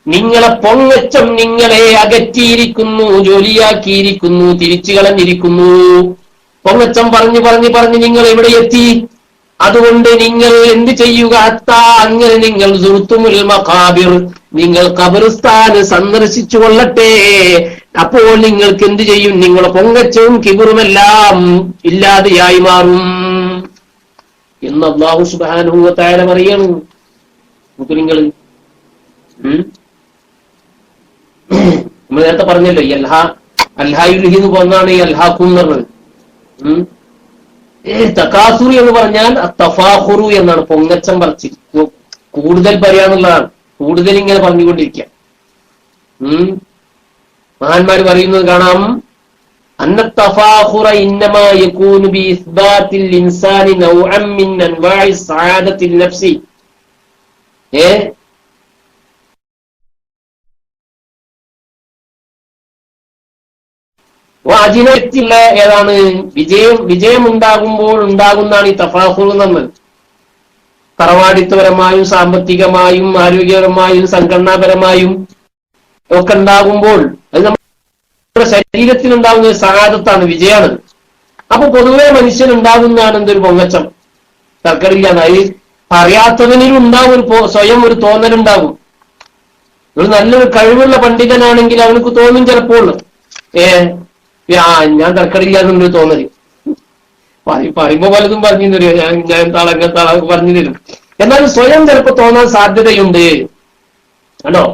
നിങ്ങളെ പൊങ്ങച്ചം നിങ്ങളെ അകറ്റിയിരിക്കുന്നു, ജോലിയാക്കിയിരിക്കുന്നു, തിരിച്ചു കളഞ്ഞിരിക്കുന്നു. പൊങ്ങച്ചം പറഞ്ഞു നിങ്ങൾ എവിടെ എത്തി? അതുകൊണ്ട് നിങ്ങൾ എന്ത് ചെയ്യുക? അങ്ങനെ നിങ്ങൾ സുർത്തുമുൽ മഖാബിർ, നിങ്ങൾ ഖബർസ്ഥാൻ സന്ദർശിച്ചു കൊള്ളട്ടെ. അപ്പോൾ നിങ്ങൾക്ക് എന്ത് ചെയ്യും? നിങ്ങളെ പൊങ്ങച്ചവും കിബറുമെല്ലാം ഇല്ലാതെയായി മാറും എന്ന് അല്ലാഹു സുബ്ഹാനഹു വ തആല പറയാണ്. നമുക്ക് നിങ്ങൾ നമ്മൾ നേരത്തെ പറഞ്ഞല്ലോ അൽഹായുൽഹിന്ന് പോന്നാണ് ഈ അൽഹാഖും എന്ന് പറഞ്ഞത്. തകാസുർ എന്ന് പറഞ്ഞാൽ തഫാഖുറു എന്നാണ്, പൊങ്ങച്ചം പറച്ചിൽ, കൂടുതൽ പറയാന്നുള്ളതാണ്, കൂടുതൽ ഇങ്ങനെ പറഞ്ഞുകൊണ്ടിരിക്കുക. മഹാന്മാര് പറയുന്നത് കാണാം, അന്ന തഫാഖുറ ഇന്നമാ യകൂനു ബി ഇസ്ബാത്തിൽ ഇൻസാനി നൗഅൻ മിൻ അൻവാഇ സആദത്തിൽ നഫ്സി. അജിനത്തിലുള്ള ഏതാണ് വിജയം ഉണ്ടാകുമ്പോൾ ഉണ്ടാകുന്നതാണ് ഈ തഫാഖുർ എന്നത്. തറവാടിത്തപരമായും സാമ്പത്തികമായും ആരോഗ്യപരമായും സംഘടനാപരമായും ഒക്കെ ഉണ്ടാകുമ്പോൾ അത് നമ്മുടെ ശരീരത്തിലുണ്ടാകുന്ന സഹാദത്താണ്, വിജയമാണ്. അപ്പൊ പൊതുവെ മനുഷ്യനുണ്ടാകുന്നതാണ് എന്തൊരു പൊങ്ങച്ചം, തർക്കമില്ലാന്ന്. അത് അറിയാത്തവനിലും ഉണ്ടാവും സ്വയം ഒരു തോന്നലുണ്ടാകും. ഒരു നല്ലൊരു കഴിവുള്ള പണ്ഡിതനാണെങ്കിൽ അവനക്ക് തോന്നും ചിലപ്പോൾ ഞാൻ തർക്കമില്ലാന്നൊരു തോന്നല്. പറയുമ്പോ പലതും പറഞ്ഞു തരും, ഞാൻ അങ്ങനത്തെ പറഞ്ഞു തരും. എന്നാൽ സ്വയം ചിലപ്പോ തോന്നാൻ സാധ്യതയുണ്ട് കേട്ടോ.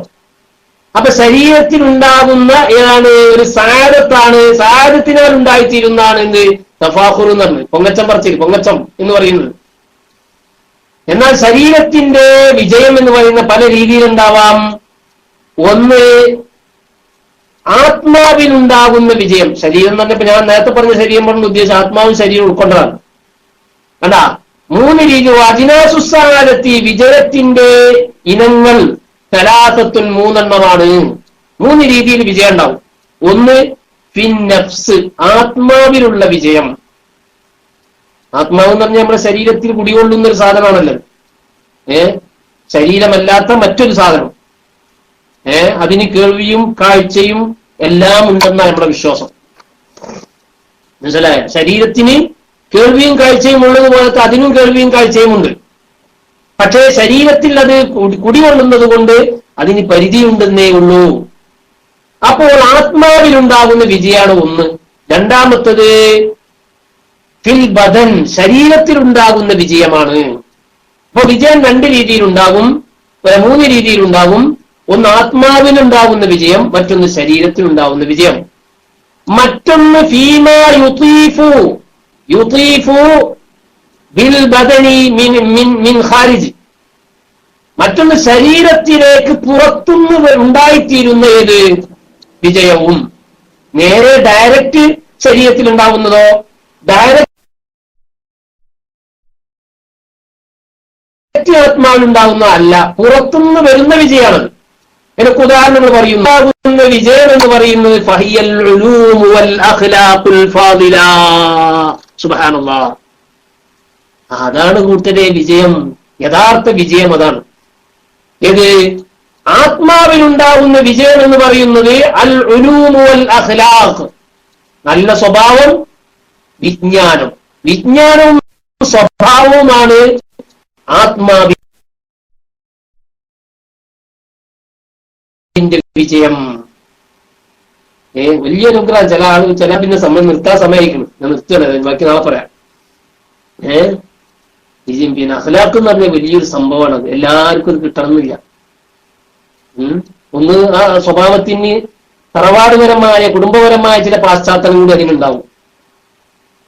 അപ്പൊ ശരീരത്തിൽ ഉണ്ടാകുന്ന ഏതാണ് ഒരു സാരത്താണ്, സാരത്തിനാൽ ഉണ്ടായിത്തീരുന്നതാണ് എന്ത് തഫാഖുർ എന്ന് പറഞ്ഞത്, പൊങ്ങച്ചം പറച്ചിൽ, പൊങ്ങച്ചം എന്ന് പറയുന്നത്. എന്നാൽ ശരീരത്തിന്റെ വിജയം എന്ന് പറയുന്ന പല രീതിയിലുണ്ടാവാം. ഒന്ന്, ആത്മാവിനുണ്ടാകുന്ന വിജയം. ശരീരം എന്ന് പറഞ്ഞപ്പോ ഞാൻ നേരത്തെ പറഞ്ഞ ശരീരം പറഞ്ഞ ഉദ്ദേശം ആത്മാവും ശരീരം ഉൾക്കൊണ്ടതാണ്. കണ്ടാ, 3 രീതി. അജിനാസുസാരത്തി, വിജയത്തിന്റെ ഇനങ്ങൾ സലാസത്തുൻ, 3 എണ്ണമാണ്. 3 രീതിയിൽ വിജയം ഉണ്ടാവും. ഒന്ന് ഫിൻ നഫ്സ്, ആത്മാവിലുള്ള വിജയം. ആത്മാവ് എന്ന് പറഞ്ഞാൽ നമ്മുടെ ശരീരത്തിൽ കുടികൊള്ളുന്ന ഒരു സാധനമാണല്ലോ, ശരീരമല്ലാത്ത മറ്റൊരു സാധനം. അതിന് കേൾവിയും കാഴ്ചയും എല്ലാം ഉണ്ടെന്നാണ് നമ്മുടെ വിശ്വാസം. മനസ്സിലായ? ശരീരത്തിന് കേൾവിയും കാഴ്ചയും ഉള്ളതുപോലത്തെ അതിനും കേൾവിയും കാഴ്ചയും ഉണ്ട്. പക്ഷേ ശരീരത്തിൽ അത് കുടികൊള്ളുന്നത് കൊണ്ട് അതിന് പരിധിയുണ്ടെന്നേ ഉള്ളൂ. അപ്പോൾ ആത്മാവിലുണ്ടാകുന്ന വിജയമാണ് ഒന്ന്. രണ്ടാമത്തത് ഫിൽ ബദൻ, ശരീരത്തിലുണ്ടാകുന്ന വിജയമാണ്. അപ്പൊ വിജയം 2 രീതിയിലുണ്ടാകും, 3 രീതിയിലുണ്ടാകും. ഒന്ന് ആത്മാവിനുണ്ടാകുന്ന വിജയം, മറ്റൊന്ന് ശരീരത്തിലുണ്ടാകുന്ന വിജയം. മറ്റൊന്ന് ഫീമാ യുതീഫു ബിൽ ബദനി മിൻ ഖാരിജ്, മറ്റൊന്ന് ശരീരത്തിലേക്ക് പുറത്തുനിന്ന് ഉണ്ടായിത്തീരുന്ന ഏത് വിജയവും. നേരെ ഡയറക്റ്റ് ശരീരത്തിൽ ഉണ്ടാകുന്നതോ ഡയറക്റ്റ് ആത്മാവിനുണ്ടാകുന്ന അല്ല, പുറത്തുനിന്ന് വരുന്ന വിജയമാണ്. എനിക്ക് ഉദാഹരണങ്ങൾ പറയുന്നു. വിജയം എന്ന് പറയുന്നത് ഫഹിയൽ ഉലൂമു വൽ അഖ്ലാഖുൽ ഫാദില. സുബ്ഹാനല്ലാഹ്, അതാണ് കൂട്ടരെ വിജയം, യഥാർത്ഥ വിജയം അതാണ്. ഏത്? ആത്മാവിനുണ്ടാകുന്ന വിജയം എന്ന് പറയുന്നത് അൽ ഉലൂമു വൽ അഖ്ലാഖ്, നല്ല സ്വഭാവം, വിജ്ഞാനം. വിജ്ഞാനവും സ്വഭാവവുമാണ് ആത്മാവിന്റെ വിജയം. വലിയ അനുഗ്രഹം. ചില ആളുകൾ പിന്നെ സമയം നിർത്താൻ സമയമായിരിക്കണം, ഞാൻ നിർത്തുകയാണ്, ബാക്കി നാളെ പറയാം. പിന്നെ അഖ്ലാഖ് എന്ന് പറഞ്ഞ വലിയൊരു സംഭവമാണ്. അത് എല്ലാവർക്കും ഇത് കിട്ടണമെന്നില്ല. ഒന്ന്, ആ സ്വഭാവത്തിന് തറവാടുപരമായ കുടുംബപരമായ ചില പാശ്ചാത്തലം കൂടി അതിനുണ്ടാവും.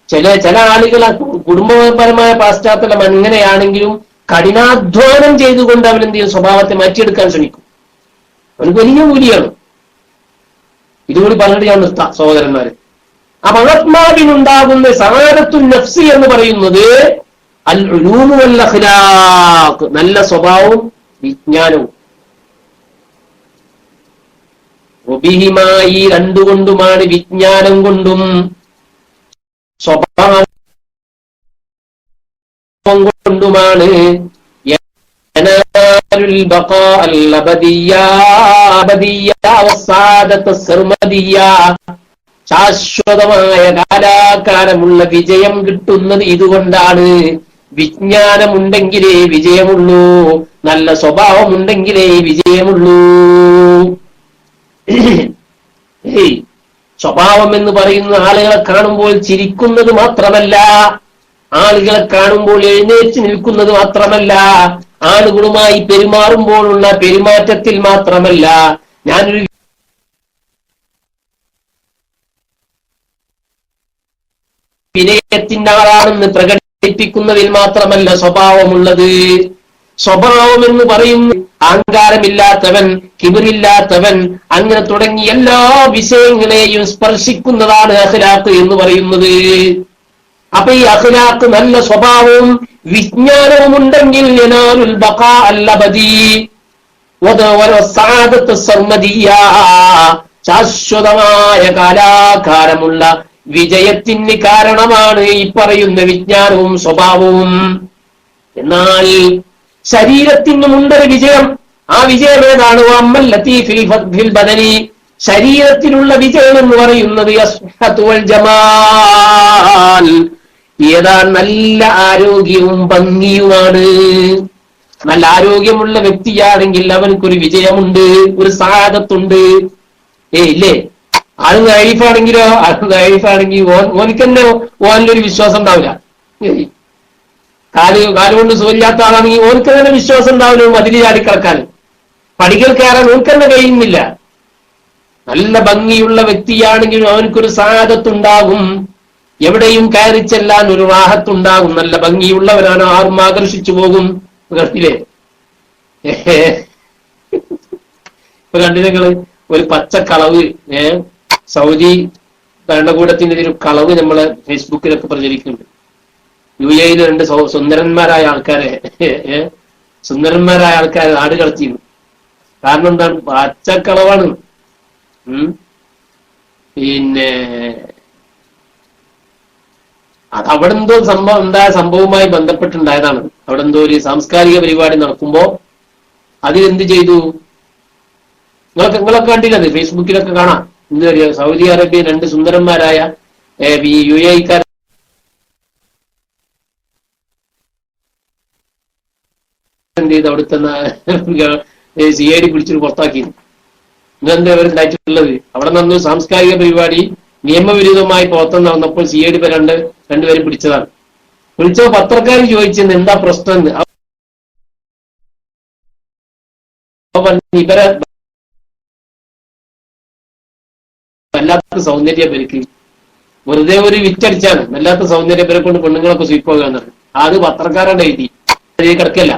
ചില ആളുകൾ കുടുംബപരമായ പാശ്ചാത്തലം എങ്ങനെയാണെങ്കിലും കഠിനാധ്വാനം ചെയ്തുകൊണ്ട് അവരെന്ത് ചെയ്യും, സ്വഭാവത്തെ മാറ്റിയെടുക്കാൻ ശ്രമിക്കും. അവർക്ക് വലിയ കൂലിയാണ്. ഇതുകൂടി പറഞ്ഞിട്ട് ഞാൻ നിർത്താം സഹോദരന്മാരെ. അപ്പൊ ആത്മാവിനുണ്ടാകുന്ന സഅദത്തുൻ നഫ്സി എന്ന് പറയുന്നത് അൽ ഉലൂമു വൽ അഖ്ലാഖ്, നല്ല സ്വഭാവവും വിജ്ഞാനവും. ഈ 2 കൊണ്ടുമാണ്, വിജ്ഞാനം കൊണ്ടും സ്വഭാവം കൊണ്ടുമാണ് ശാശ്വതമായ കാലാകാലമുള്ള വിജയം കിട്ടുന്നത് ഇതുകൊണ്ടാണ്. വിജ്ഞാനമുണ്ടെങ്കിലേ വിജയമുള്ളൂ, നല്ല സ്വഭാവമുണ്ടെങ്കിലേ വിജയമുള്ളൂ. സ്വഭാവം എന്ന് പറയുന്ന ആളുകളെ കാണുമ്പോൾ ചിരിക്കുന്നത് മാത്രമല്ല, ആളുകളെ കാണുമ്പോൾ എഴുന്നേറ്റ് നിൽക്കുന്നത് മാത്രമല്ല, ആളുകളുമായി പെരുമാറുമ്പോഴുള്ള പെരുമാറ്റത്തിൽ മാത്രമല്ല, ഞാനൊരു വിനയത്തിന്റെ ആളാണെന്ന് പ്രകടിപ്പിക്കുന്നതിൽ മാത്രമല്ല സ്വഭാവമുള്ളത്. സ്വഭാവം എന്ന് പറയുന്ന അഹങ്കാരമില്ലാത്തവൻ, കിബിറില്ലാത്തവൻ, അങ്ങനെ തുടങ്ങി എല്ലാ വിഷയങ്ങളെയും സ്പർശിക്കുന്നതാണ് അഖ്ലാഖ് എന്ന് പറയുന്നത്. അപ്പൊ ഈ അഖ്ലാഖ് നല്ല സ്വഭാവവും വിജ്ഞാനവും ഉണ്ടെങ്കിൽ യനാലുൽ ബഖാ അൽ-അബദി വസഅദത്ത് സർമദിയ, ശാശ്വതമായ കാലാകാലമുള്ള വിജയത്തിന് കാരണമാണ് ഈ പറയുന്ന വിജ്ഞാനവും സ്വഭാവവും. എന്നാൽ ശരീരത്തിനുമുണ്ടൊരു വിജയം. ആ വിജയം ഏതാണ്? അമ്മൽ ലതീഫിൽ ഫിൽ ബദനി, ശരീരത്തിലുള്ള വിജയം എന്ന് പറയുന്നത് യസ്ഹതു വൽ ജമാൽ, ഏതാണ്? നല്ല ആരോഗ്യവും ഭംഗിയുമാണ്. നല്ല ആരോഗ്യമുള്ള വ്യക്തിയാണെങ്കിൽ അവനക്കൊരു വിജയമുണ്ട്, ഒരു സഹാദത്തുണ്ട്. ഇല്ലേ? ആള് ലൈഫാണെങ്കിലോ, ലൈഫാണെങ്കിൽ ഓനക്ക് തന്നെ ഓനിലൊരു വിശ്വാസം ഉണ്ടാവില്ല. കാലുകൊണ്ട് സുഖമില്ലാത്ത ആളാണെങ്കിൽ ഓനക്ക് തന്നെ വിശ്വാസം ഉണ്ടാവില്ല മതില് ചാടിക്കിടക്കാൻ, പടികൾ കയറാൻ ഓനക്ക് തന്നെ കഴിയുന്നില്ല. നല്ല ഭംഗിയുള്ള വ്യക്തിയാണെങ്കിലും അവനക്കൊരു സഹാദത്തുണ്ടാകും, എവിടെയും കയറി ചെല്ലാൻ ഒരു റാഹത്തുണ്ടാകും. നല്ല ഭംഗിയുള്ളവരാണ്, ആരും ആകർഷിച്ചു പോകും. കണ്ടില്ലേ? ഇപ്പൊ കണ്ടില്ലേ നിങ്ങള് ഒരു പച്ചക്കളവ്, സൗദി ഭരണകൂടത്തിന്റെ ഒരു കളവ് നമ്മളെ ഫേസ്ബുക്കിലൊക്കെ പ്രചരിക്കുന്നുണ്ട്. UAE രണ്ട് സുന്ദരന്മാരായ ആൾക്കാരെ നാട് കടത്തിയിരുന്നു. കാരണം എന്താണ്? പച്ചക്കളവാണ്. പിന്നെ അത് അവിടെ എന്തോ സംഭവവുമായി ബന്ധപ്പെട്ടുണ്ടായതാണ്. അവിടെ എന്തോ ഒരു സാംസ്കാരിക പരിപാടി നടക്കുമ്പോ അതിലെന്ത് ചെയ്തു? നിങ്ങളൊക്കെ കണ്ടില്ലത്? ഫേസ്ബുക്കിലൊക്കെ കാണാം. എന്ത് പറയുക, സൗദി അറേബ്യ രണ്ട് സുന്ദരന്മാരായ UAE-ക്കാർ എന്ത് ചെയ്ത് അവിടുത്തെ CID പിടിച്ചിട്ട് പുറത്താക്കി. ഇന്നെന്താ അവരുണ്ടായിട്ടുള്ളത്? അവിടെ നിന്ന് സാംസ്കാരിക പരിപാടി നിയമവിരുദ്ധമായി പുറത്തുനിന്ന് നടന്നപ്പോൾ CID രണ്ടുപേരും പിടിച്ചതാണ്. വിളിച്ചപ്പോ പത്രക്കാർ ചോദിച്ചെന്ന് എന്താ പ്രശ്നം എന്ന്. ഇവരെ വല്ലാത്ത സൗന്ദര്യം പേർക്ക് വെറുതെ ഒരു വിറ്റടിച്ചാണ്. വല്ലാത്ത സൗന്ദര്യം പേരെ കൊണ്ട് പെണ്ണുങ്ങളൊക്കെ സ്വീപ്പോകാന്നാണ്. അത് പത്രക്കാരുടെ എഴുതി കിടക്കല്ല.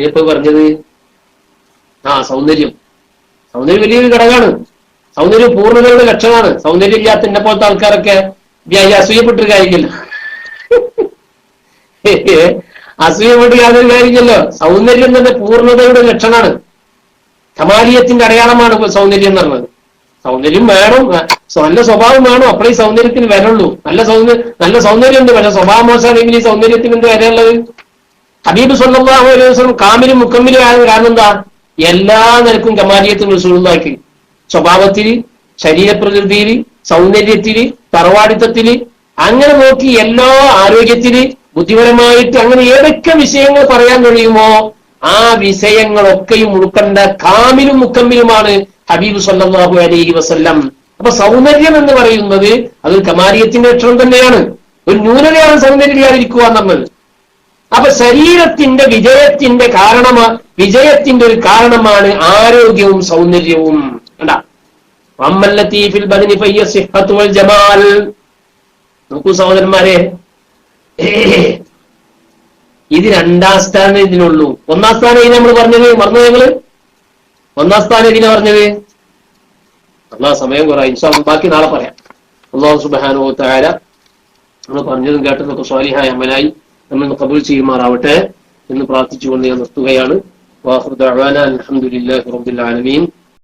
ഇപ്പൊ പറഞ്ഞത് സൗന്ദര്യം വലിയൊരു ഘടകമാണ്. സൗന്ദര്യം പൂർണ്ണതയുടെ ലക്ഷണമാണ്. സൗന്ദര്യം ഇല്ലാത്ത എന്നെ പോലത്തെ ആൾക്കാരൊക്കെ അസൂയപ്പെട്ടൊരു കാര്യമില്ല. അസൂയപ്പെട്ട് യാതൊരു കാര്യമില്ലല്ലോ. സൗന്ദര്യം തന്നെ പൂർണ്ണതയുടെ ലക്ഷണമാണ്, കമാലിയത്തിന്റെ അടയാളമാണ് സൗന്ദര്യം എന്ന് പറഞ്ഞത്. സൗന്ദര്യം വേണം, നല്ല സ്വഭാവം വേണം, അപ്പോഴേ സൗന്ദര്യത്തിന് വരള്ളൂ. നല്ല സൗന്ദര്യം ഉണ്ട്, പക്ഷെ സ്വഭാവം മോശമാണെങ്കിൽ ഈ സൗന്ദര്യത്തിന് എന്ത് വരെയുള്ളത്? ഹബീബ് സ്വല്ലല്ലാഹു അലൈഹി വസല്ലം കാമിലും മുക്കമ്മിലും ആയത് കാരണം എന്താ? എല്ലാ നിലക്കും കമാലിയത്തിന് റസൂലുള്ളാഹിക്ക് സ്വഭാവത്തിൽ, ശരീരപ്രകൃതിയിൽ, സൗന്ദര്യത്തിൽ, തറവാടിത്തത്തിൽ, അങ്ങനെ നോക്കി എല്ലാ ആരോഗ്യത്തിൽ, ബുദ്ധിപരമായിട്ട്, അങ്ങനെ ഏതൊക്കെ വിഷയങ്ങൾ പറയാൻ കഴിയുമോ ആ വിഷയങ്ങളൊക്കെയും ഉൾക്കൊണ്ട കാമിലും മുക്കമ്മിലുമാണ് ഹബീബ് സ്വല്ലല്ലാഹു അലൈഹി വസല്ലം. അപ്പൊ സൗന്ദര്യം എന്ന് പറയുന്നത് അതൊരു കമാലിയത്തിന്റെ ലക്ഷണം തന്നെയാണ്. ഒരു ന്യൂനതയാണ് സൗന്ദര്യമില്ലാതിരിക്കുക എന്നുള്ളത്. അപ്പൊ ശരീരത്തിന്റെ വിജയത്തിന്റെ ഒരു കാരണമാണ് ആരോഗ്യവും സൗന്ദര്യവും. കണ്ടാ? ജമാൽ. നോക്കൂ സഹോദരന്മാരെ, ഇത് രണ്ടാം സ്ഥാനം ഇതിനുള്ളൂ. ഒന്നാം സ്ഥാനം ഇതിനെ നമ്മൾ പറഞ്ഞത് മറന്നു. ഞങ്ങള് ഒന്നാം സ്ഥാനം ഇതിനെ പറഞ്ഞത് സമയം കുറവായി. ഇൻഷാ അല്ലാഹ് ബാക്കി നാളെ പറയാം. അല്ലാഹു സുബ്ഹാനഹു വ തആല നമ്മൾ പറഞ്ഞതും കേട്ടതൊക്കെ സ്വാലിഹായ അമലായി നമ്മൾ ഖബൂൽ ചെയ്യുമാറാവട്ടെ എന്ന് പ്രാർത്ഥിച്ചുകൊണ്ട് ഞാൻ നിർത്തുകയാണ്. വാഖിറു ദഅവാനാ അൽഹംദുലില്ലാഹി റബ്ബിൽ ആലമീൻ.